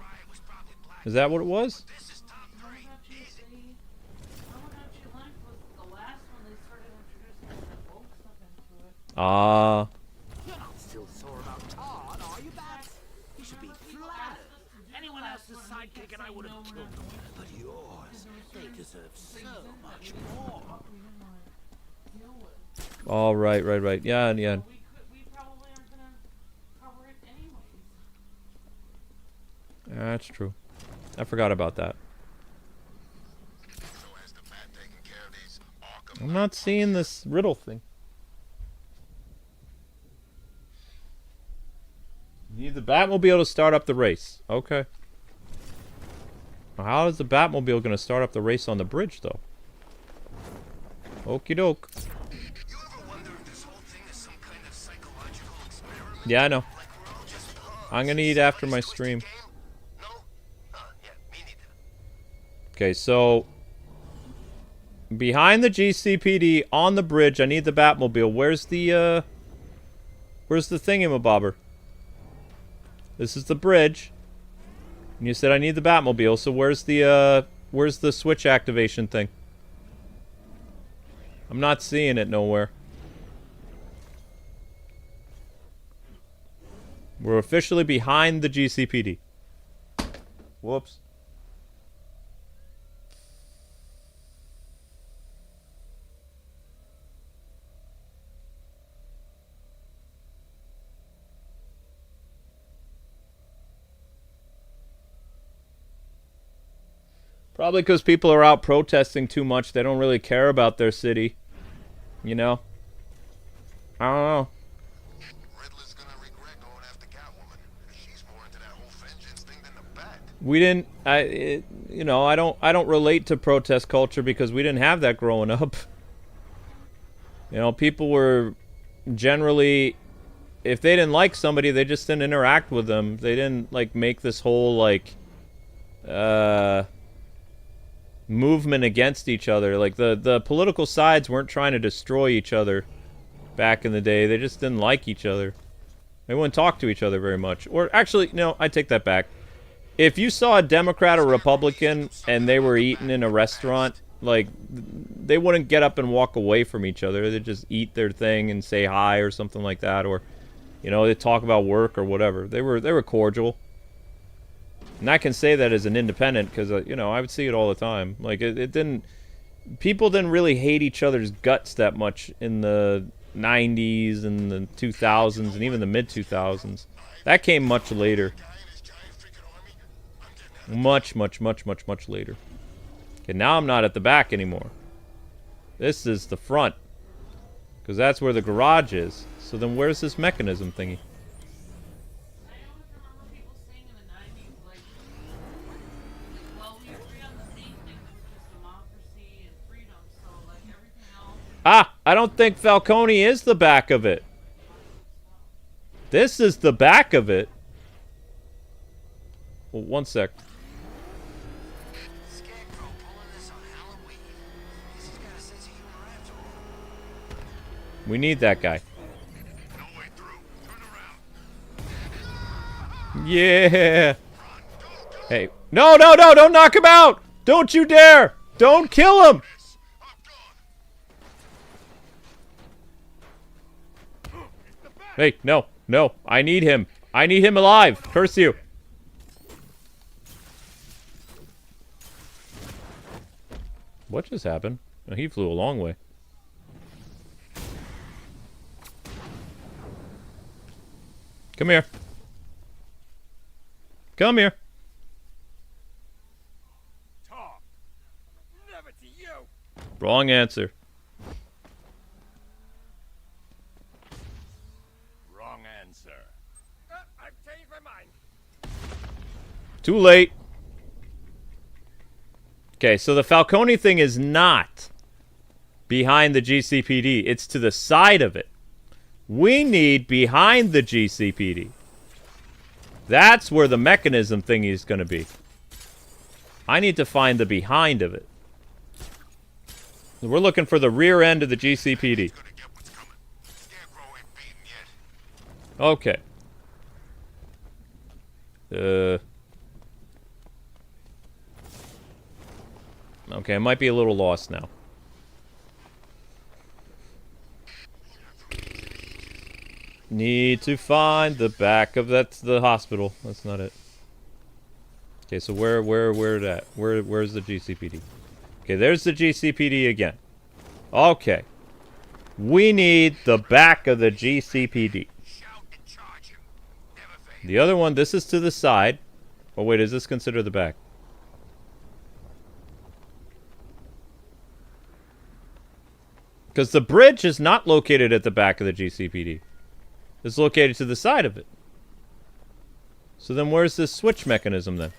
Is that what it was? Tamagotchi life was the last one they started introducing the folk stuff into it. Ah. You're not still sore about Todd, are you, Bats? You should be flattered. Anyone else's sidekick and I would have killed them. But yours, they deserve so much more. Oh, right. Yeah. We probably aren't gonna That's true. I forgot about that. So has the Bat taken care of these Arkham I'm not seeing this riddle thing. You need the Batmobile to start up the race. Okay. Well, how is the Batmobile going to start up the race on the bridge, though? Okie doke. You ever wonder if this whole thing is some kind of psychological experiment? Yeah, I know. Like we're all just pawns I'm going to in eat some after my twisted stream. game? No? Yeah, me neither. Okay, so... behind the GCPD, on the bridge, I need the Batmobile. Where's the thingamabobber? This is the bridge. And you said I need the Batmobile, so where's the switch activation thing? I'm not seeing it nowhere. We're officially behind the GCPD. Whoops. Probably because people are out protesting too much. They don't really care about their city. You know? I don't know. Riddler's gonna regret going after Catwoman. She's more into that whole vengeance thing than the Bat. We didn't. You know, I don't relate to protest culture because we didn't have that growing up. You know, people were generally, if they didn't like somebody, they just didn't interact with them. They didn't like make this whole like, movement against each other. Like the political sides weren't trying to destroy each other back in the day. They just didn't like each other. They wouldn't talk to each other very much. Or actually, no, I take that back. If you saw a Democrat or Republican and they were eating in a restaurant, like they wouldn't get up and walk away from each other. They'd just eat their thing and say hi or something like that, or you know, they'd talk about work or whatever. They were cordial. And I can say that as an independent because, you know, I would see it all the time. Like, it didn't... people didn't really hate each other's guts that much in the 90s and the 2000s and even the mid-2000s. That came much later. Much, much, much, much, much later. Okay, now I'm not at the back anymore. This is the front. Because that's where the garage is. So then where's this mechanism thingy? Ah, I don't think Falcone is the back of it. This is the back of it. Well, one sec. We need that guy. Yeah. Hey. No, no, no, don't knock him out. Don't you dare. Don't kill him. Hey, no, no. I need him. I need him alive. Curse you. What just happened? Oh, he flew a long way. Come here. Come here. Talk. Never to you. Wrong answer. Wrong answer. I've changed my mind. Too late. Okay, so the Falcone thing is not behind the GCPD. It's to the side of it. We need behind the GCPD. That's where the mechanism thingy is going to be. I need to find the behind of it. We're looking for the rear end of the GCPD. Okay. Okay, I might be a little lost now. Need to find the back of that's the hospital. That's not it. Okay, so where's the GCPD? Okay, there's the GCPD again. Okay. We need the back of the GCPD. The other one, this is to the side. Oh wait, is this considered the back? Because the bridge is not located at the back of the GCPD. It's located to the side of it. So then where's this switch mechanism then?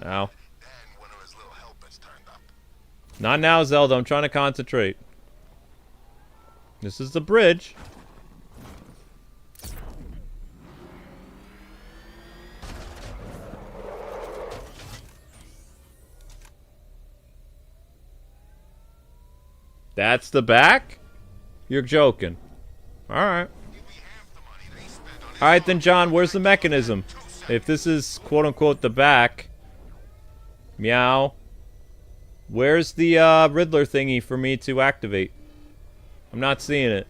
Ow. Not now, Zelda. I'm trying to concentrate. This is the bridge. That's the back? You're joking. Alright. Alright then, John, where's the mechanism? If this is quote-unquote the back. Meow. Where's the Riddler thingy for me to activate? I'm not seeing it.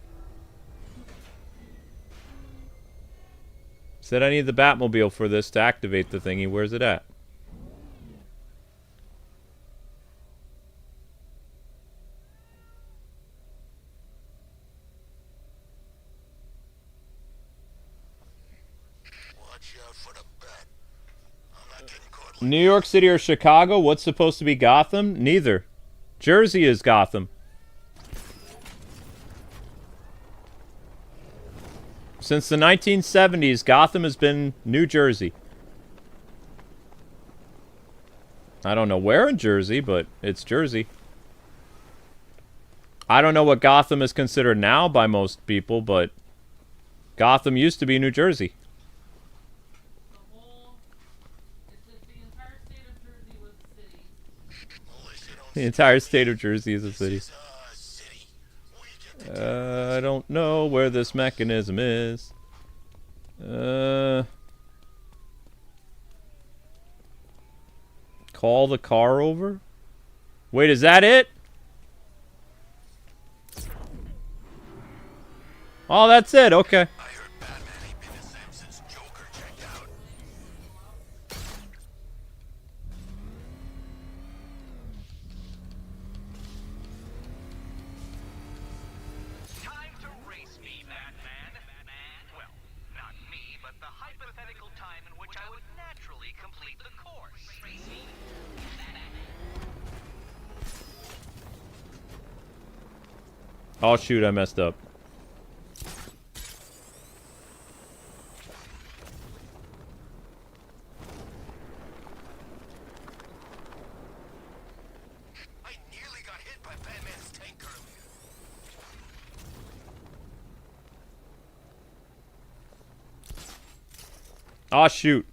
Said I need the Batmobile for this to activate the thingy. Where's it at? New York City or Chicago? What's supposed to be Gotham? Neither. Jersey is Gotham. Since the 1970s, Gotham has been New Jersey. I don't know where in Jersey, but it's Jersey. I don't know what Gotham is considered now by most people, but Gotham used to be New Jersey. The entire state of Jersey is a city. I don't know where this mechanism is. Call the car over? Wait, is that it? Oh, that's it. Okay. Oh shoot, I messed up. I nearly got hit by Batman's tank earlier. Oh shoot.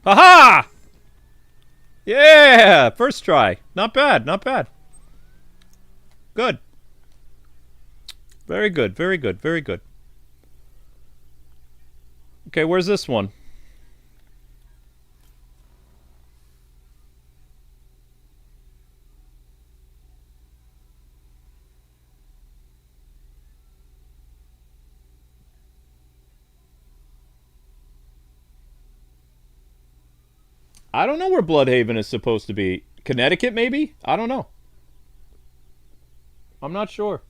Haha! Yeah! First try. Not bad, not bad. Good. Very good, very good, very good. Okay, where's this one? I don't know where Bloodhaven is supposed to be. Connecticut, maybe? I don't know. I'm not sure.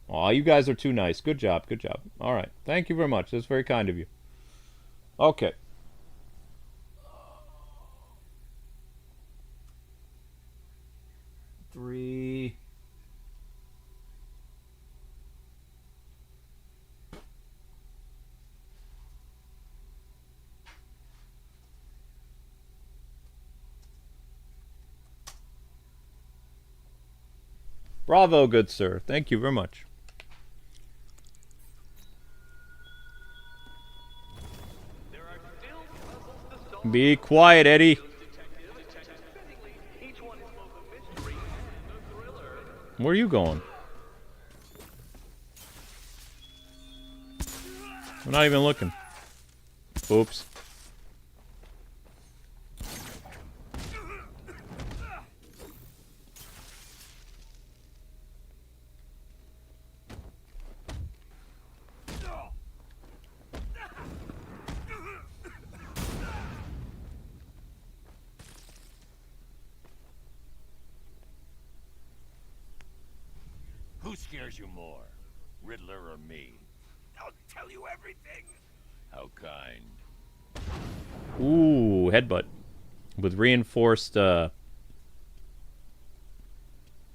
Aw, you guys are too nice. Good job, good job. Alright, thank you very much. That's very kind of you. Okay. Three... Bravo, good sir. Thank you very much. Be quiet, Eddie. Where are you going? I'm not even looking. Oops. scares you more, Riddler or me? I'll tell you everything. How kind. Ooh, headbutt. With reinforced,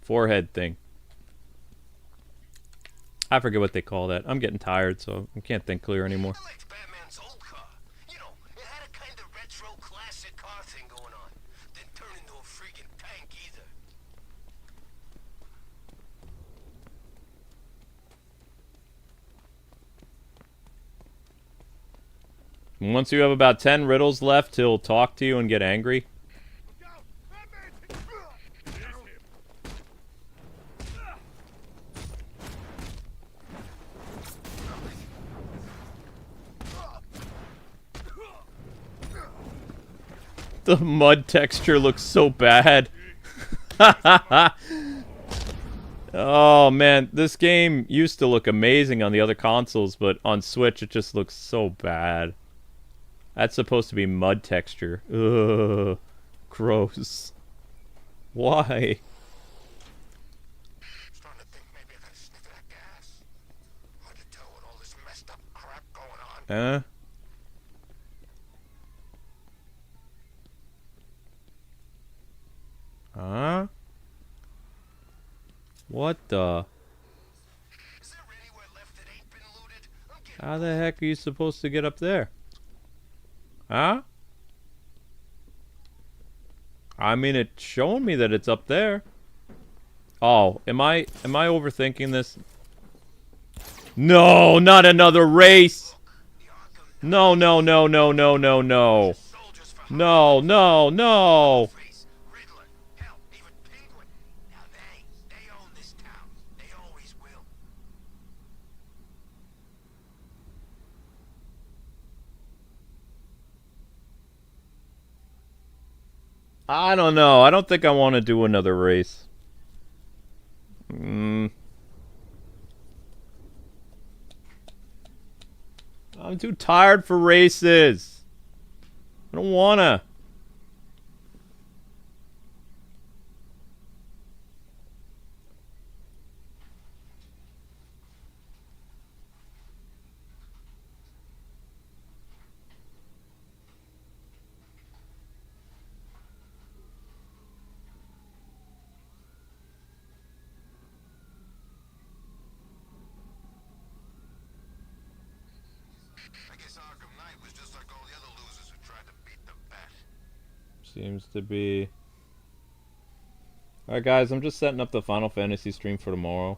forehead thing. I forget what they call that. I'm getting tired, so I can't think clear anymore. I liked Batman's old car. You know, it had a kind of retro classic car thing going on. Didn't turn into a freaking tank either. Once you have about 10 riddles left, he'll talk to you and get angry. The mud texture looks so bad. Oh man, this game used to look amazing on the other consoles, but on Switch it just looks so bad. That's supposed to be mud texture. Ugh. Gross. Why? Starting to think maybe I got a sniff of that gas. Hard to tell with all this messed up crap going on. Huh? Huh? What the? Is there anywhere left that ain't been looted? I'm getting How the heck are you supposed to get up there? Huh? I mean, it's showing me that it's up there. Oh, am I overthinking this? No, not another race. No, no, no, no, no, no, no. No, no, no. Riddler, hell, even Penguin. Now they own this town. They always will. I don't know. I don't think I want to do another race. I'm too tired for races. I don't wanna. I guess Arkham Knight was just like all the other losers who tried to beat the Bat. Seems to be. Alright guys, I'm just setting up the Final Fantasy stream for tomorrow.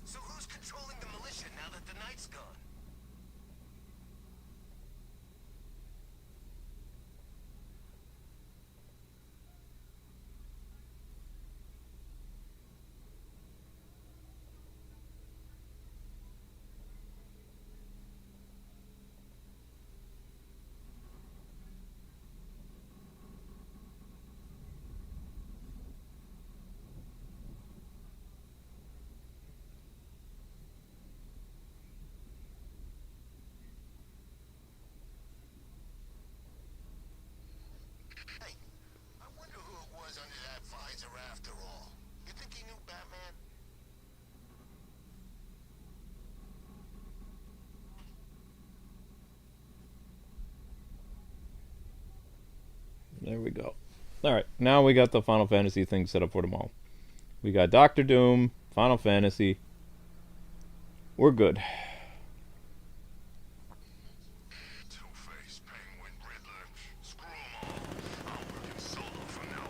So who's controlling the militia now that the Knight's gone? Hey, I wonder who it was under that visor after all. You think he knew Batman? There we go. Alright, now we got the Final Fantasy thing set up for tomorrow. We got Doctor Doom, Final Fantasy. We're good. Two-Face, Penguin, Riddler. Screw 'em all. I'm working solo from now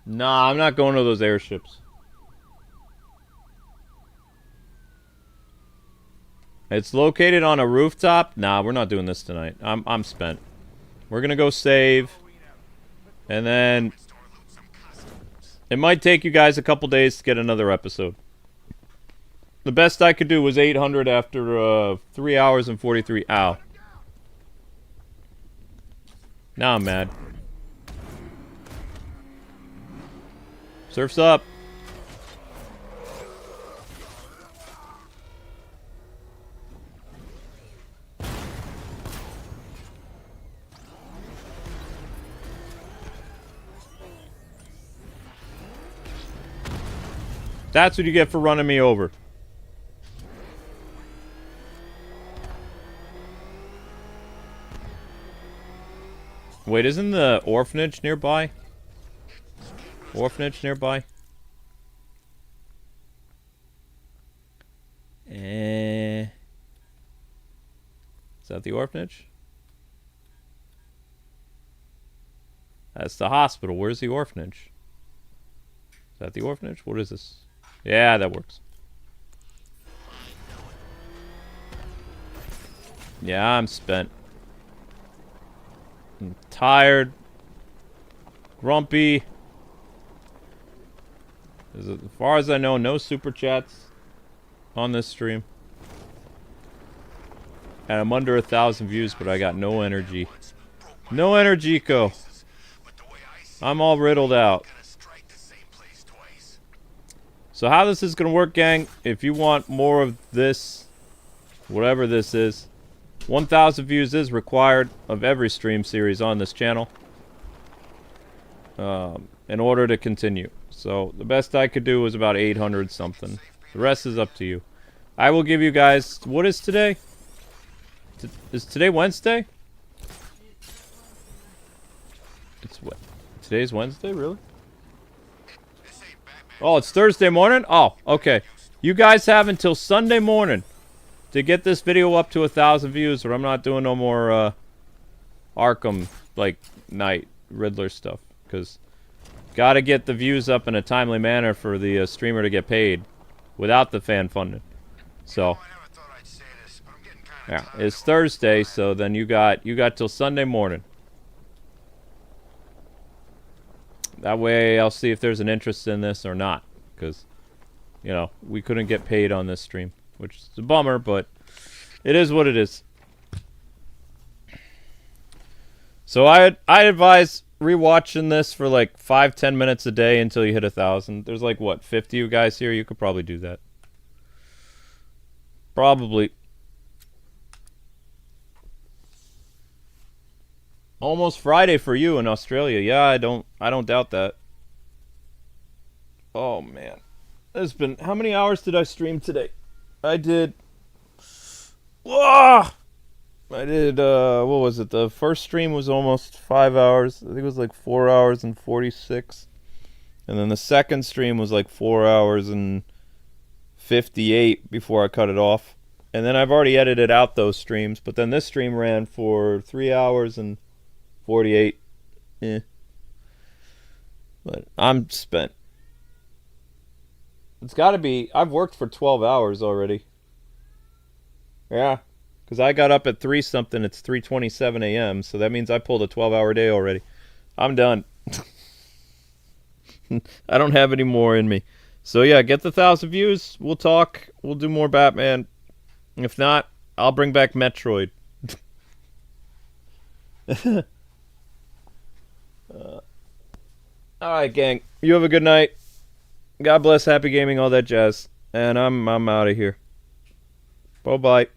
on. Nah, I'm not going to those airships. It's located on a rooftop. Nah, we're not doing this tonight. I'm spent. We're gonna go save. And then it might take you guys a couple days to get another episode. The best I could do was 800 after 3 hours and 43. Ow. Now I'm mad. So Surf's up. That's what you get for running me over. Wait, isn't the orphanage nearby? Orphanage nearby? Is that the orphanage? That's the hospital. Where's the orphanage? Is that the orphanage? What is this? Yeah, that works. Yeah, I'm spent. I'm tired. Grumpy. As far as I know, no super chats on this stream. And I'm under 1,000 views, but I got no energy. No energy, Co. I'm all riddled out. So how this is going to work, gang, if you want more of this, whatever this is, 1,000 views is required of every stream series on this channel in order to continue. So the best I could do was about 800 something. The rest is up to you. I will give you guys... What is today? Is today Wednesday? It's what? Today's Wednesday, really? Oh, it's Thursday morning? Oh, okay. You guys have until Sunday morning to get this video up to 1,000 views, or I'm not doing no more Arkham, like, Knight, Riddler stuff. Because gotta get the views up in a timely manner for the streamer to get paid without the fan funding. So, yeah, it's Thursday, so then you got till Sunday morning. That way I'll see if there's an interest in this or not. Because, you know, we couldn't get paid on this stream. Which is a bummer, but it is what it is. So I advise rewatching this for like 5-10 minutes a day until you hit 1,000. There's like, what, 50 you guys here? You could probably do that. Probably. Almost Friday for you in Australia. Yeah, I don't doubt that. Oh man. It's been, how many hours did I stream today? I did what was it? The first stream was almost 5 hours. I think it was like 4 hours and 46. And then the second stream was like 4 hours and 58 before I cut it off. And then I've already edited out those streams, but then this stream ran for 3 hours and 48. But I'm spent. It's gotta be, I've worked for 12 hours already. Yeah, because I got up at 3 something, it's 3:27 a.m., so that means I pulled a 12-hour day already. I'm done. I don't have any more in me. So yeah, get the 1,000 views, we'll talk, we'll do more Batman. If not, I'll bring back Metroid. Alright, gang. You have a good night. God bless, happy gaming, all that jazz. And I'm out of here. Bye-bye.